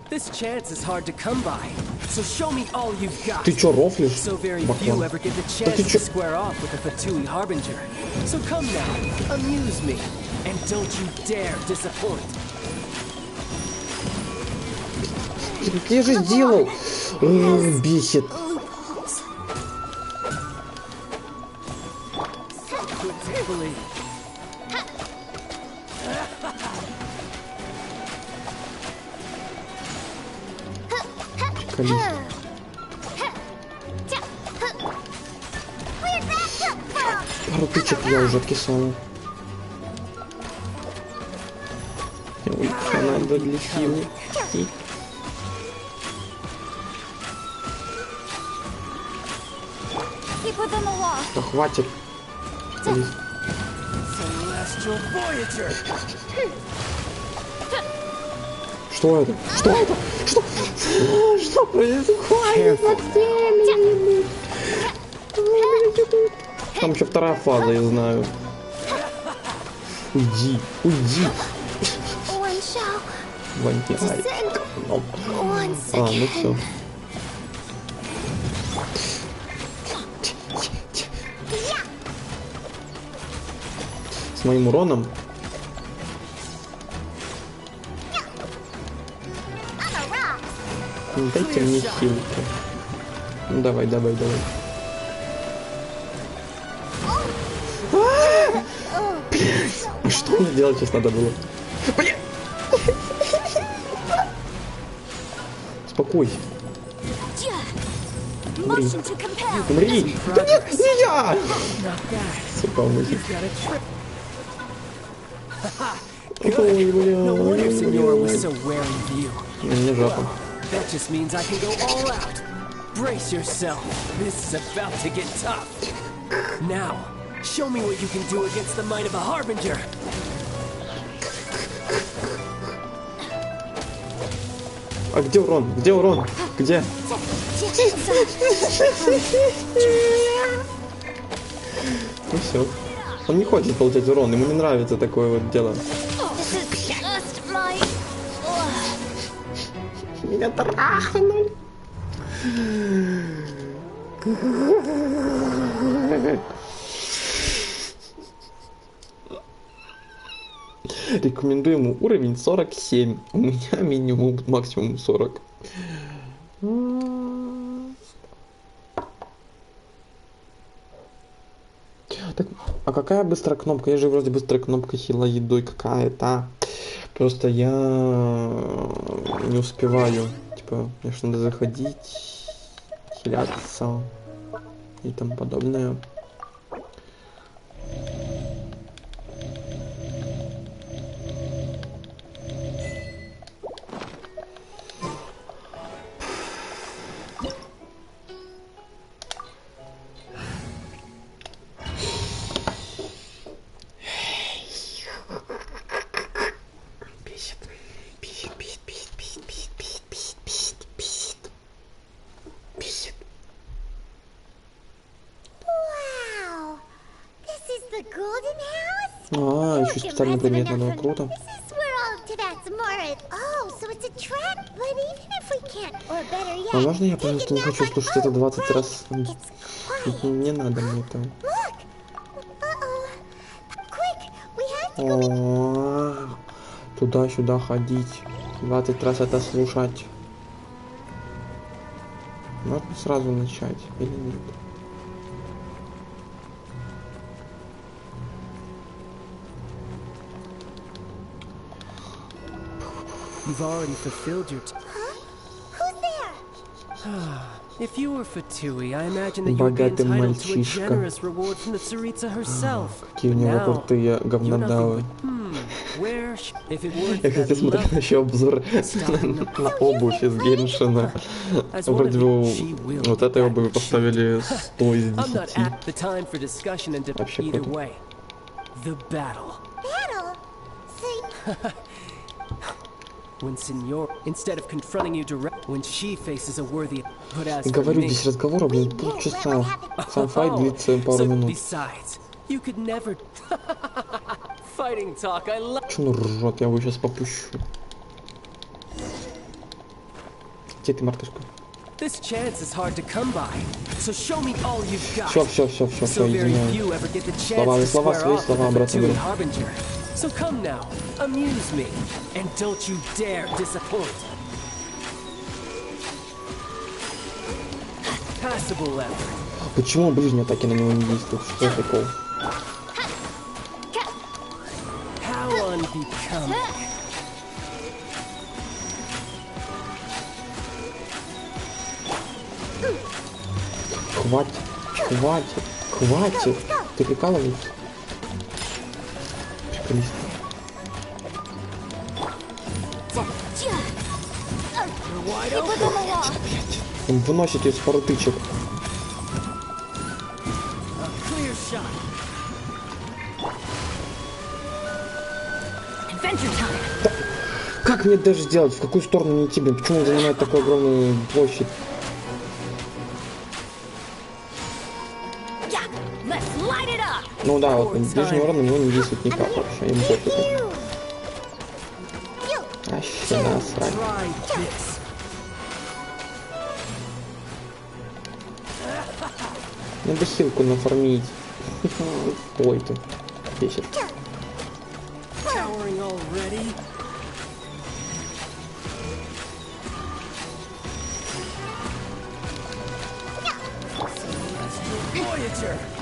This chance is hard to come by, so show me all you've got. Ты чё, рофлишь? So very few ever get the chance to square off with a Fatui Harbinger. So come now, amuse me, and don't you dare disappoint. Я же сделал! Бесит. Пару тычек я уже откисала. Ой, надо для силы. Да хватит. Что это? Что это? Что? Что происходит со всеми? Там еще вторая фаза, я знаю. Уйди, уйди. Вантяй. Ну все. С моим уроном. Дайте мне хилки. Ну давай, давай, давай. Блин, что мне делать сейчас надо было? Блин! Успокойся. Умри. Умри! Да нет, не я! Сука, умри. Ой, бля. Не жопа. That just means I can go all out. Brace yourself. This is about to get tough. Now, show me what you can do against the might of a Harbinger. А где урон? Где урон? Где? Ну все. Он не хочет получать урон, ему не нравится такое вот дело. Меня трахнули. Рекомендуемый уровень 47. У меня минимум, максимум 40. Так, а какая быстрая кнопка? Я же вроде быстрая кнопка хила едой какая-то. Просто я не успеваю. Типа, мне ж надо заходить, хиляться и тому подобное. А, еще специальный предмет надо, круто. А можно я, пожалуйста, не хочу слушать это 20 раз? Не надо мне этого. О, туда-сюда ходить, 20 раз это слушать. Можно сразу начать или нет? You've already fulfilled your Who's there? If you were Fatui, I imagine that you would be entitled to a generous reward from the Tsaritsa herself. Какие у него крутые говнодавы. Я, кстати, смотрел еще обзор на обувь из Геншина. Вроде вот этой обуви поставили 100 из 10. Вообще круто. Говорю, здесь разговора, блин, полчаса. Сам файт длится пару минут. Чё он ржет? Я его сейчас попущу. Где ты, мартышка? Все, извиняюсь. Слова свои, слова обратно говорю. So come now, amuse me, and don't you dare disappoint. Passable effort. Почему ближние атаки на него не действуют? Что такое? How unbecoming. Хватит. Ты прикалываешься? Он выносит из пару тычек. Да, как мне даже сделать? В какую сторону не идти, блин? Почему он занимает такую огромную площадь? Ну да, вот ближний урон на него не действует никак вообще. Ему пофигу. Вообще насрать. Надо хилку нафармить. Ой ты. Бесит.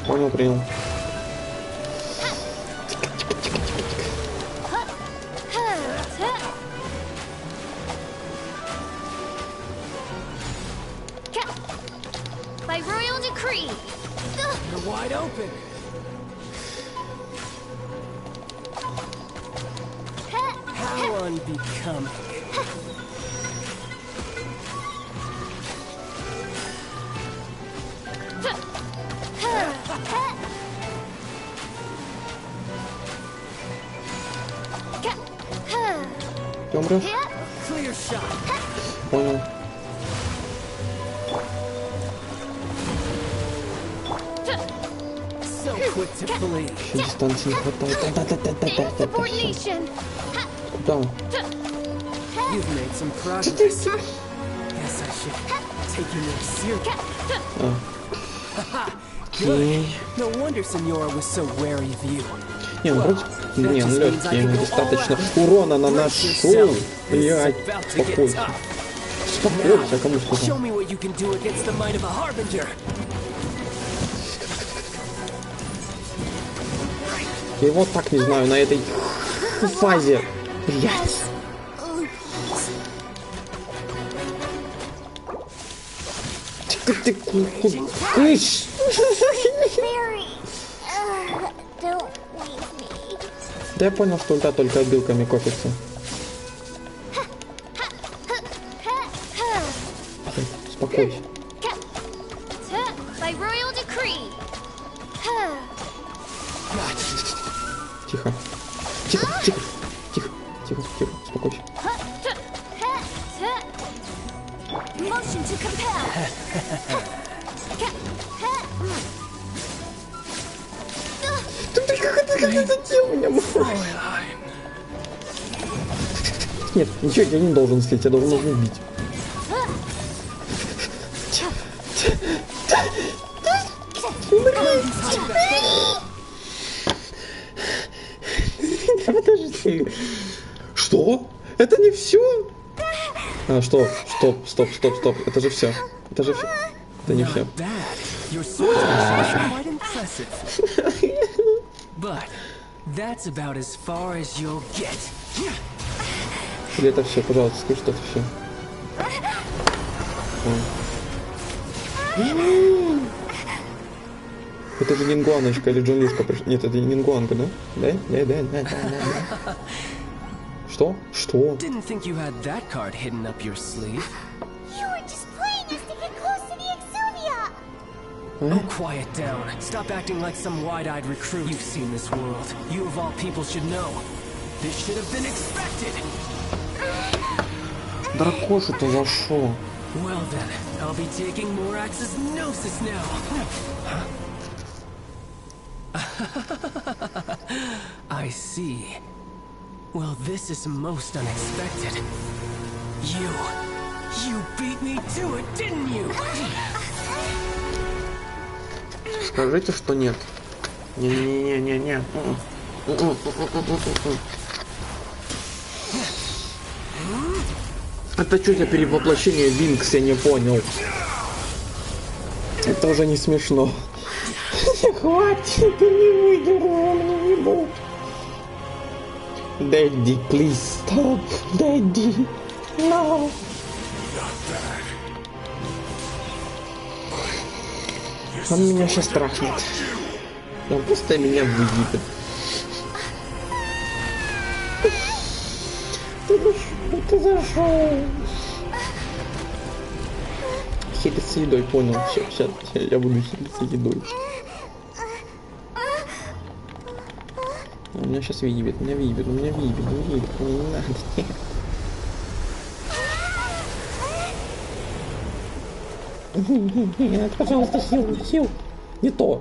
Понял, принял. By royal decree. You're wide open. How unbecoming. Ты умрешь? Понял. Еще дистанции не хватает. Куда? Не, он вроде... Не, он легкий, ему достаточно урона наношу. Блять, успокойся. Успокойся, кому сказал? Я его так не знаю на этой фазе. Блять. Ты кыш. Да я понял, что ульта только обилками копится. Успокойся. Тихо. Тихо, тихо, тихо, тихо, тихо, успокойся. Нет, ничего, я не должен слить, я должен его убить. Подожди. Что? Это не все? А, что? Стоп, стоп, стоп, стоп. Это же все. Это же все. Это не все. Или это все, пожалуйста, скажи, что это все. Это же нингуаночка или джунлишка пришла. Нет, это не нингуанка, да? Да. Что? Что? Oh, quiet down. Stop acting like some wide-eyed recruit. You've seen this world. You of all people should know. This should have been expected. Дракоша-то за шо? Well then, I'll be taking Morax's gnosis now. I see. Well, this is most unexpected. You beat me to it, didn't you? Скажите, что нет. Не. Это что за перевоплощение Винкс, я не понял. Это уже не смешно. Хватит, не выдержу, не могу. Daddy, please stop. Daddy, no. Он меня сейчас трахнет. Он просто меня выебет. Ты зашел. Хилиться едой, понял. Сейчас я буду хилиться едой. Он меня сейчас выебет, меня выебет. Мне не надо. Нет, пожалуйста, хил. Не то.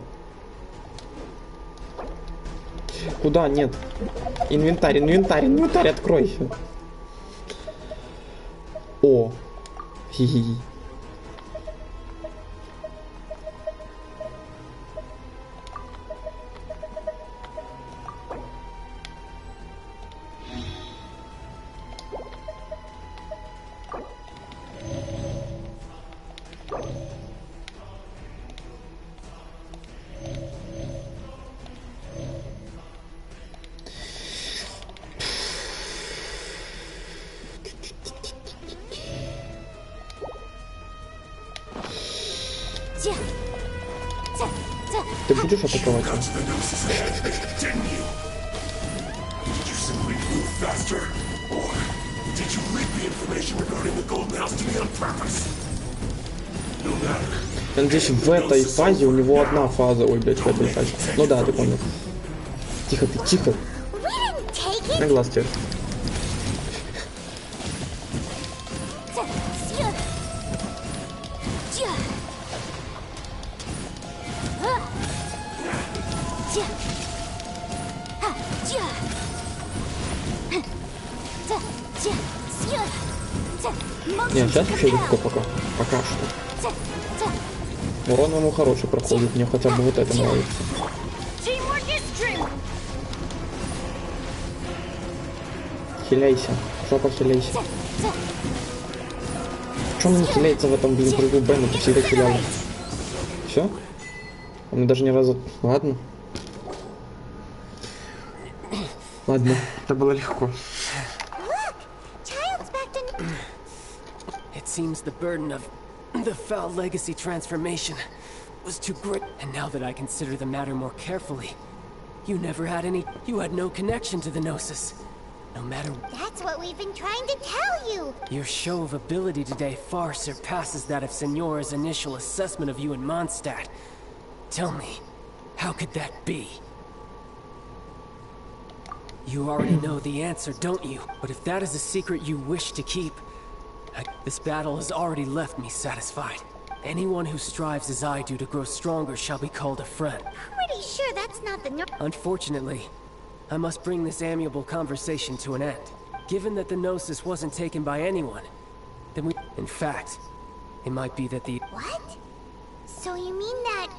Куда? Нет. Инвентарь, открой. О. Хи-хи. Ты будешь атаковать его? Я надеюсь, в этой фазе у него одна фаза. Ой, блядь, в этой фазе. Ну да, ты понял. Тихо. На глаз теперь. Не, сейчас еще легко пока. Пока что. Урон ему хороший проходит, мне хотя бы вот это нравится. Хиляйся, жопа хиляйся. Что он не хиляется в этом, блин, кругу Бен, это всегда хилял. Все? Он мне даже ни разу... Ладно. Ладно, это было легко. It seems the burden of the foul legacy transformation was too great. And now that I consider the matter more carefully, you never had any... You had no connection to the Gnosis. No matter... That's what we've been trying to tell you! Your show of ability today far surpasses that of Signora's initial assessment of you in Mondstadt. Tell me, how could that be? You already know the answer, don't you? But if that is a secret you wish to keep, this battle has already left me satisfied. Anyone who strives as I do to grow stronger shall be called a friend. Pretty sure that's not the Unfortunately, I must bring this amiable conversation to an end. Given that the Gnosis wasn't taken by anyone, then we... In fact, it might be that the... What? So you mean that...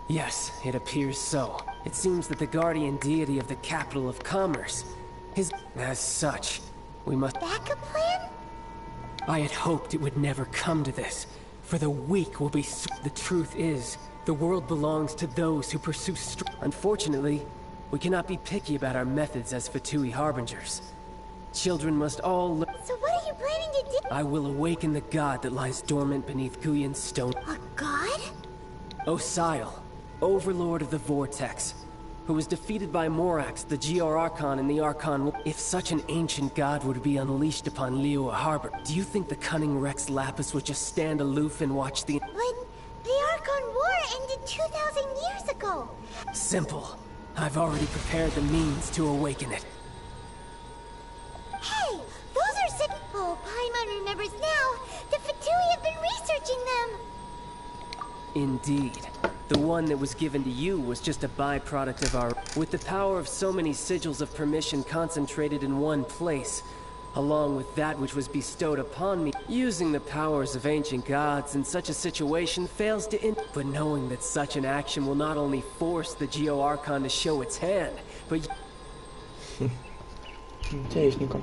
Yes, it appears so. It seems that the guardian deity of the capital of commerce is... As such, we must... Backup plan? I had hoped it would never come to this, for the weak will be... The truth is, the world belongs to those who pursue Unfortunately, we cannot be picky about our methods as Fatui Harbingers. Children must all learn... So what are you planning to do? I will awaken the god that lies dormant beneath Guyon's stone. A god? Osial, overlord of the Vortex, who was defeated by Morax, the GR Archon in the Archon... If such an ancient god were to be unleashed upon Liyue Harbor, do you think the cunning Rex Lapis would just stand aloof and watch the... But the Archon War ended 2,000 years ago. Simple. I've already prepared the means to awaken it. Hey, those are sick... Oh, Paimon remembers now. The Fatui have been researching them. Indeed. The one that was given to you was just a byproduct of our... With the power of so many sigils of permission concentrated in one place, along with that which was bestowed upon me, using the powers of ancient gods in such a situation fails to But knowing that such an action will not only force the Geo Archon to show its hand, but... Интересненько.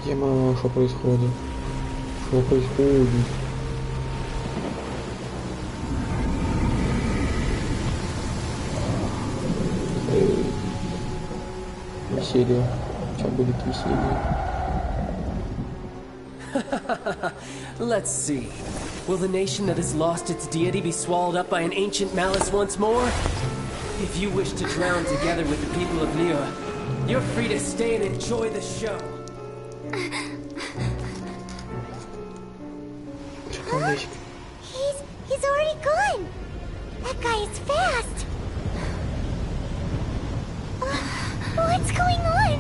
Тема, что происходит? Что происходит? Веселье. Сейчас будет веселье. Let's see. Will the nation that has lost its deity be swallowed up by an ancient malice once more? If you wish to drown together with the people of Liyue, you're free to stay and enjoy the show. Huh? He's already gone. That guy is fast. What's going on?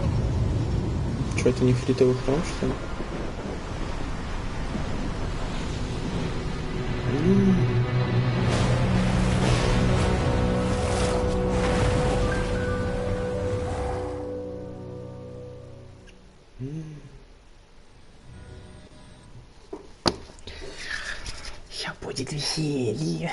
Что, это нефритовый храм, что ли? Сейчас будет веселье.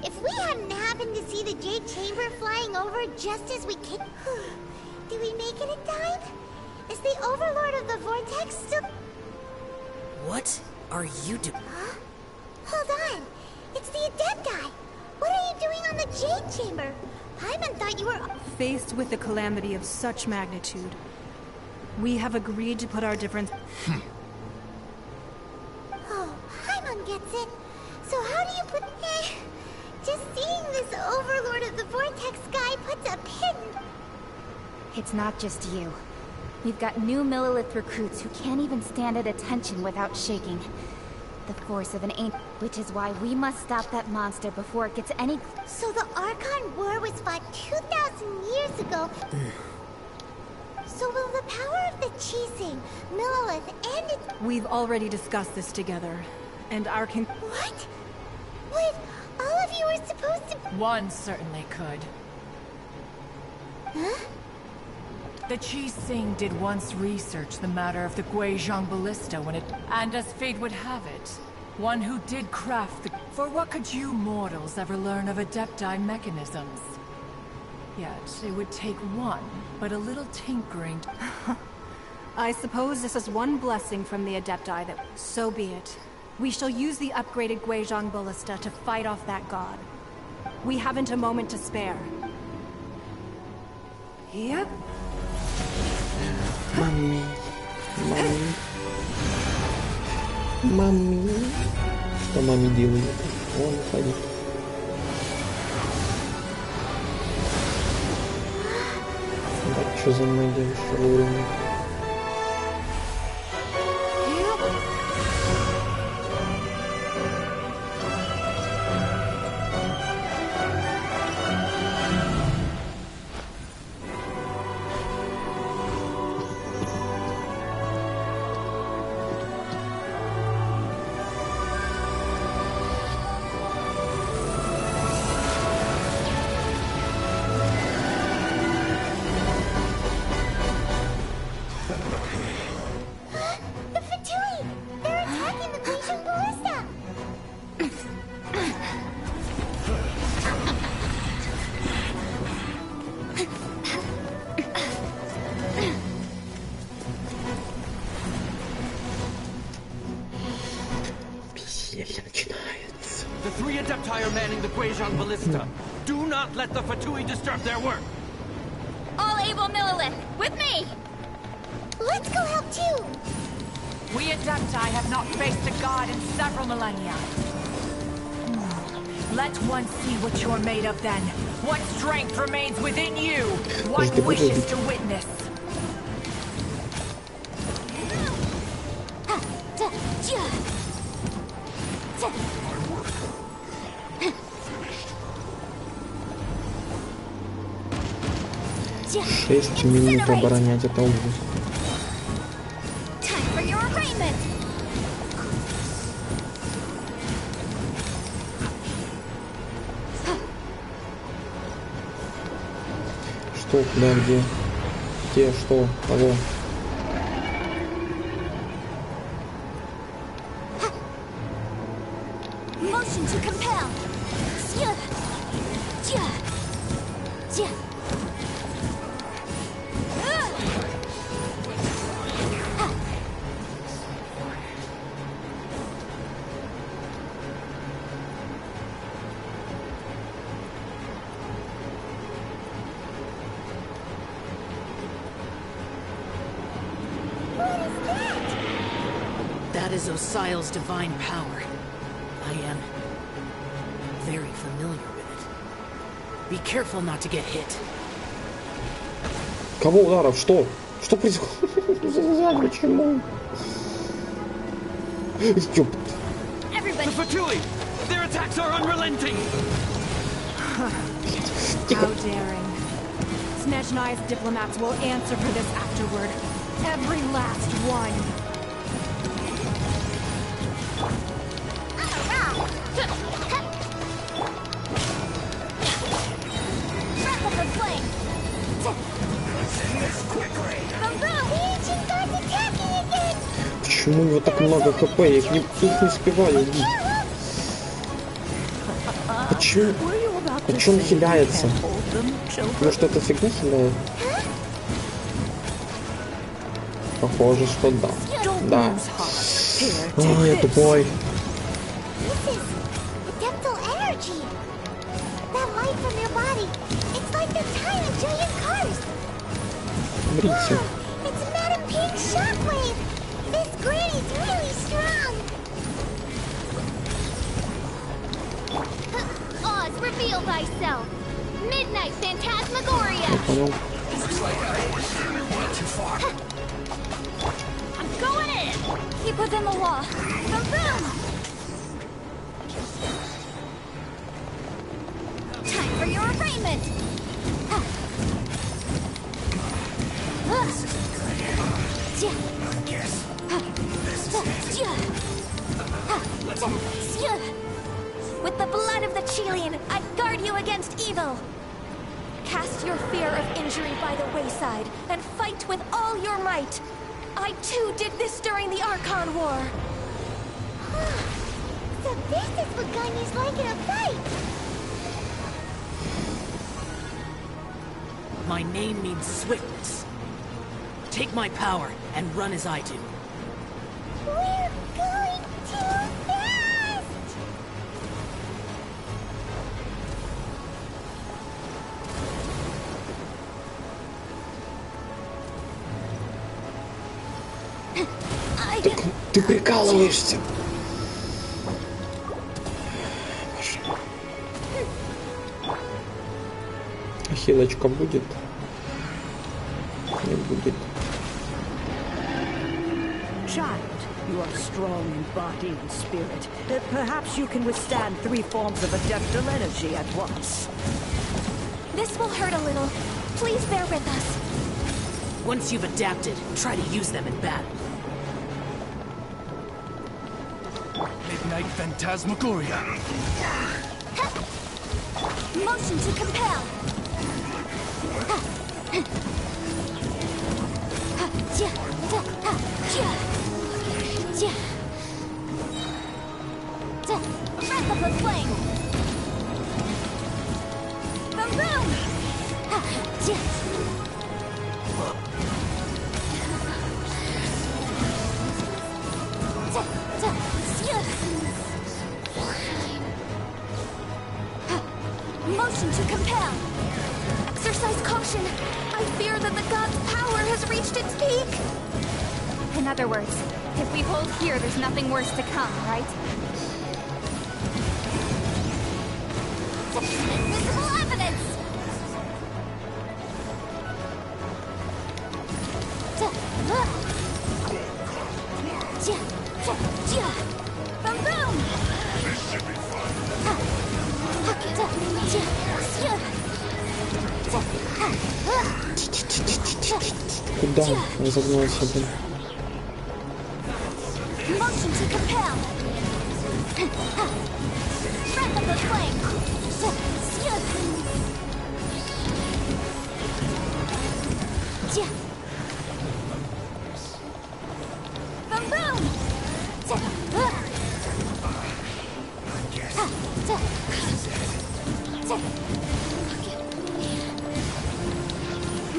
If we hadn't happened to see the Jade Chamber flying over just as we came... Did we make it in time? Is the Overlord of the Vortex still... What are you doing? Huh? Hold on. It's the Adepti. What are you doing on the Jade Chamber? Paimon thought you were... Faced with a calamity of such magnitude, we have agreed to put our difference... Oh, Paimon gets it. So how do you put... Just seeing this Overlord of the Vortex guy puts a pin... It's not just you. We've got new Millilith recruits who can't even stand at attention without shaking. The force of an ancient, which is why we must stop that monster before it gets any. So the Archon War was fought 2,000 years ago. So will the power of the Chising, Millilith, and its... We've already discussed this together, and our What? Wait, all of you were supposed to... One certainly could. Huh? The Chising did once research the matter of the Gayshit ballista when it... And as fate would have it, one who did craft the... For what could you mortals ever learn of Adepti mechanisms? Yet, it would take one, but a little tinkering... I suppose this is one blessing from the Adepti that... So be it. We shall use the upgraded Gayshit ballista to fight off that god. We haven't a moment to spare. Yep. Мами. Мами. Мами. Что маме делает? Он уходит. Так, что за мной девушка вовремя? The Fatui! They're attacking the Gayshit ballista! Веселье начинается. The three Adepti are manning the Gayshit ballista. Do not let the Fatui disturb their work. All able Millilith, with me! Let's go help too! We Adepti have not faced a god in several millennia. Let one see what you're made of then. What strength remains within you? What wishes to witness? Шесть минут оборонять это ужас. Time for your arraignment! Что, куда, где? Где, что, кого? Motion to compel! That is Osial's divine power. I am very familiar with it. Be careful not to get hit. Кого ударов? Что? Что происходит? Почему? Ёп. The Fatui! Their attacks are unrelenting! How daring. Snezhnai's diplomats will answer for this afterward. Every last one. Почему у него так много хп? Я их не успеваю убить. Почему? Почему он хиляется? Может, эта фигня хиляет? Похоже, что да. Да. О, я тупой. Брите. Oz, reveal thyself! Midnight Phantasmagoria! Я понял. far. I'm going in! Keep within the law. Boom, boom! Time for your arraignment! This isn't good. I guess this is it. With the blood of the Chilean, I guard you against evil. Cast your fear of injury by the wayside and fight with all your might. I too did this during the Archon War. So this is what Ganya's like in a fight. My name means swiftness. Take my power and run as I do. We're going too fast! Ты прикалываешься. Хилочка будет? Не будет. Child, you are strong in body and spirit. Perhaps you can withstand 3 forms of adeptal energy at once. This will hurt a little. Please bear with us. Once you've adapted, try to use them in battle. Midnight Phantasmagoria. Motion to compel. Breath of the flame! Boom, boom! Motion to compel. Exercise caution. I fear that the god's power has reached its peak. In other words, if we hold here, there's nothing worse to come, right? Invisible evidence! Boom, boom! This should be fun. Куда? Я загнулся, блин. Motion to compel. Breath of the flame. Boom, boom.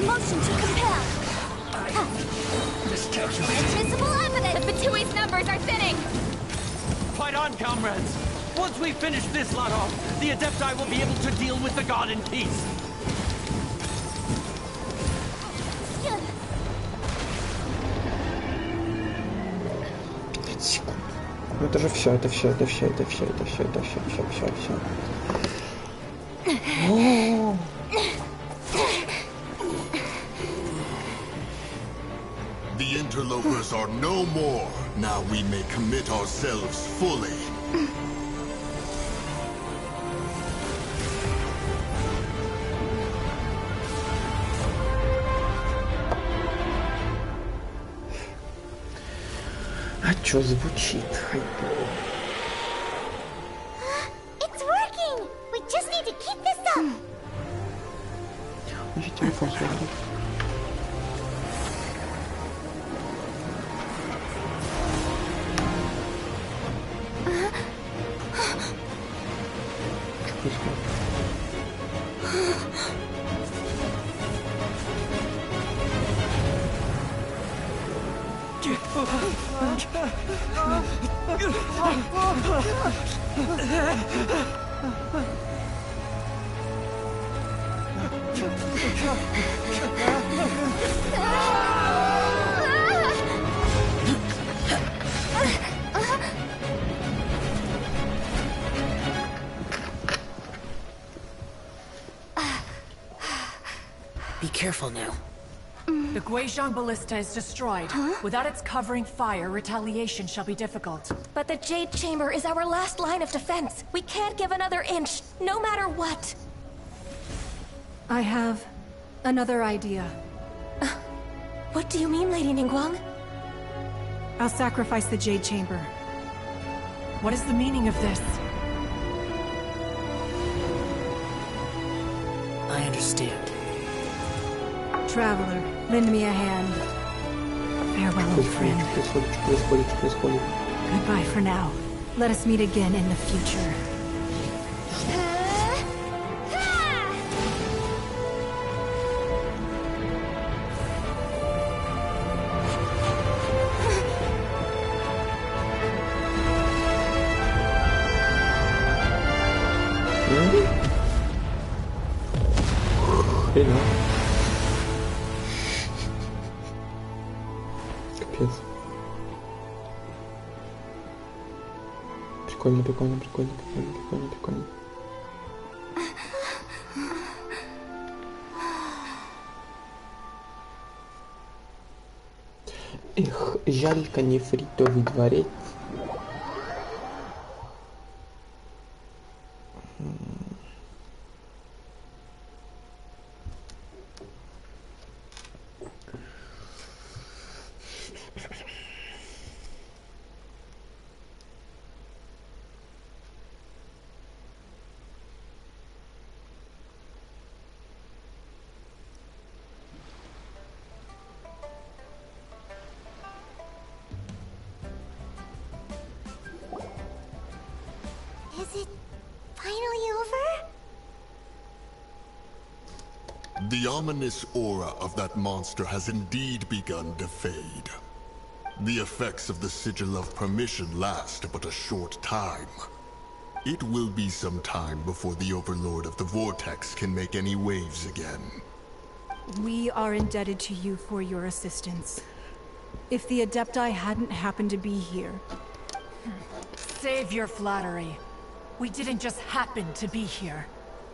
Motion to compel. Invisible evidence! The Batui's numbers are thinning! Fight on, comrades! Once we finish this lot off, the Adepti will be able to deal with the god in peace. Ну это же все. The interlopers are no more. Now we may commit ourselves fully. А чё звучит? Хайпово. It's working! We just need to keep this up! Еще телефон смотрит. Be careful now. The Guizhong Ballista is destroyed. Without its covering fire, retaliation shall be difficult. But the Jade Chamber is our last line of defense. We can't give another inch, no matter what. I have another idea. What do you mean, Lady Ningguang? I'll sacrifice the Jade Chamber. What is the meaning of this? I understand. Traveler, lend me a hand. Farewell, old friend. Goodbye for now. Let us meet again in the future. Капец. Прикольно, прикольно, прикольно, прикольно, прикольно, прикольно. Эх, жалько нефритовый дворец. Is it finally over? The ominous aura of that monster has indeed begun to fade. The effects of the Sigil of Permission last but a short time. It will be some time before the Overlord of the Vortex can make any waves again. We are indebted to you for your assistance. If the Adepti hadn't happened to be here... Save your flattery. We didn't just happen to be here.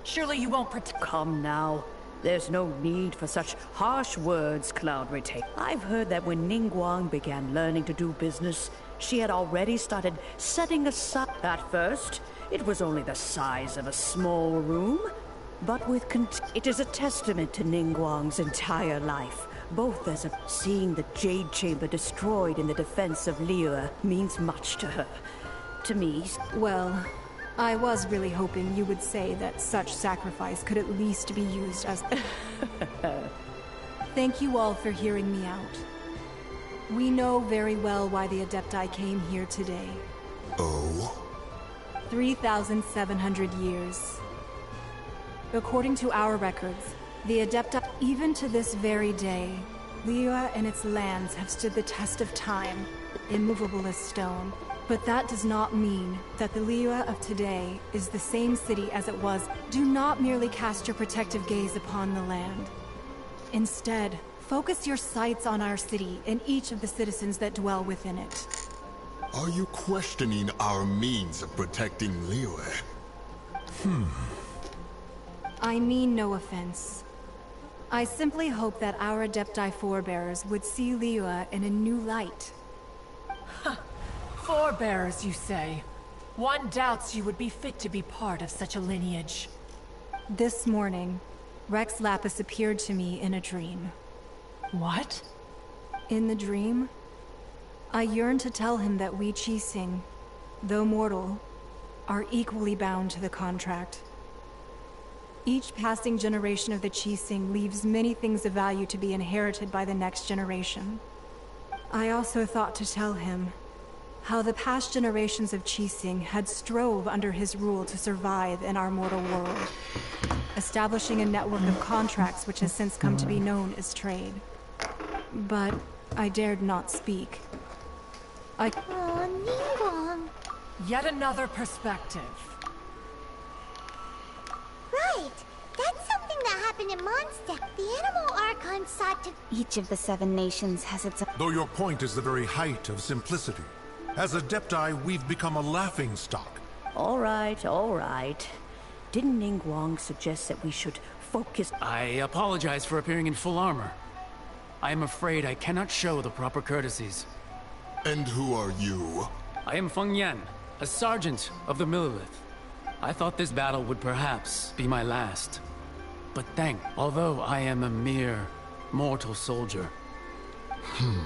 Surely you won't protect— Come now. There's no need for such harsh words, Cloud Retain. I've heard that when Ningguang began learning to do business, she had already started setting aside. At first, it was only the size of a small room, but with it is a testament to Ningguang's entire life. Both as seeing the Jade Chamber destroyed in the defense of Liyue means much to her. To me, well, I was really hoping you would say that such sacrifice could at least be used as... Thank you all for hearing me out. We know very well why the Adepti came here today. Oh? 3,700 years. According to our records, the Adepti, even to this very day, Liyue and its lands have stood the test of time, immovable as stone. But that does not mean that the Liyue of today is the same city as it was. Do not merely cast your protective gaze upon the land. Instead, focus your sights on our city and each of the citizens that dwell within it. Are you questioning our means of protecting Liyue? I mean no offense. I simply hope that our Adepti forebears would see Liyue in a new light. Forebears, you say? One doubts you would be fit to be part of such a lineage. This morning, Rex Lapis appeared to me in a dream. What? In the dream, I yearned to tell him that we Qixing, though mortal, are equally bound to the contract. Each passing generation of the Qixing leaves many things of value to be inherited by the next generation. I also thought to tell him how the past generations of Qixing had strove under his rule to survive in our mortal world, establishing a network of contracts which has since come to be known as trade. But I dared not speak. Oh, Ningguang. Yet another perspective. Right. That's something that happened in Mondstadt. The Animal Archon sought to... Each of the 7 nations has its own... Though your point is the very height of simplicity. As Adepti, we've become a laughingstock. All right, all right. Didn't Ningguang suggest that we should focus... I apologize for appearing in full armor. I am afraid I cannot show the proper courtesies. And who are you? I am Feng Yan, a sergeant of the Millelith. I thought this battle would perhaps be my last. But although I am a mere mortal soldier. Huh?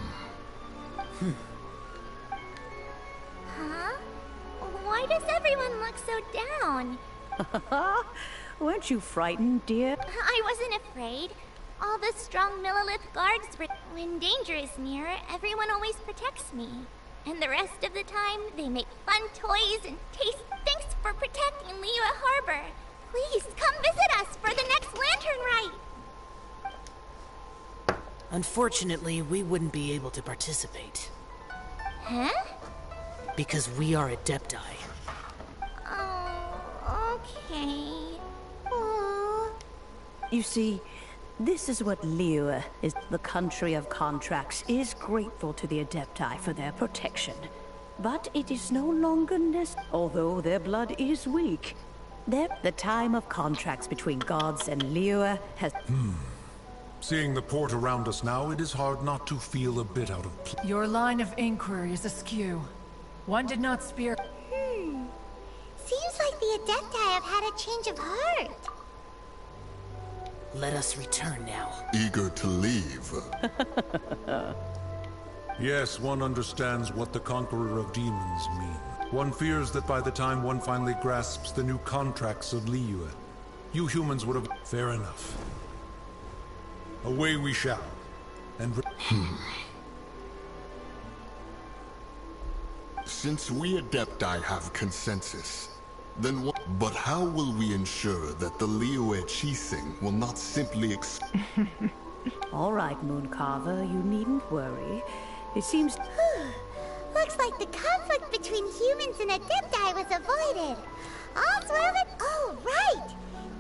Why does everyone look so down? Weren't you frightened, dear? I wasn't afraid. All the strong Millelith guards were... When danger is near, everyone always protects me. And the rest of the time, they make fun toys and taste... Thanks for protecting Liyue Harbor. Please, come visit us for the next lantern rite. Unfortunately, we wouldn't be able to participate. Huh? Because we are Adepti. Oh, okay. Oh. You see, this is what Liyue is. The country of contracts is grateful to the Adepti for their protection. But it is no longer necessary, although their blood is weak. The time of contracts between gods and Liyue has... Seeing the port around us now, it is hard not to feel a bit out of place. Your line of inquiry is askew. One did not spear... Seems like the Adepti have had a change of heart. Let us return now. Eager to leave. Yes, one understands what the Conqueror of Demons mean. One fears that by the time one finally grasps the new contracts of Liyue, you humans would have... Fair enough. Away we shall. And... Since we Adepti have consensus, then what? But how will we ensure that the Liyue Qixing will not simply All right, Mooncarver, you needn't worry. It seems... Looks like the conflict between humans and Adepti was avoided. All's well that... Oh, right!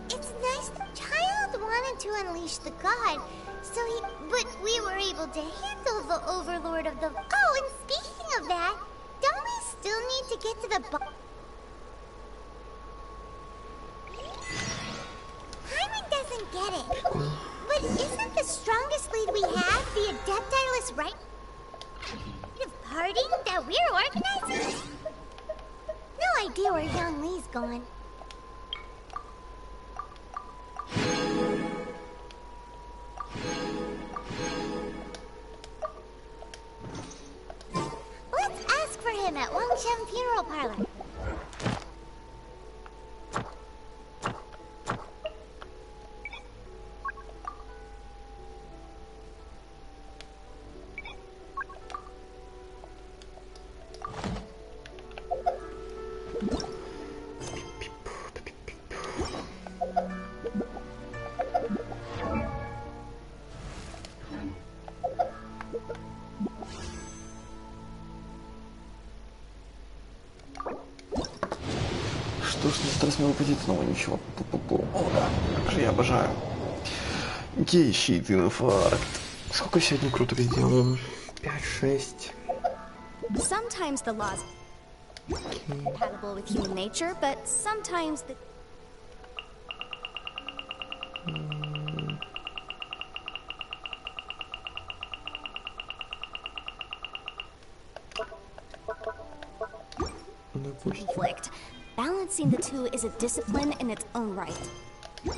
It's nice the child wanted to unleash the god, so he... But we were able to handle the overlord of the... Oh, and speaking of that, don't we still need to get to the... Paimon doesn't get it. But isn't the strongest lead we have the Adepti-less right... of parting that we're organizing? No idea where young Lee's gone. Let's ask for him at Wangshan Funeral Parlor. Что ж, на стресс выпадет снова ничего. Пу-пу-пу. О, да. Как же я обожаю. Гейшит, инфаркт. Сколько сегодня круто видел? 5-6. Sometimes the laws compatible with human nature, but sometimes the conflict. Balancing the two is a discipline in its own right. Чё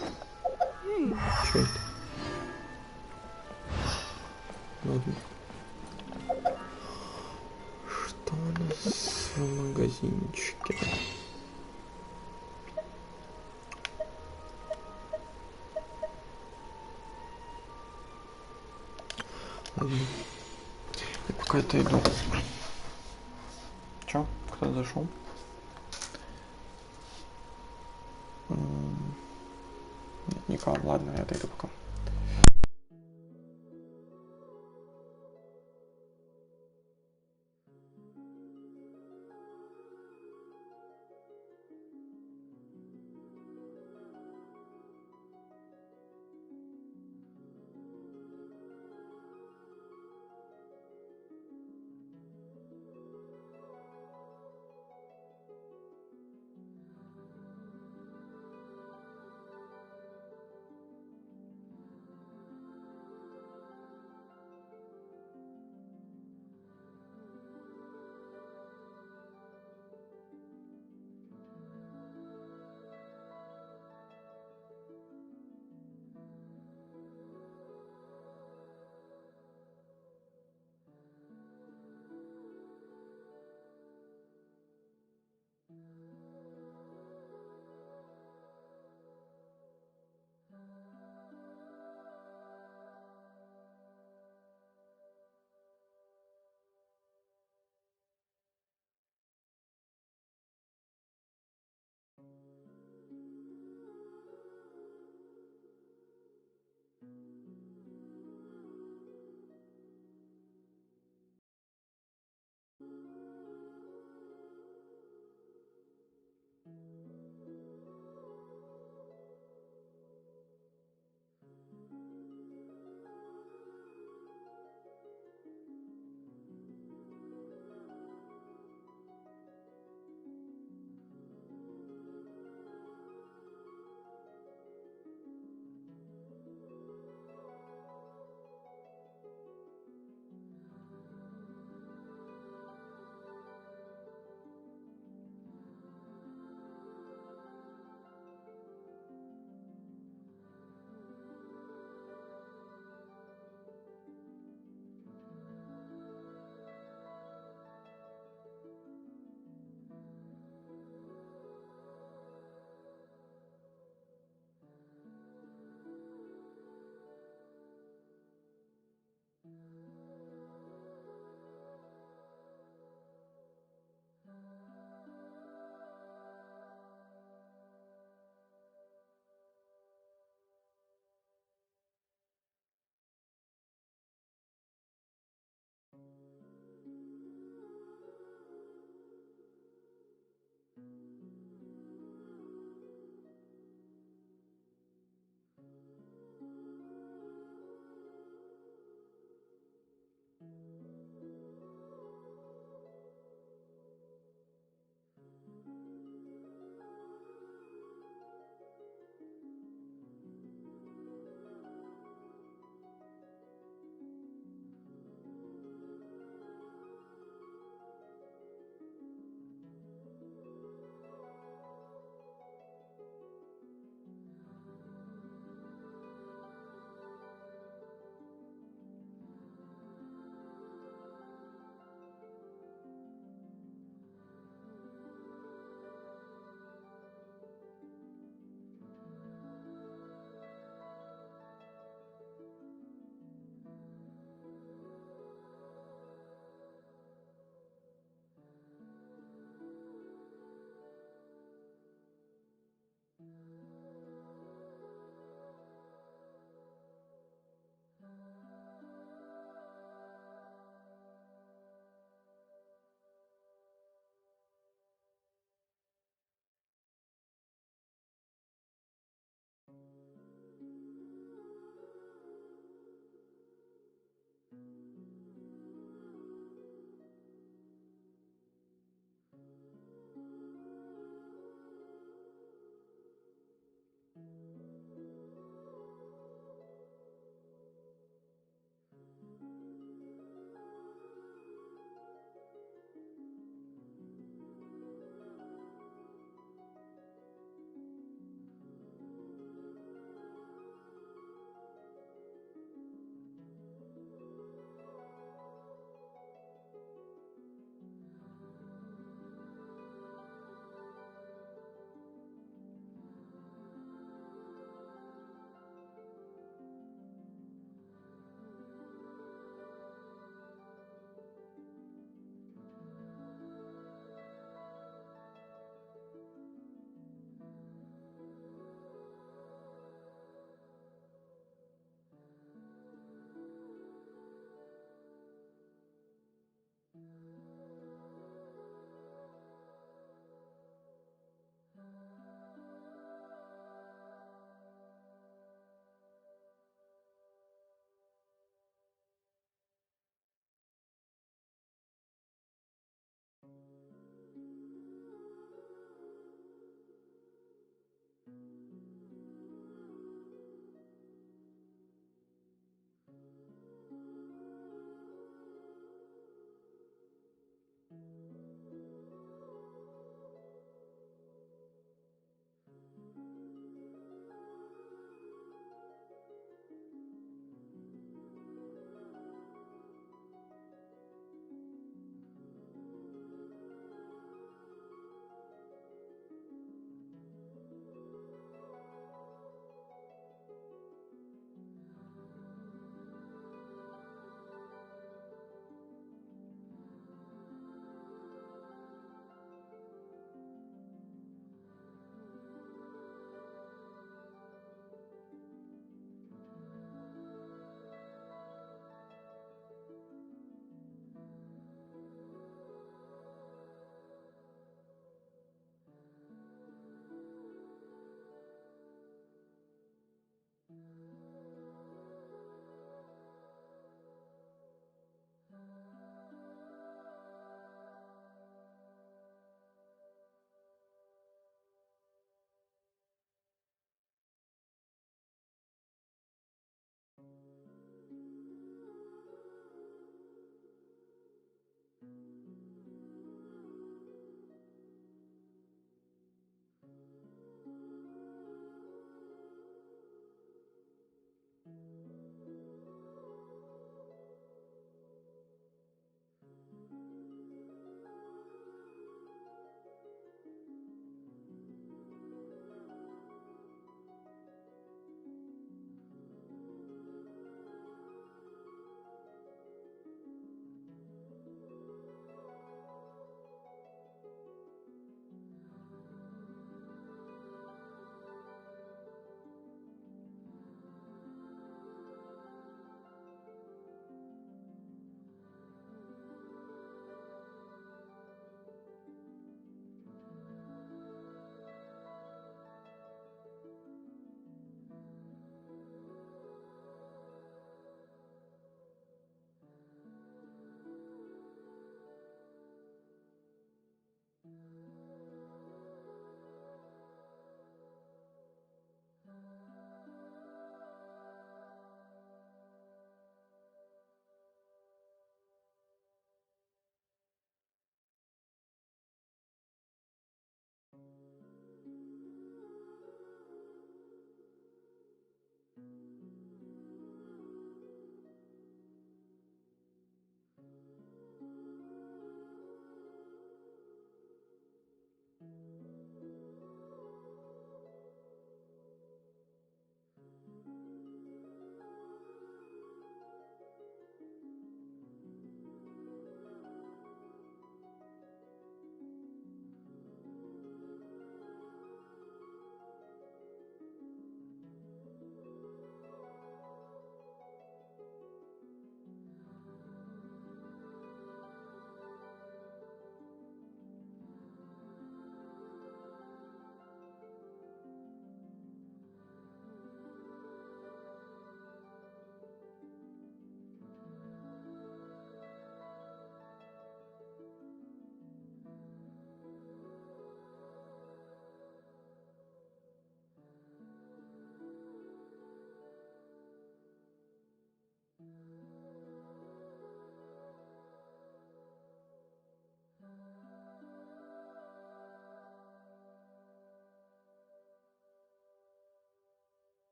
это? Ладно. Что у нас в магазинчике? Ладно. Я пока это иду. Чё? Кто зашел? Нет, никого. Ладно, я отойду пока.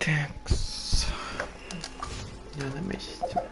Такс. Я на месте.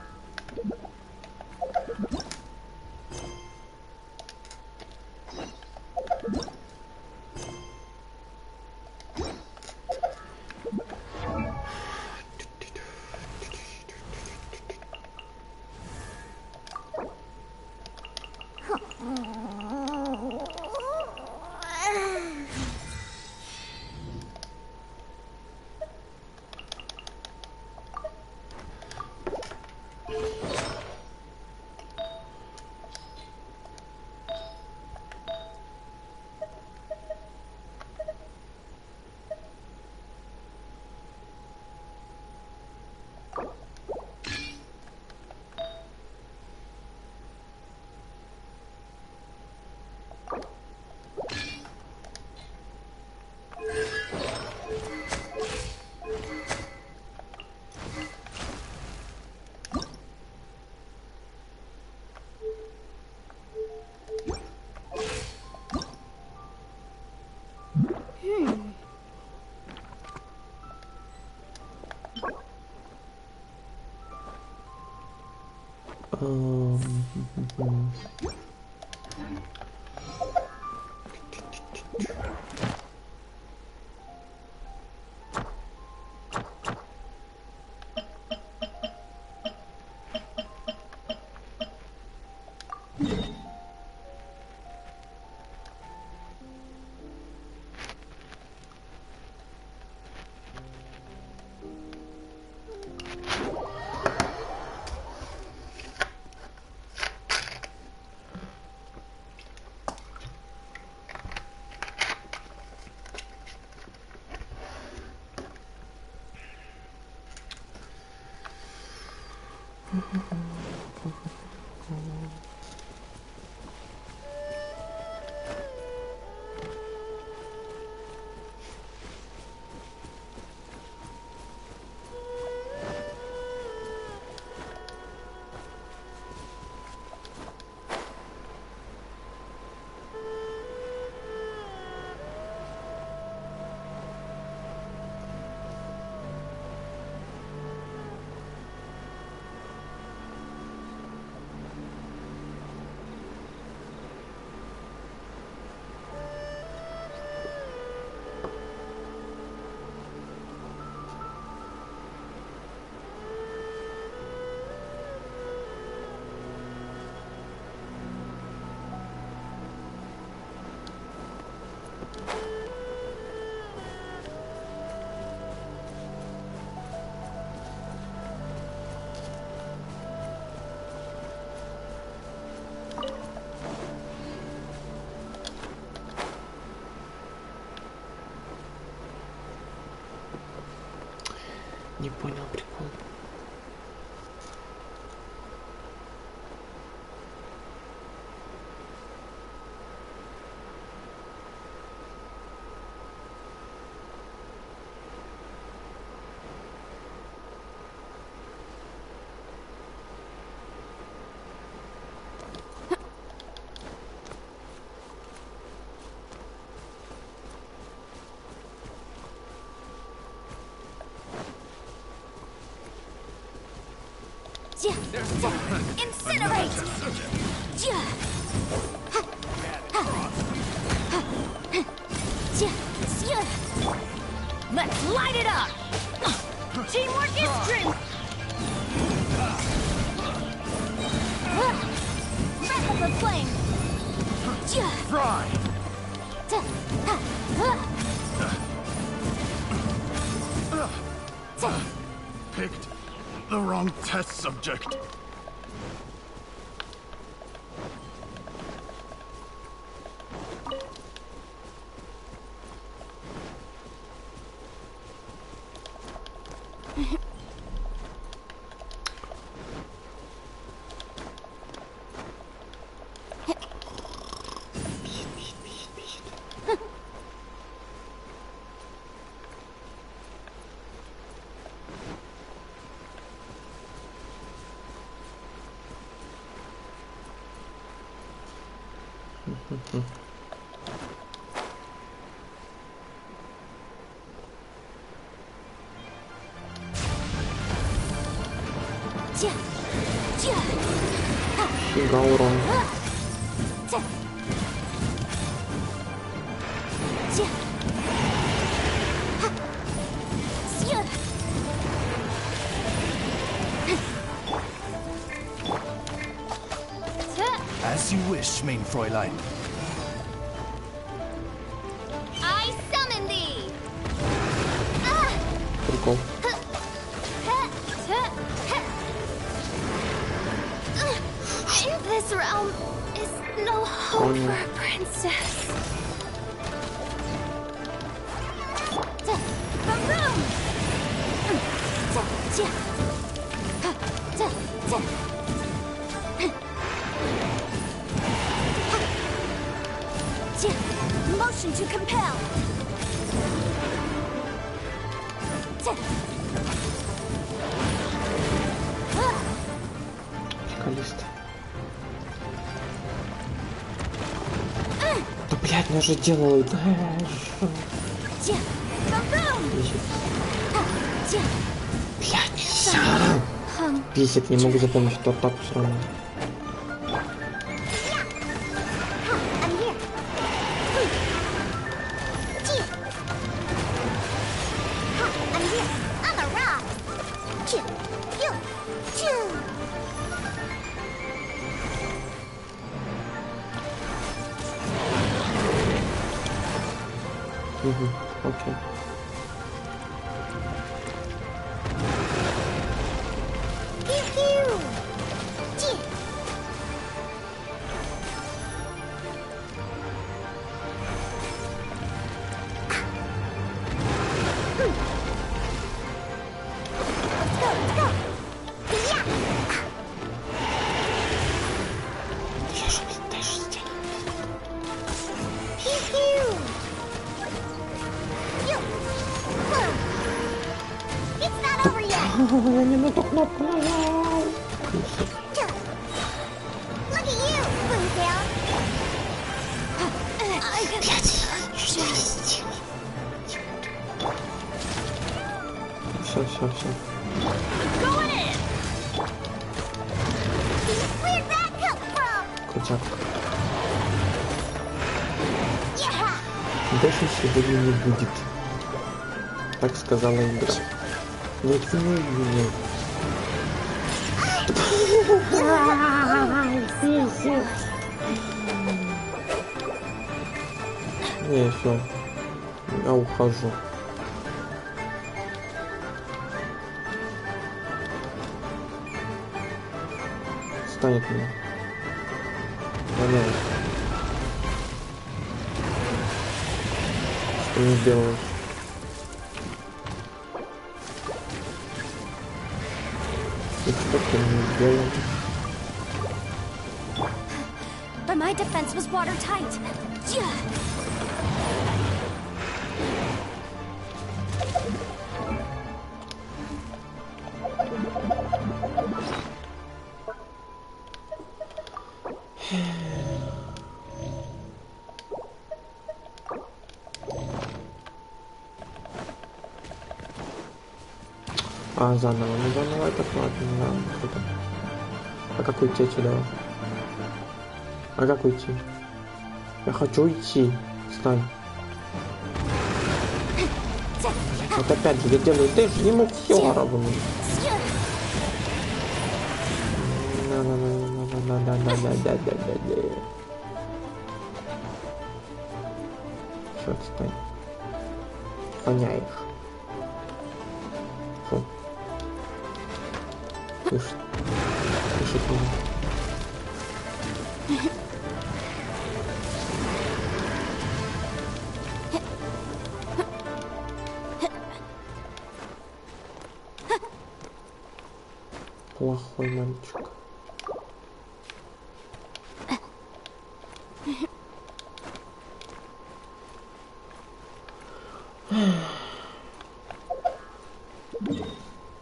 Не понял прикол. Incinerate! Let's light it up! Teamwork is strength! Wrap up the flame! Fry! Picked the wrong test subject. Нифига урон. As you wish, mein Fräulein. I summon thee! Прикол. In this realm is no hope for a princess. Motion to compel. Приколист. Да блядь, ну же делают. Блядь, нельзя. Бесит, не могу запомнить эту атаку все равно. Окей. Я не на ту кнопку нажал. Все. Крутяк. Дэши сегодня не будет. Так сказала игра. Нет, не. Не, все. Я ухожу. Станет меня. Понятно. Что не сделаешь? И что ты не сделал? But my defense was watertight. А, заново. Ну, заново это ладно, да, круто. А как уйти отсюда? А как уйти? Я хочу уйти. Встань. Вот опять же, я делаю дэш, ему все равно. Черт, стой. Поняешь. Фу. Слышит меня. Плохой мальчик.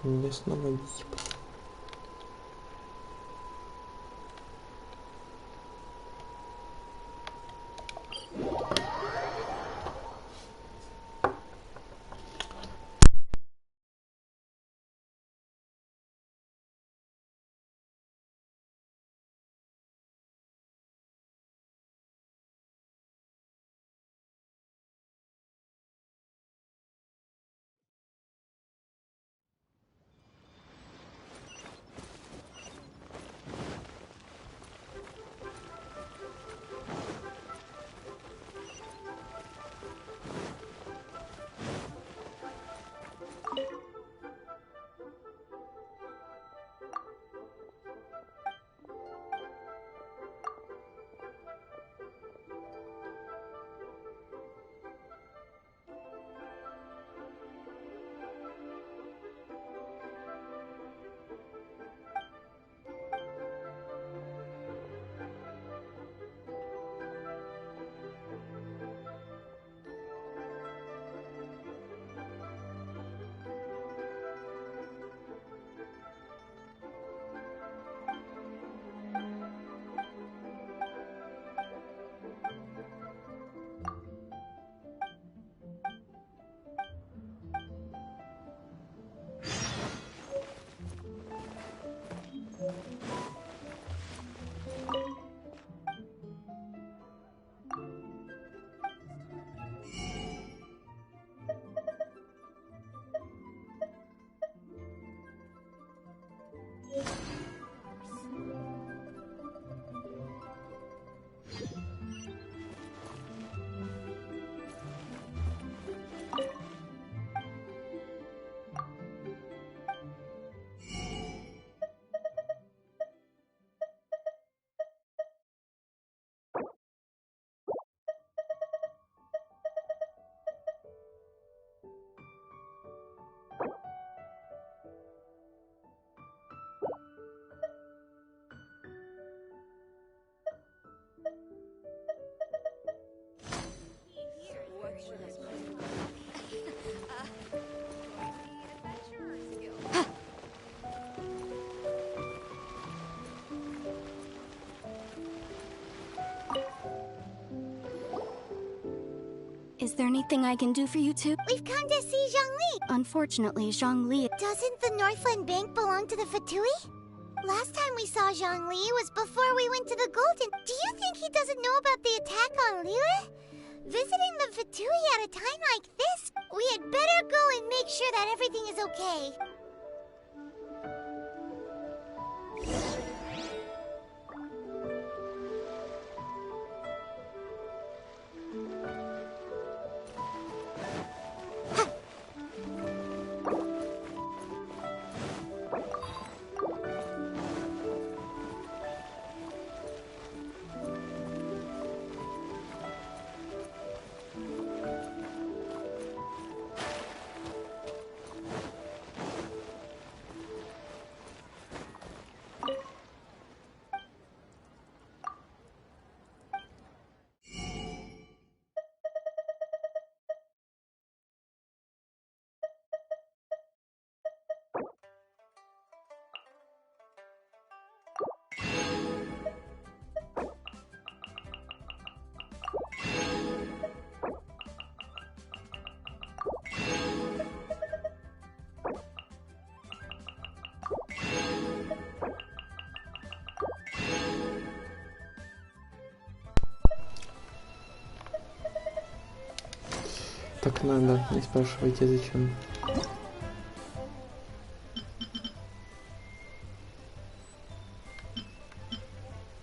Меня снова ебать. Is there anything I can do for you two? We've come to see Zhongli. Unfortunately, Zhongli... Doesn't the Northland Bank belong to the Fatui? Last time we saw Zhongli was before we went to the Golden. Do you think he doesn't know about the attack on Liyue? Visiting the Fatui at a time like this, we had better go and make sure that everything is okay. Так надо, не спрашивайте зачем.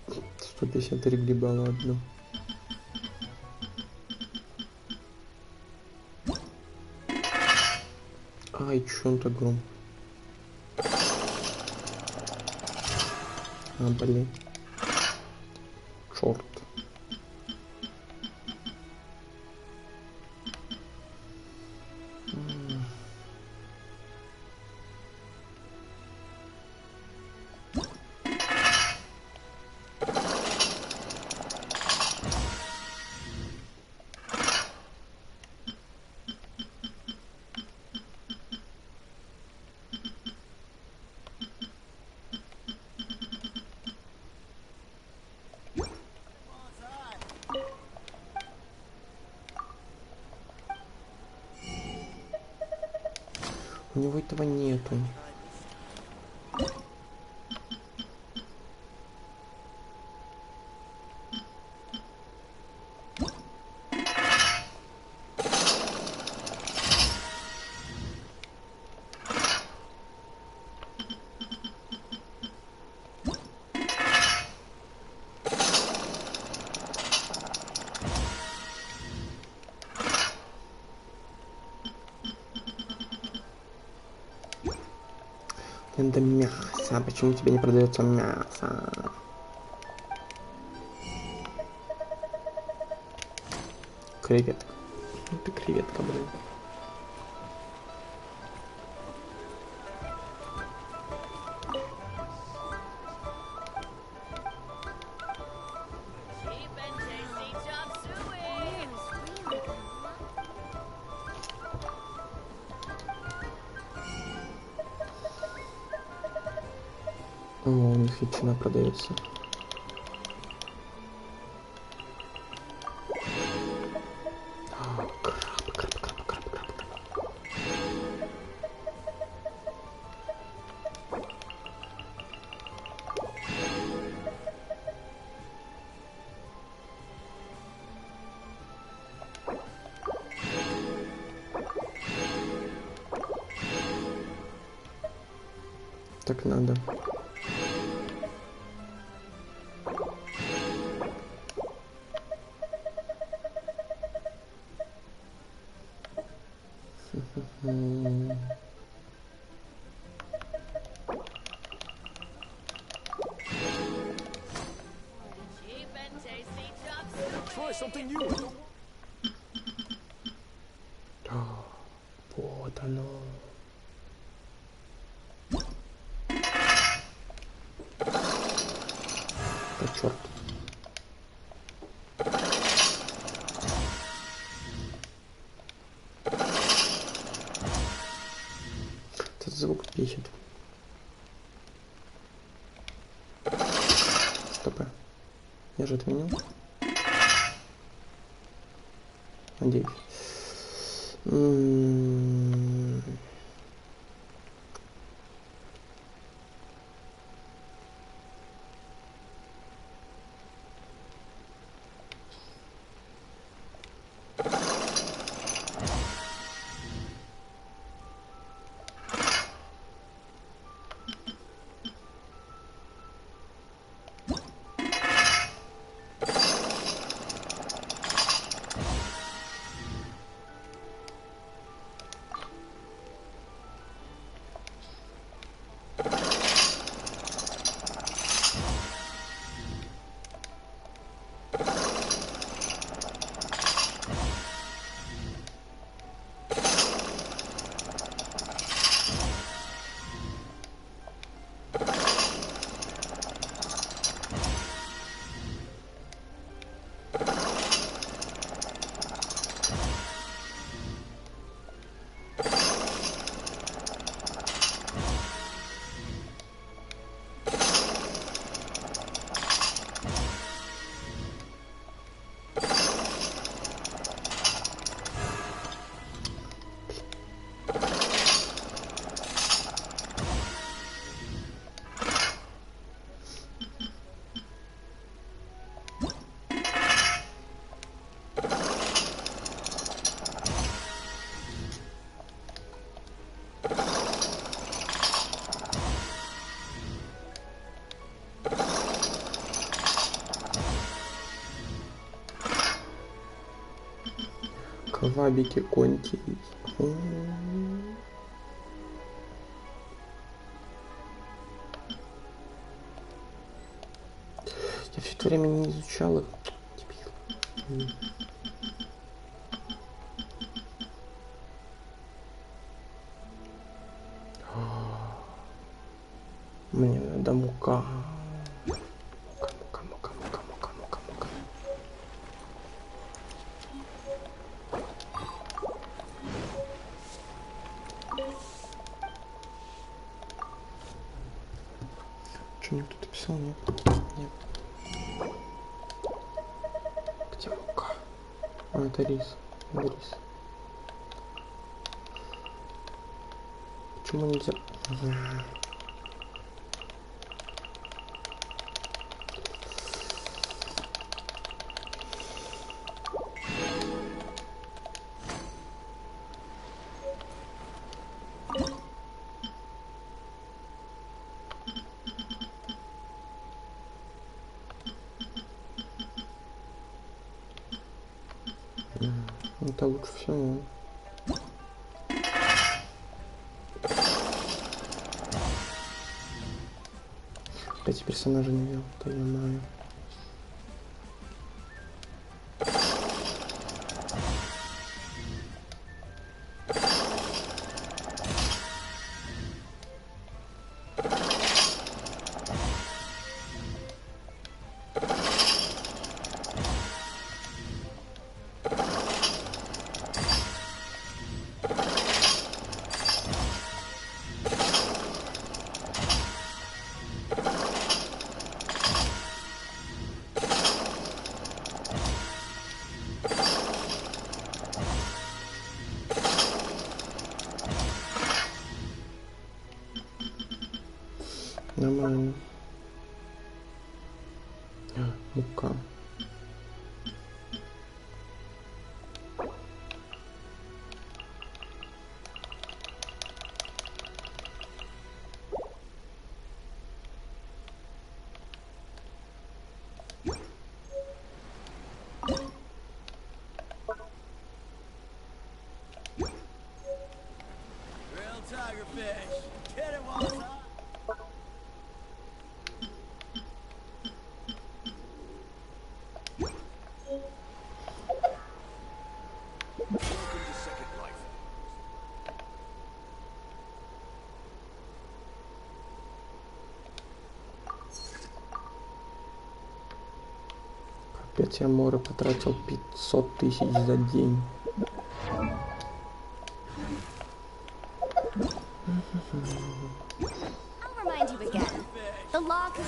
Сто 153 гриба, ладно. Ай, чё он так громко? А, блин. Чёрт. У него этого нету. Это мясо. Почему у тебя не продается мясо? Креветка. Ну ты креветка, блин. О, у них ветчина продается. Так надо. Try something new. Вот оно. Да черт. Этот звук бесит. Стоп. Я же отменил. Надеюсь. Квабики кончились. Я все это время не изучал их. Мне надо мука. Что, никто тут писал? Нет. Нет. Где мука? А, это рис. Это рис. Почему нельзя? Это лучше всего. Эти персонажи не вел, то я знаю. Нормально. Мука. Real tiger fish. Get it while it's hot. Капец, я море потратил 500 тысяч за день. I'll remind you again. The law could...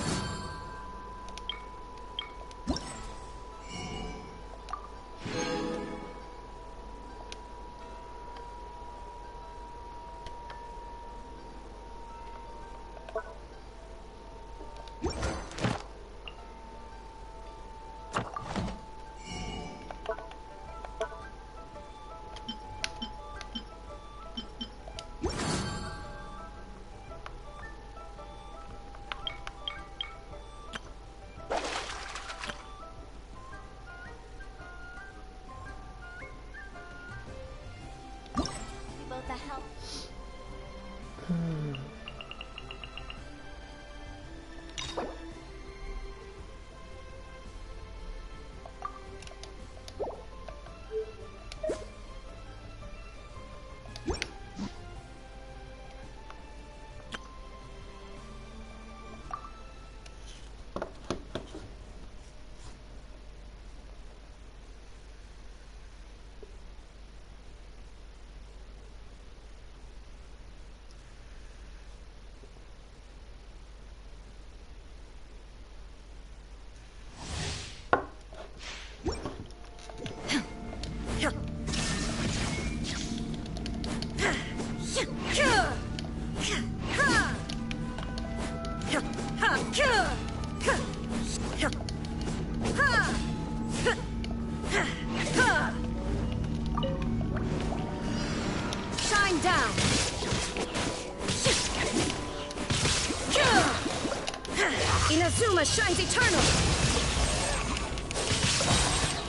Inazuma shines eternal.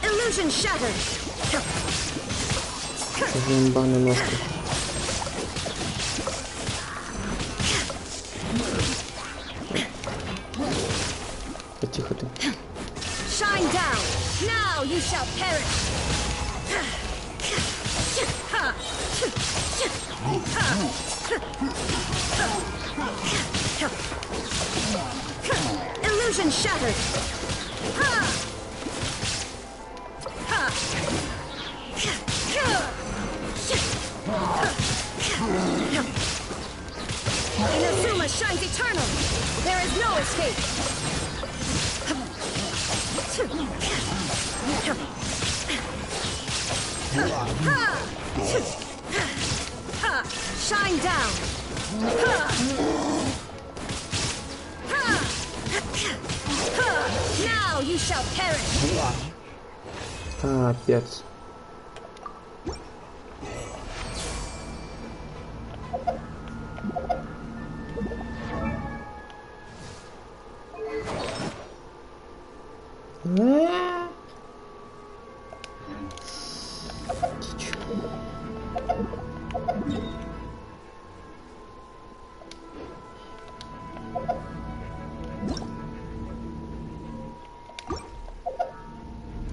Illusion shattered. Зимба на ножку. Тихо ты. Shine down. Now you shall perish. Illusion shattered. Inazuma shines eternal. There is no escape. Shine down. Now you shall perish. Опять.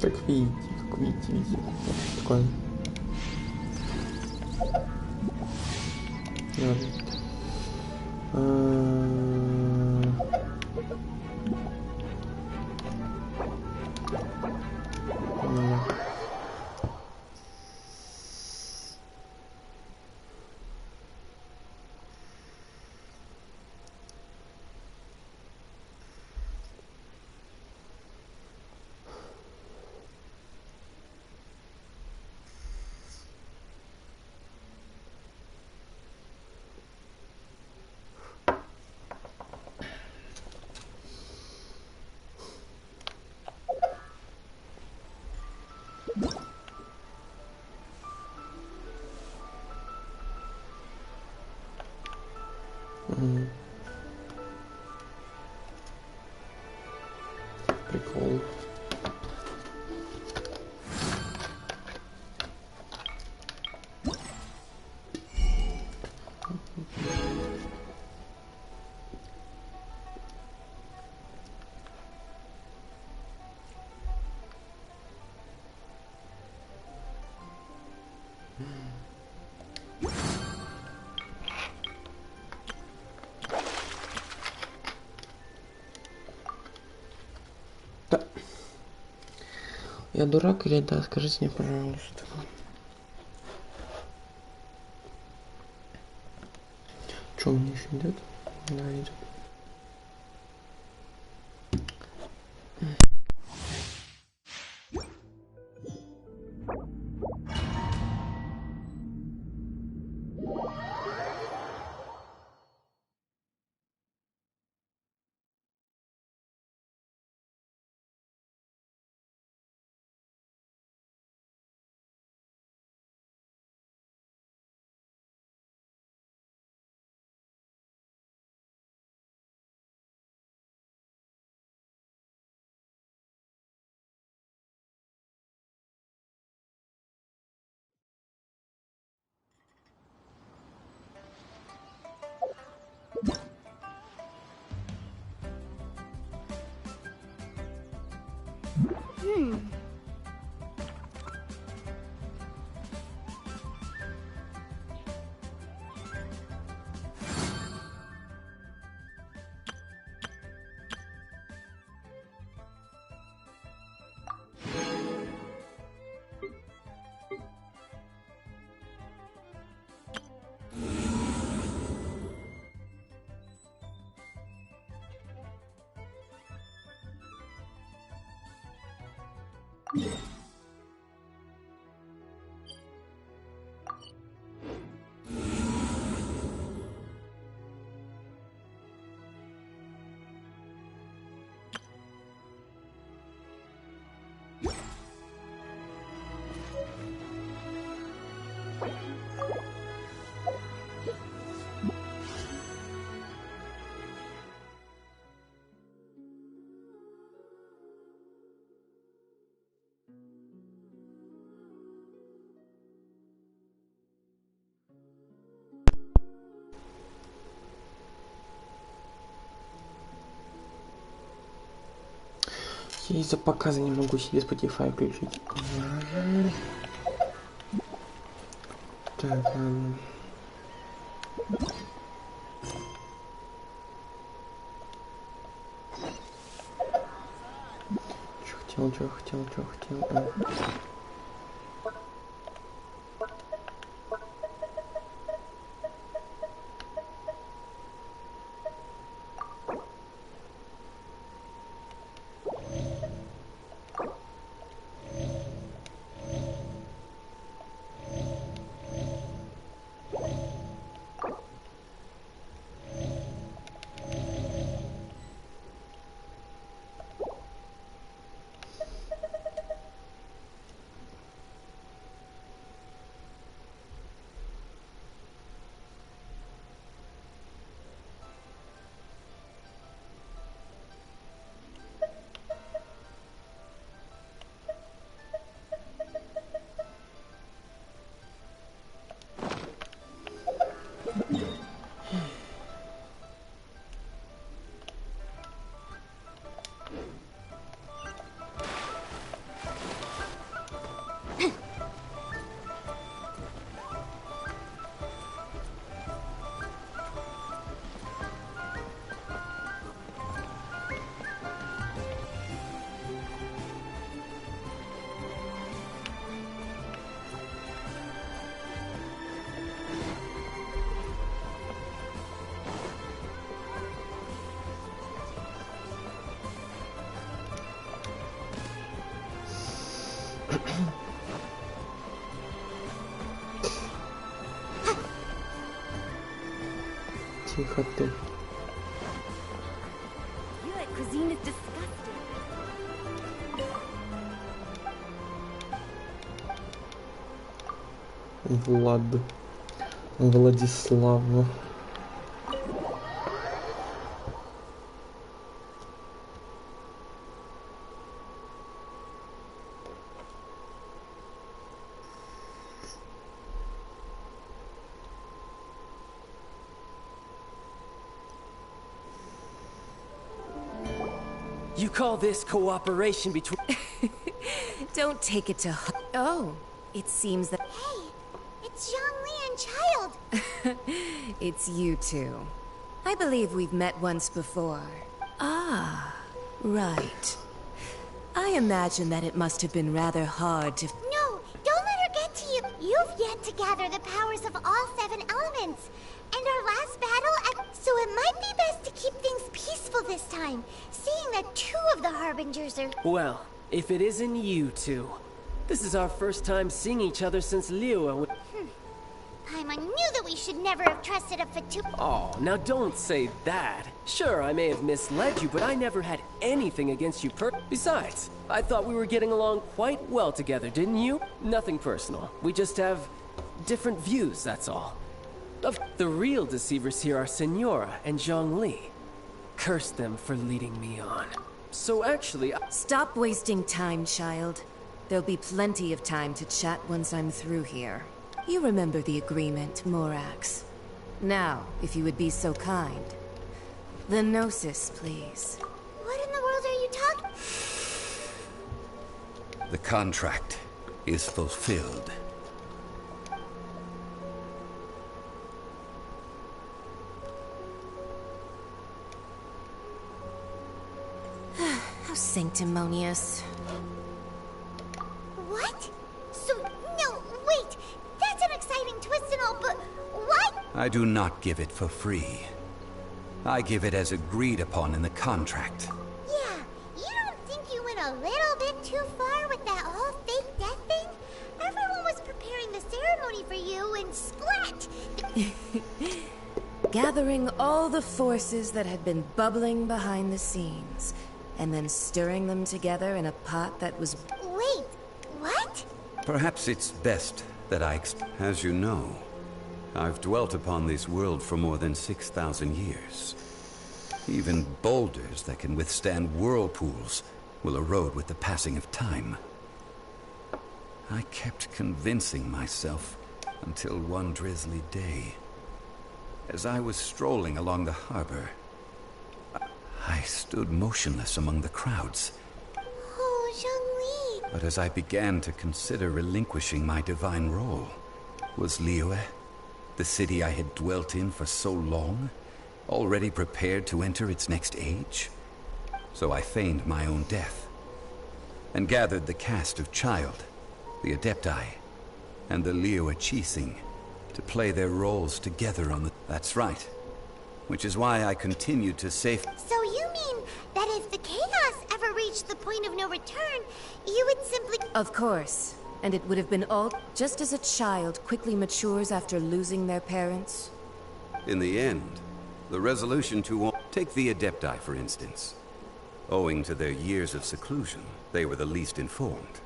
Как видите, такое. Прикол. Я дурак или да? Скажите мне, пожалуйста. Что мне еще идет? Да, идет. Я из-за показа не могу себе Spotify включить. Так, ладно. Чё хотел. Тихо ты. That cuisine is disgusting. Владислав. You call this cooperation between... Don't take it to heart. Oh, it seems that... Hey, it's Zhongli and Child. It's you two. I believe we've met once before. Ah, right. I imagine that it must have been rather hard to... No, don't let her get to you. You've yet to gather the powers of all 7 elements. And our last battle, so it might be best to keep things peaceful this time, seeing that 2 of the Harbingers are... Well, if it isn't you two. This is our first time seeing each other since Liyue... Paimon knew that we should never have trusted a Fatu... Oh, now don't say that. Sure, I may have misled you, but I never had anything against you Besides, I thought we were getting along quite well together, didn't you? Nothing personal. We just have different views, that's all. The real deceivers here are Senora and Zhongli. Curse them for leading me on. So actually... Stop wasting time, child. There'll be plenty of time to chat once I'm through here. You remember the agreement, Morax. Now, if you would be so kind. The Gnosis, please. What in the world are you talking... The contract is fulfilled. How sanctimonious. What? So, no, wait! That's an exciting twist and all, but what? I do not give it for free. I give it as agreed upon in the contract. Yeah, you don't think you went a little bit too far with that whole fake death thing? Everyone was preparing the ceremony for you and splat! Gathering all the forces that had been bubbling behind the scenes, and then stirring them together in a pot that was... Wait, what? Perhaps it's best that As you know, I've dwelt upon this world for more than 6,000 years. Even boulders that can withstand whirlpools will erode with the passing of time. I kept convincing myself until one drizzly day. As I was strolling along the harbor, I stood motionless among the crowds. But as I began to consider relinquishing my divine role, was Liyue, the city I had dwelt in for so long, already prepared to enter its next age? So I feigned my own death, and gathered the cast of Child, the Adepti, and the Liyue Qixing to play their roles together on the... That's right. Which is why I continued to save... So you mean that if the chaos ever reached the point of no return, you would simply... Of course. And it would have been all... Just as a child quickly matures after losing their parents. In the end, the resolution to... Take the Adepti, for instance. Owing to their years of seclusion, they were the least informed.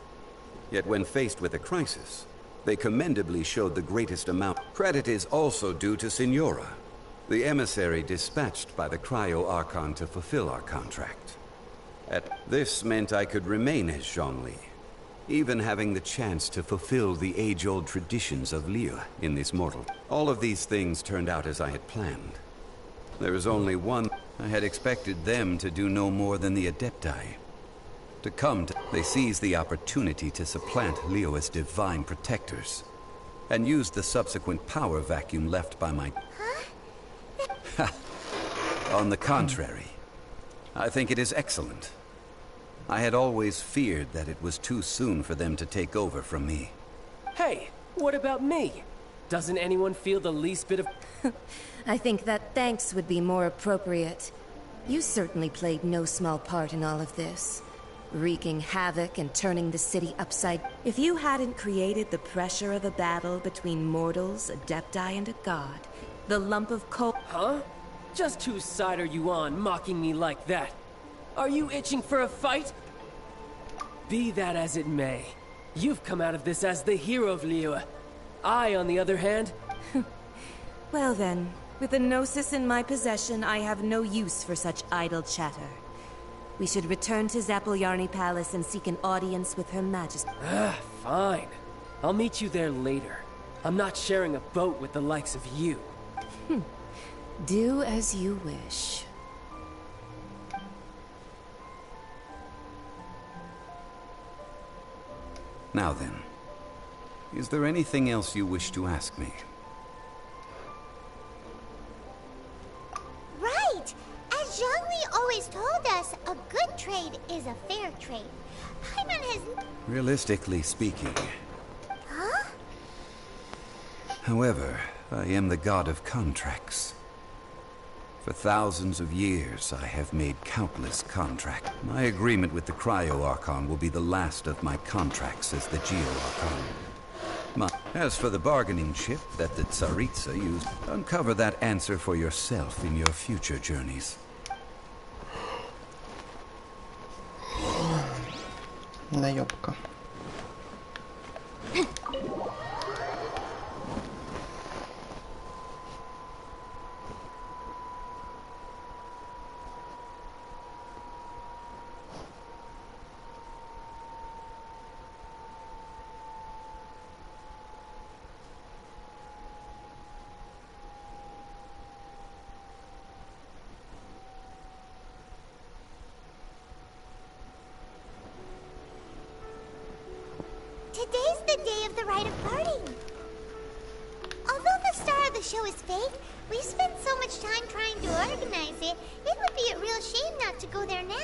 Yet when faced with a crisis, they commendably showed the greatest amount. Credit is also due to Signora, the emissary dispatched by the Cryo Archon to fulfill our contract. This meant I could remain as Zhongli, even having the chance to fulfill the age-old traditions of Liyue in this mortal. All of these things turned out as I had planned. There was only one. I had expected them to do no more than the Adepti. They seized the opportunity to supplant Liyue's divine protectors, and used the subsequent power vacuum left by my... Huh? On the contrary, I think it is excellent. I had always feared that it was too soon for them to take over from me. Hey, what about me? Doesn't anyone feel the least bit of... I think that thanks would be more appropriate. You certainly played no small part in all of this. Wreaking havoc and turning the city upside... If you hadn't created the pressure of a battle between mortals, Adepti, and a god, the lump of coal... Huh? Just whose side are you on, mocking me like that? Are you itching for a fight? Be that as it may, you've come out of this as the hero of Liyue. I, on the other hand... Well then, with the Gnosis in my possession, I have no use for such idle chatter. We should return to Zappolyarny Palace and seek an audience with Her Majesty. Fine. I'll meet you there later. I'm not sharing a boat with the likes of you. Do as you wish. Now then, is there anything else you wish to ask me? Right! As Zhongli always told us, a good trade is a fair trade. Paimon has... Realistically speaking. Huh? However, I am the god of contracts. For thousands of years, I have made countless contracts. My agreement with the Cryo Archon will be the last of my contracts as the Geo Archon. As for the bargaining chip that the Tsaritsa used, uncover that answer for yourself in your future journeys. Наёбка. Today's the day of the rite of parting. Although the star of the show is fake, we've spent so much time trying to organize it, it would be a real shame not to go there now.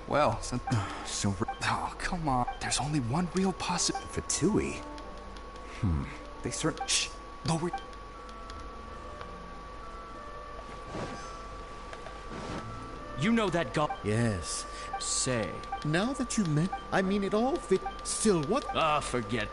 Well, oh, come on. There's only one real possibility. Fatui? They certainly... Shh! Lower... You know that god... Yes. Say. Now that you meant... I mean, it all fit... Still, what... Ah, forget.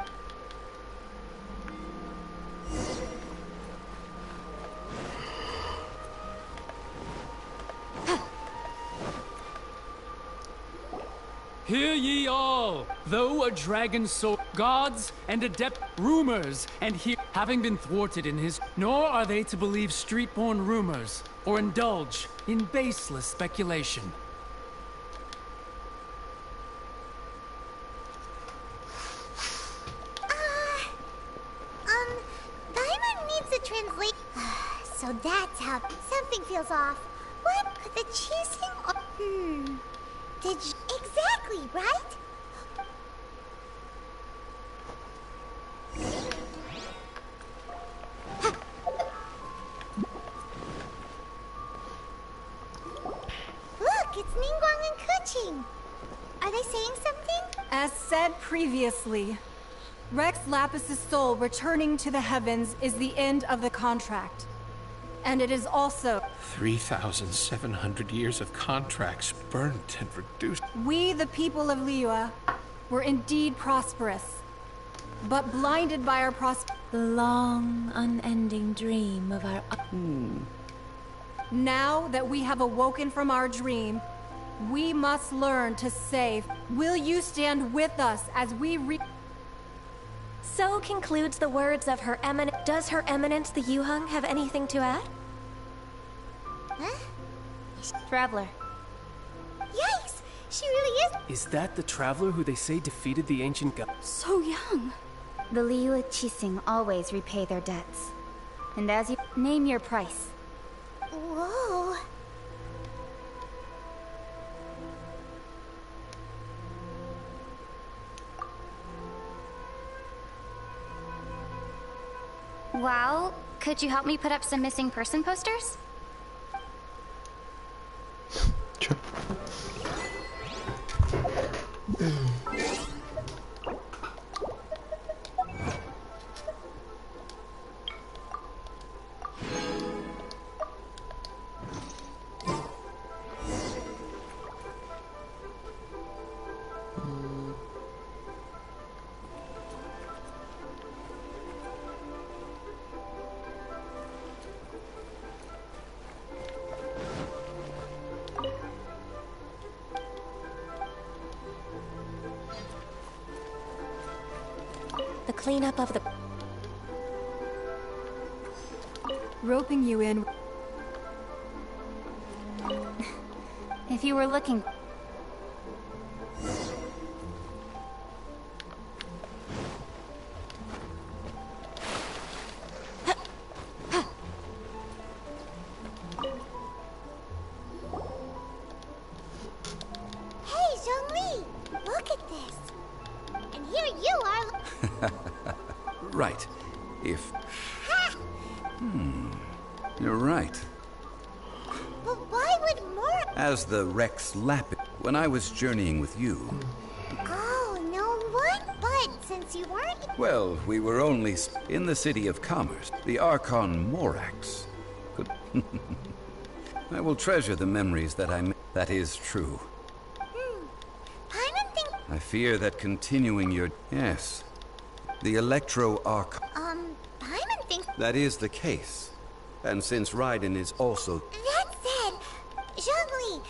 Hear ye all! Though a dragon soul, gods and adept rumors, and he having been thwarted in his, nor are they to believe street-born rumors, or indulge in baseless speculation. Paimon needs a translate. So that's how something feels off. What could the cheesing? Did you exactly right? Look, it's Ningguang and Kuching. Are they saying something? As said previously, Rex Lapis' soul returning to the heavens is the end of the contract. And it is also 3,700 years of contracts burnt and reduced. we, the people of Liyue, were indeed prosperous, but blinded by our The long, unending dream of our... Now that we have awoken from our dream, we must learn to save. Will you stand with us as we So concludes the words of Her Eminence. Does Her Eminence the Yuheng have anything to add? Huh? Traveler. Yikes! She really is. Is that the traveler who they say defeated the ancient god? So young. The Liyue Qixing always repay their debts. And as you name your price. Whoa. Well, could you help me put up some missing person posters? Чё? The cleanup of the... roping you in? If you were looking... Hey, Zhongli! Look at this. And here you are. Right. If... Ha! You're right. But why would more... As the Rex Lapis, when I was journeying with you, Oh, no one. But since you weren't... well, we were only in the city of commerce. The Archon Morax. Could... I will treasure the memories that I made. That is true. Paimon think... I fear that continuing your... Yes. The Electro Archon. Paimon thinks... That is the case. And since Raiden is also... That said, Zhongli...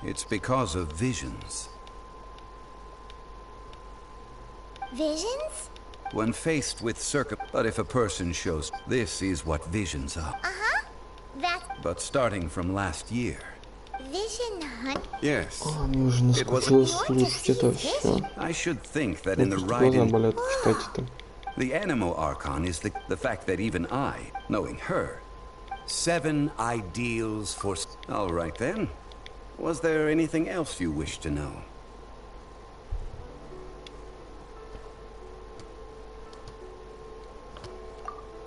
It's because of visions. Visions? When faced with But if a person shows... This is what visions are. Uh-huh. That's... But starting from last year... Vision hunt? Yes. Мне уже наскучилось слушать это все. I should think that in the Глаза Raiden... болят читать это. The Animo Archon is the fact that even I, knowing her, 7 ideals for... All right then. Was there anything else you wish to know?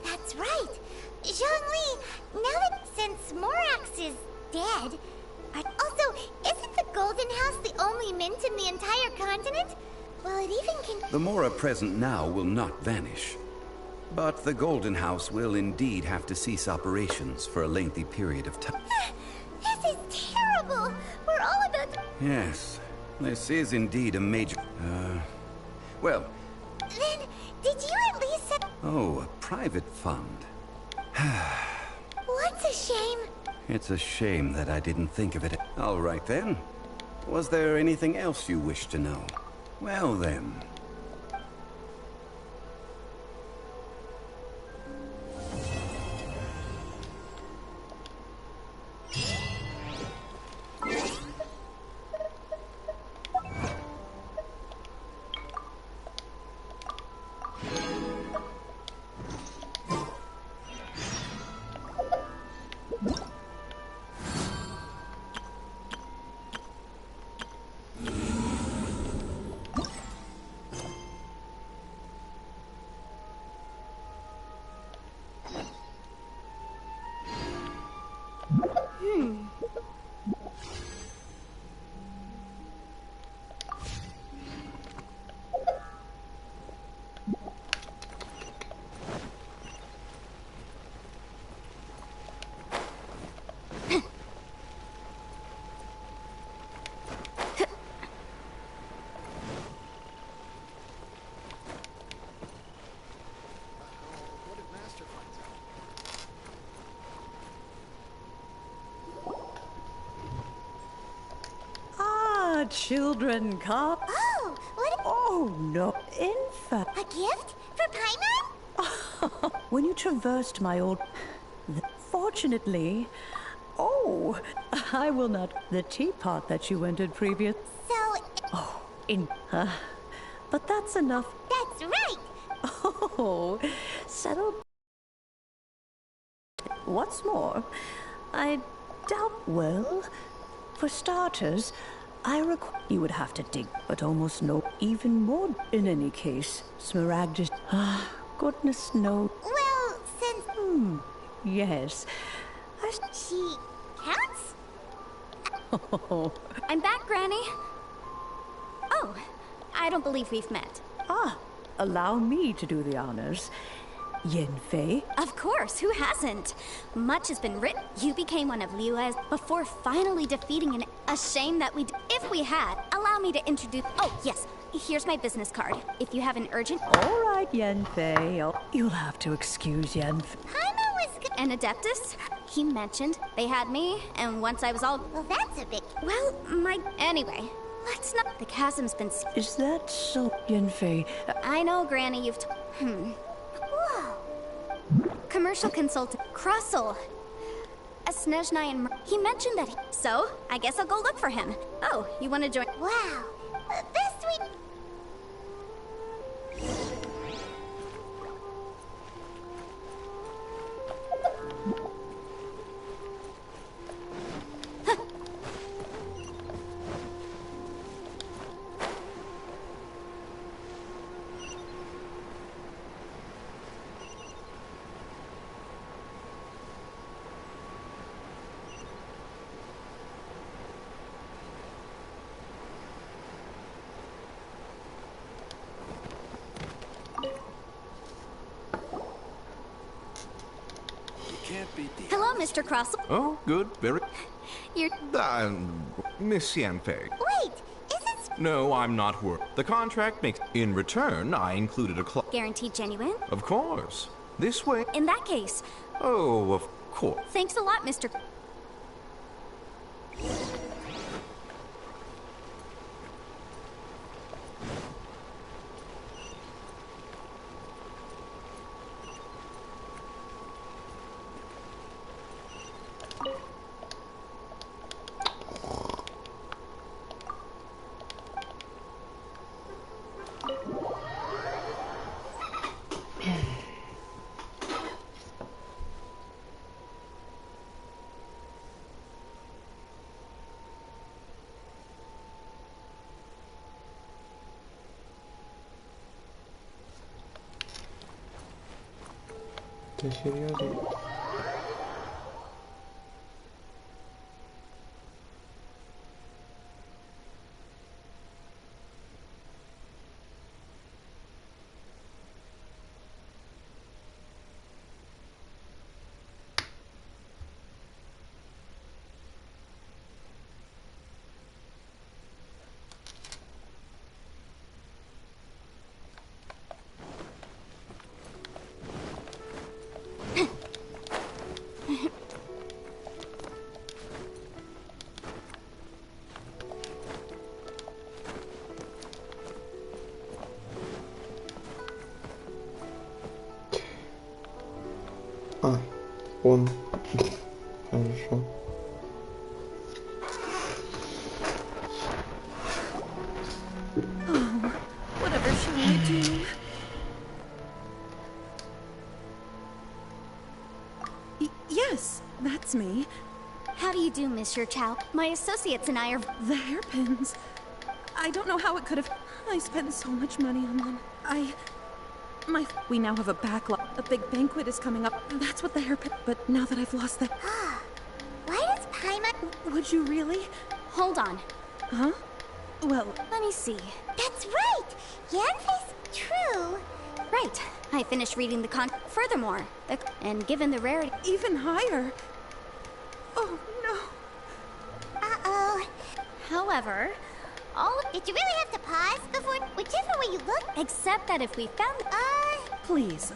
That's right. Zhongli, now that since Morax is dead... Also, isn't the Golden House the only mint in the entire continent? Well, it even can... The Mora present now will not vanish. But the Golden House will indeed have to cease operations for a lengthy period of time. This is terrible! We're all about to... Yes, this is indeed a major... Well... Then, did you at least set... Oh, a private fund. What's a shame? It's a shame that I didn't think of it. All right then. Was there anything else you wish to know? Well then. Children come. Oh, what? Oh, no. In fact. A gift for Paimon? When you traversed my old. Fortunately. Oh, I will not. The teapot that you entered previous. So. Oh, but that's enough. That's right. Oh, settle. What's more, I doubt. Well, for starters. You would have to dig, but almost no. Even more. In any case, Smaragdus. Goodness knows. Well, since. Yes. She counts? Oh. I'm back, Granny. Oh, I don't believe we've met. Allow me to do the honors. Yenfei? Of course, who hasn't? Much has been written. You became one of Liyue's before finally defeating an... A shame that we... If we had, allow me to introduce... Oh, yes. Here's my business card. If you have an urgent... All right, Yenfei. You'll have to excuse Yenfei. Paimon was good. An Adeptus? He mentioned they had me, and once I was all... Well, that's a big... Well, my... Anyway, let's not... The chasm's been... Is that so, Yenfei? I know, Granny, you've... Whoa. Commercial consultant, Crossel. A Snezhnai and... He mentioned that he... So, I guess I'll go look for him. Oh, you want to join... Wow. Best we... Hello, Mr. Crossel. Oh, good, very... You're... Miss Yanfei. Wait, isn't... No, I'm not worried. The contract makes... In return, I included a clause... Guaranteed genuine? Of course. This way... In that case... Oh, of course. Thanks a lot, Mr. Ты серьезно? А, он. Хорошо. Oh, whatever shall I do? Yes, that's me. How do you do, Monsieur Chow? My associates and I are... The hairpins. I don't know how it could have... I spent so much money on them. We now have a backlog. A big banquet is coming up. That's what the hairpin... But now that I've lost the... Why does Paimon... Would you really? Hold on. Huh? Well... Let me see. That's right! Yanfei's true. Right. I finished reading the Furthermore, and given the rarity... Even higher. Oh, no. Uh-oh. However, Did you really have to pause before... Whichever way you look... Except that if we found... Please.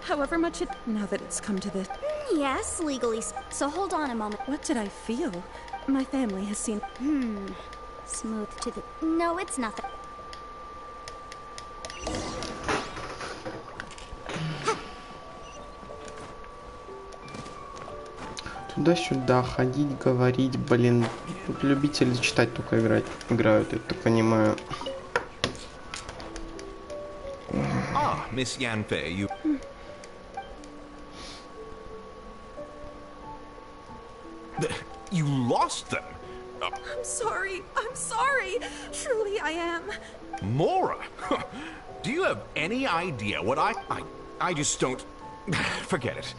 However much it... Now that it's come to this... Yes, legally. So hold on a moment. What did I feel? My family has seen... Smooth to the... No, it's nothing. Туда-сюда ходить, говорить, блин. Тут любители читать только играют, я так понимаю. Ah, Miss Yanfei, you... You lost them? I'm sorry. Truly, I am. Mora? Do you have any idea what I just don't... Forget it.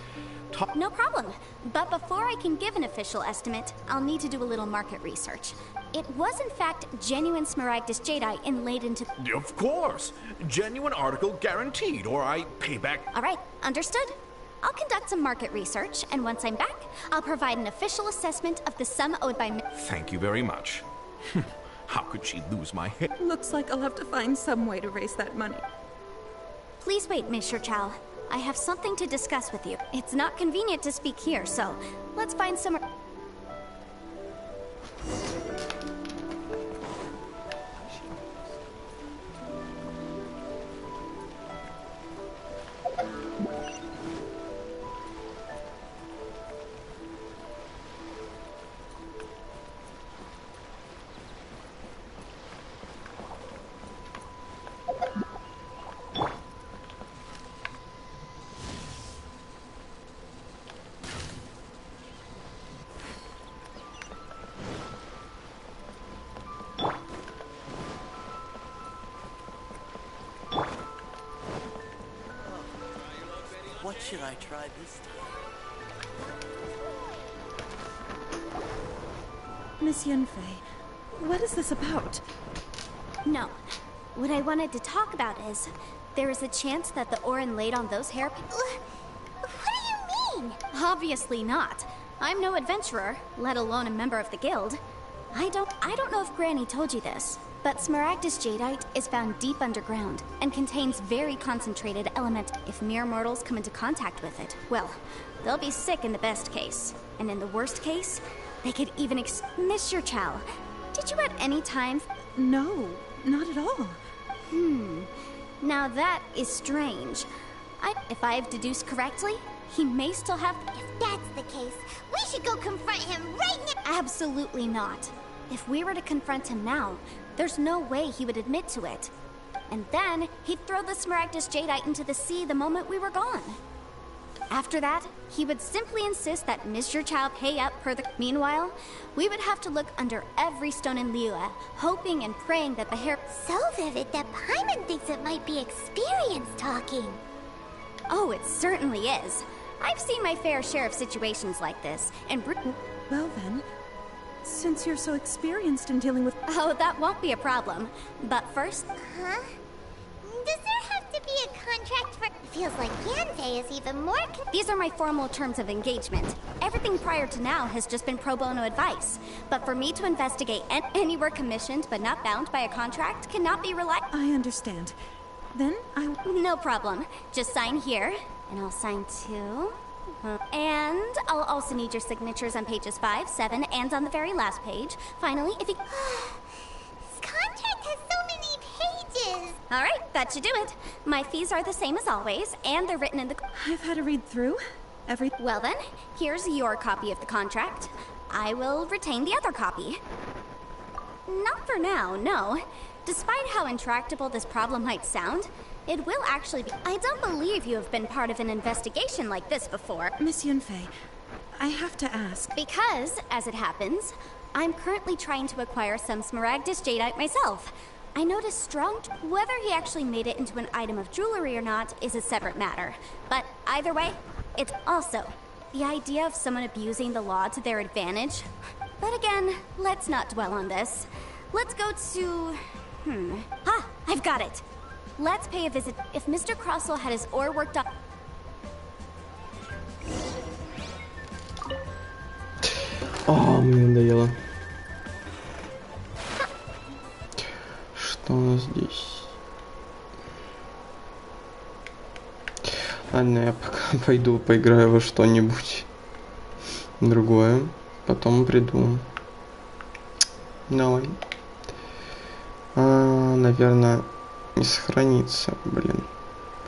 No problem. But before I can give an official estimate, I'll need to do a little market research. It was in fact genuine Smaragdus jadeite inlaid into... Of course. Genuine article guaranteed, or I pay back... All right, understood. I'll conduct some market research, and once I'm back, I'll provide an official assessment of the sum owed by... Thank you very much. How could she lose my head? Looks like I'll have to find some way to raise that money. Please wait, Monsieur Chow. I have something to discuss with you. It's not convenient to speak here, so let's find somewhere... What should I try this time? Miss Yanfei, what is this about? No. What I wanted to talk about is, there is a chance that the Orin laid on those hairpins... What do you mean? Obviously not. I'm no adventurer, let alone a member of the guild. I don't know if Granny told you this, but Smaragdus jadeite is found deep underground and contains very concentrated element. If mere mortals come into contact with it, well, they'll be sick in the best case. And in the worst case, they could even Mr. Chow, did you at any time... No, not at all. Now that is strange. If I've deduced correctly, he may still have... If that's the case, we should go confront him right now! Absolutely not. If we were to confront him now, there's no way he would admit to it. And then, he'd throw the Smaragdus jadeite into the sea the moment we were gone. After that, he would simply insist that Mr. Chow pay up per the... Meanwhile, we would have to look under every stone in Liyue, hoping and praying that the hair... So vivid that Paimon thinks it might be experience talking. Oh, it certainly is. I've seen my fair share of situations like this, and... Well then, since you're so experienced in dealing with... Oh, that won't be a problem. But first... Huh? Does there have to be a contract for... It feels like Yanfei is even more... These are my formal terms of engagement. Everything prior to now has just been pro bono advice. But for me to investigate any work commissioned but not bound by a contract cannot be relied... I understand. Then I... No problem. Just sign here, and I'll sign too. And I'll also need your signatures on pages 5, 7, and on the very last page. Finally, if you... This contract has so many pages! Alright, that should do it. My fees are the same as always, and they're written in the... I've had to read through every... Well then, here's your copy of the contract. I will retain the other copy. Not for now, no. Despite how intractable this problem might sound, it will actually be... I don't believe you have been part of an investigation like this before. Miss Yunfei, I have to ask. Because, as it happens, I'm currently trying to acquire some Smaragdus Jadeite myself. I noticed strong... Whether he actually made it into an item of jewelry or not is a separate matter. But either way, it's also the idea of someone abusing the law to their advantage. But again, let's not dwell on this. Let's go to... I've got it. Let's pay a visit. If Mr. Crossell had his ore worked up... Мне надоело. Что у нас здесь? Ладно, я пока пойду поиграю во что-нибудь другое. Потом приду. Давай. Наверное, не сохранится, блин.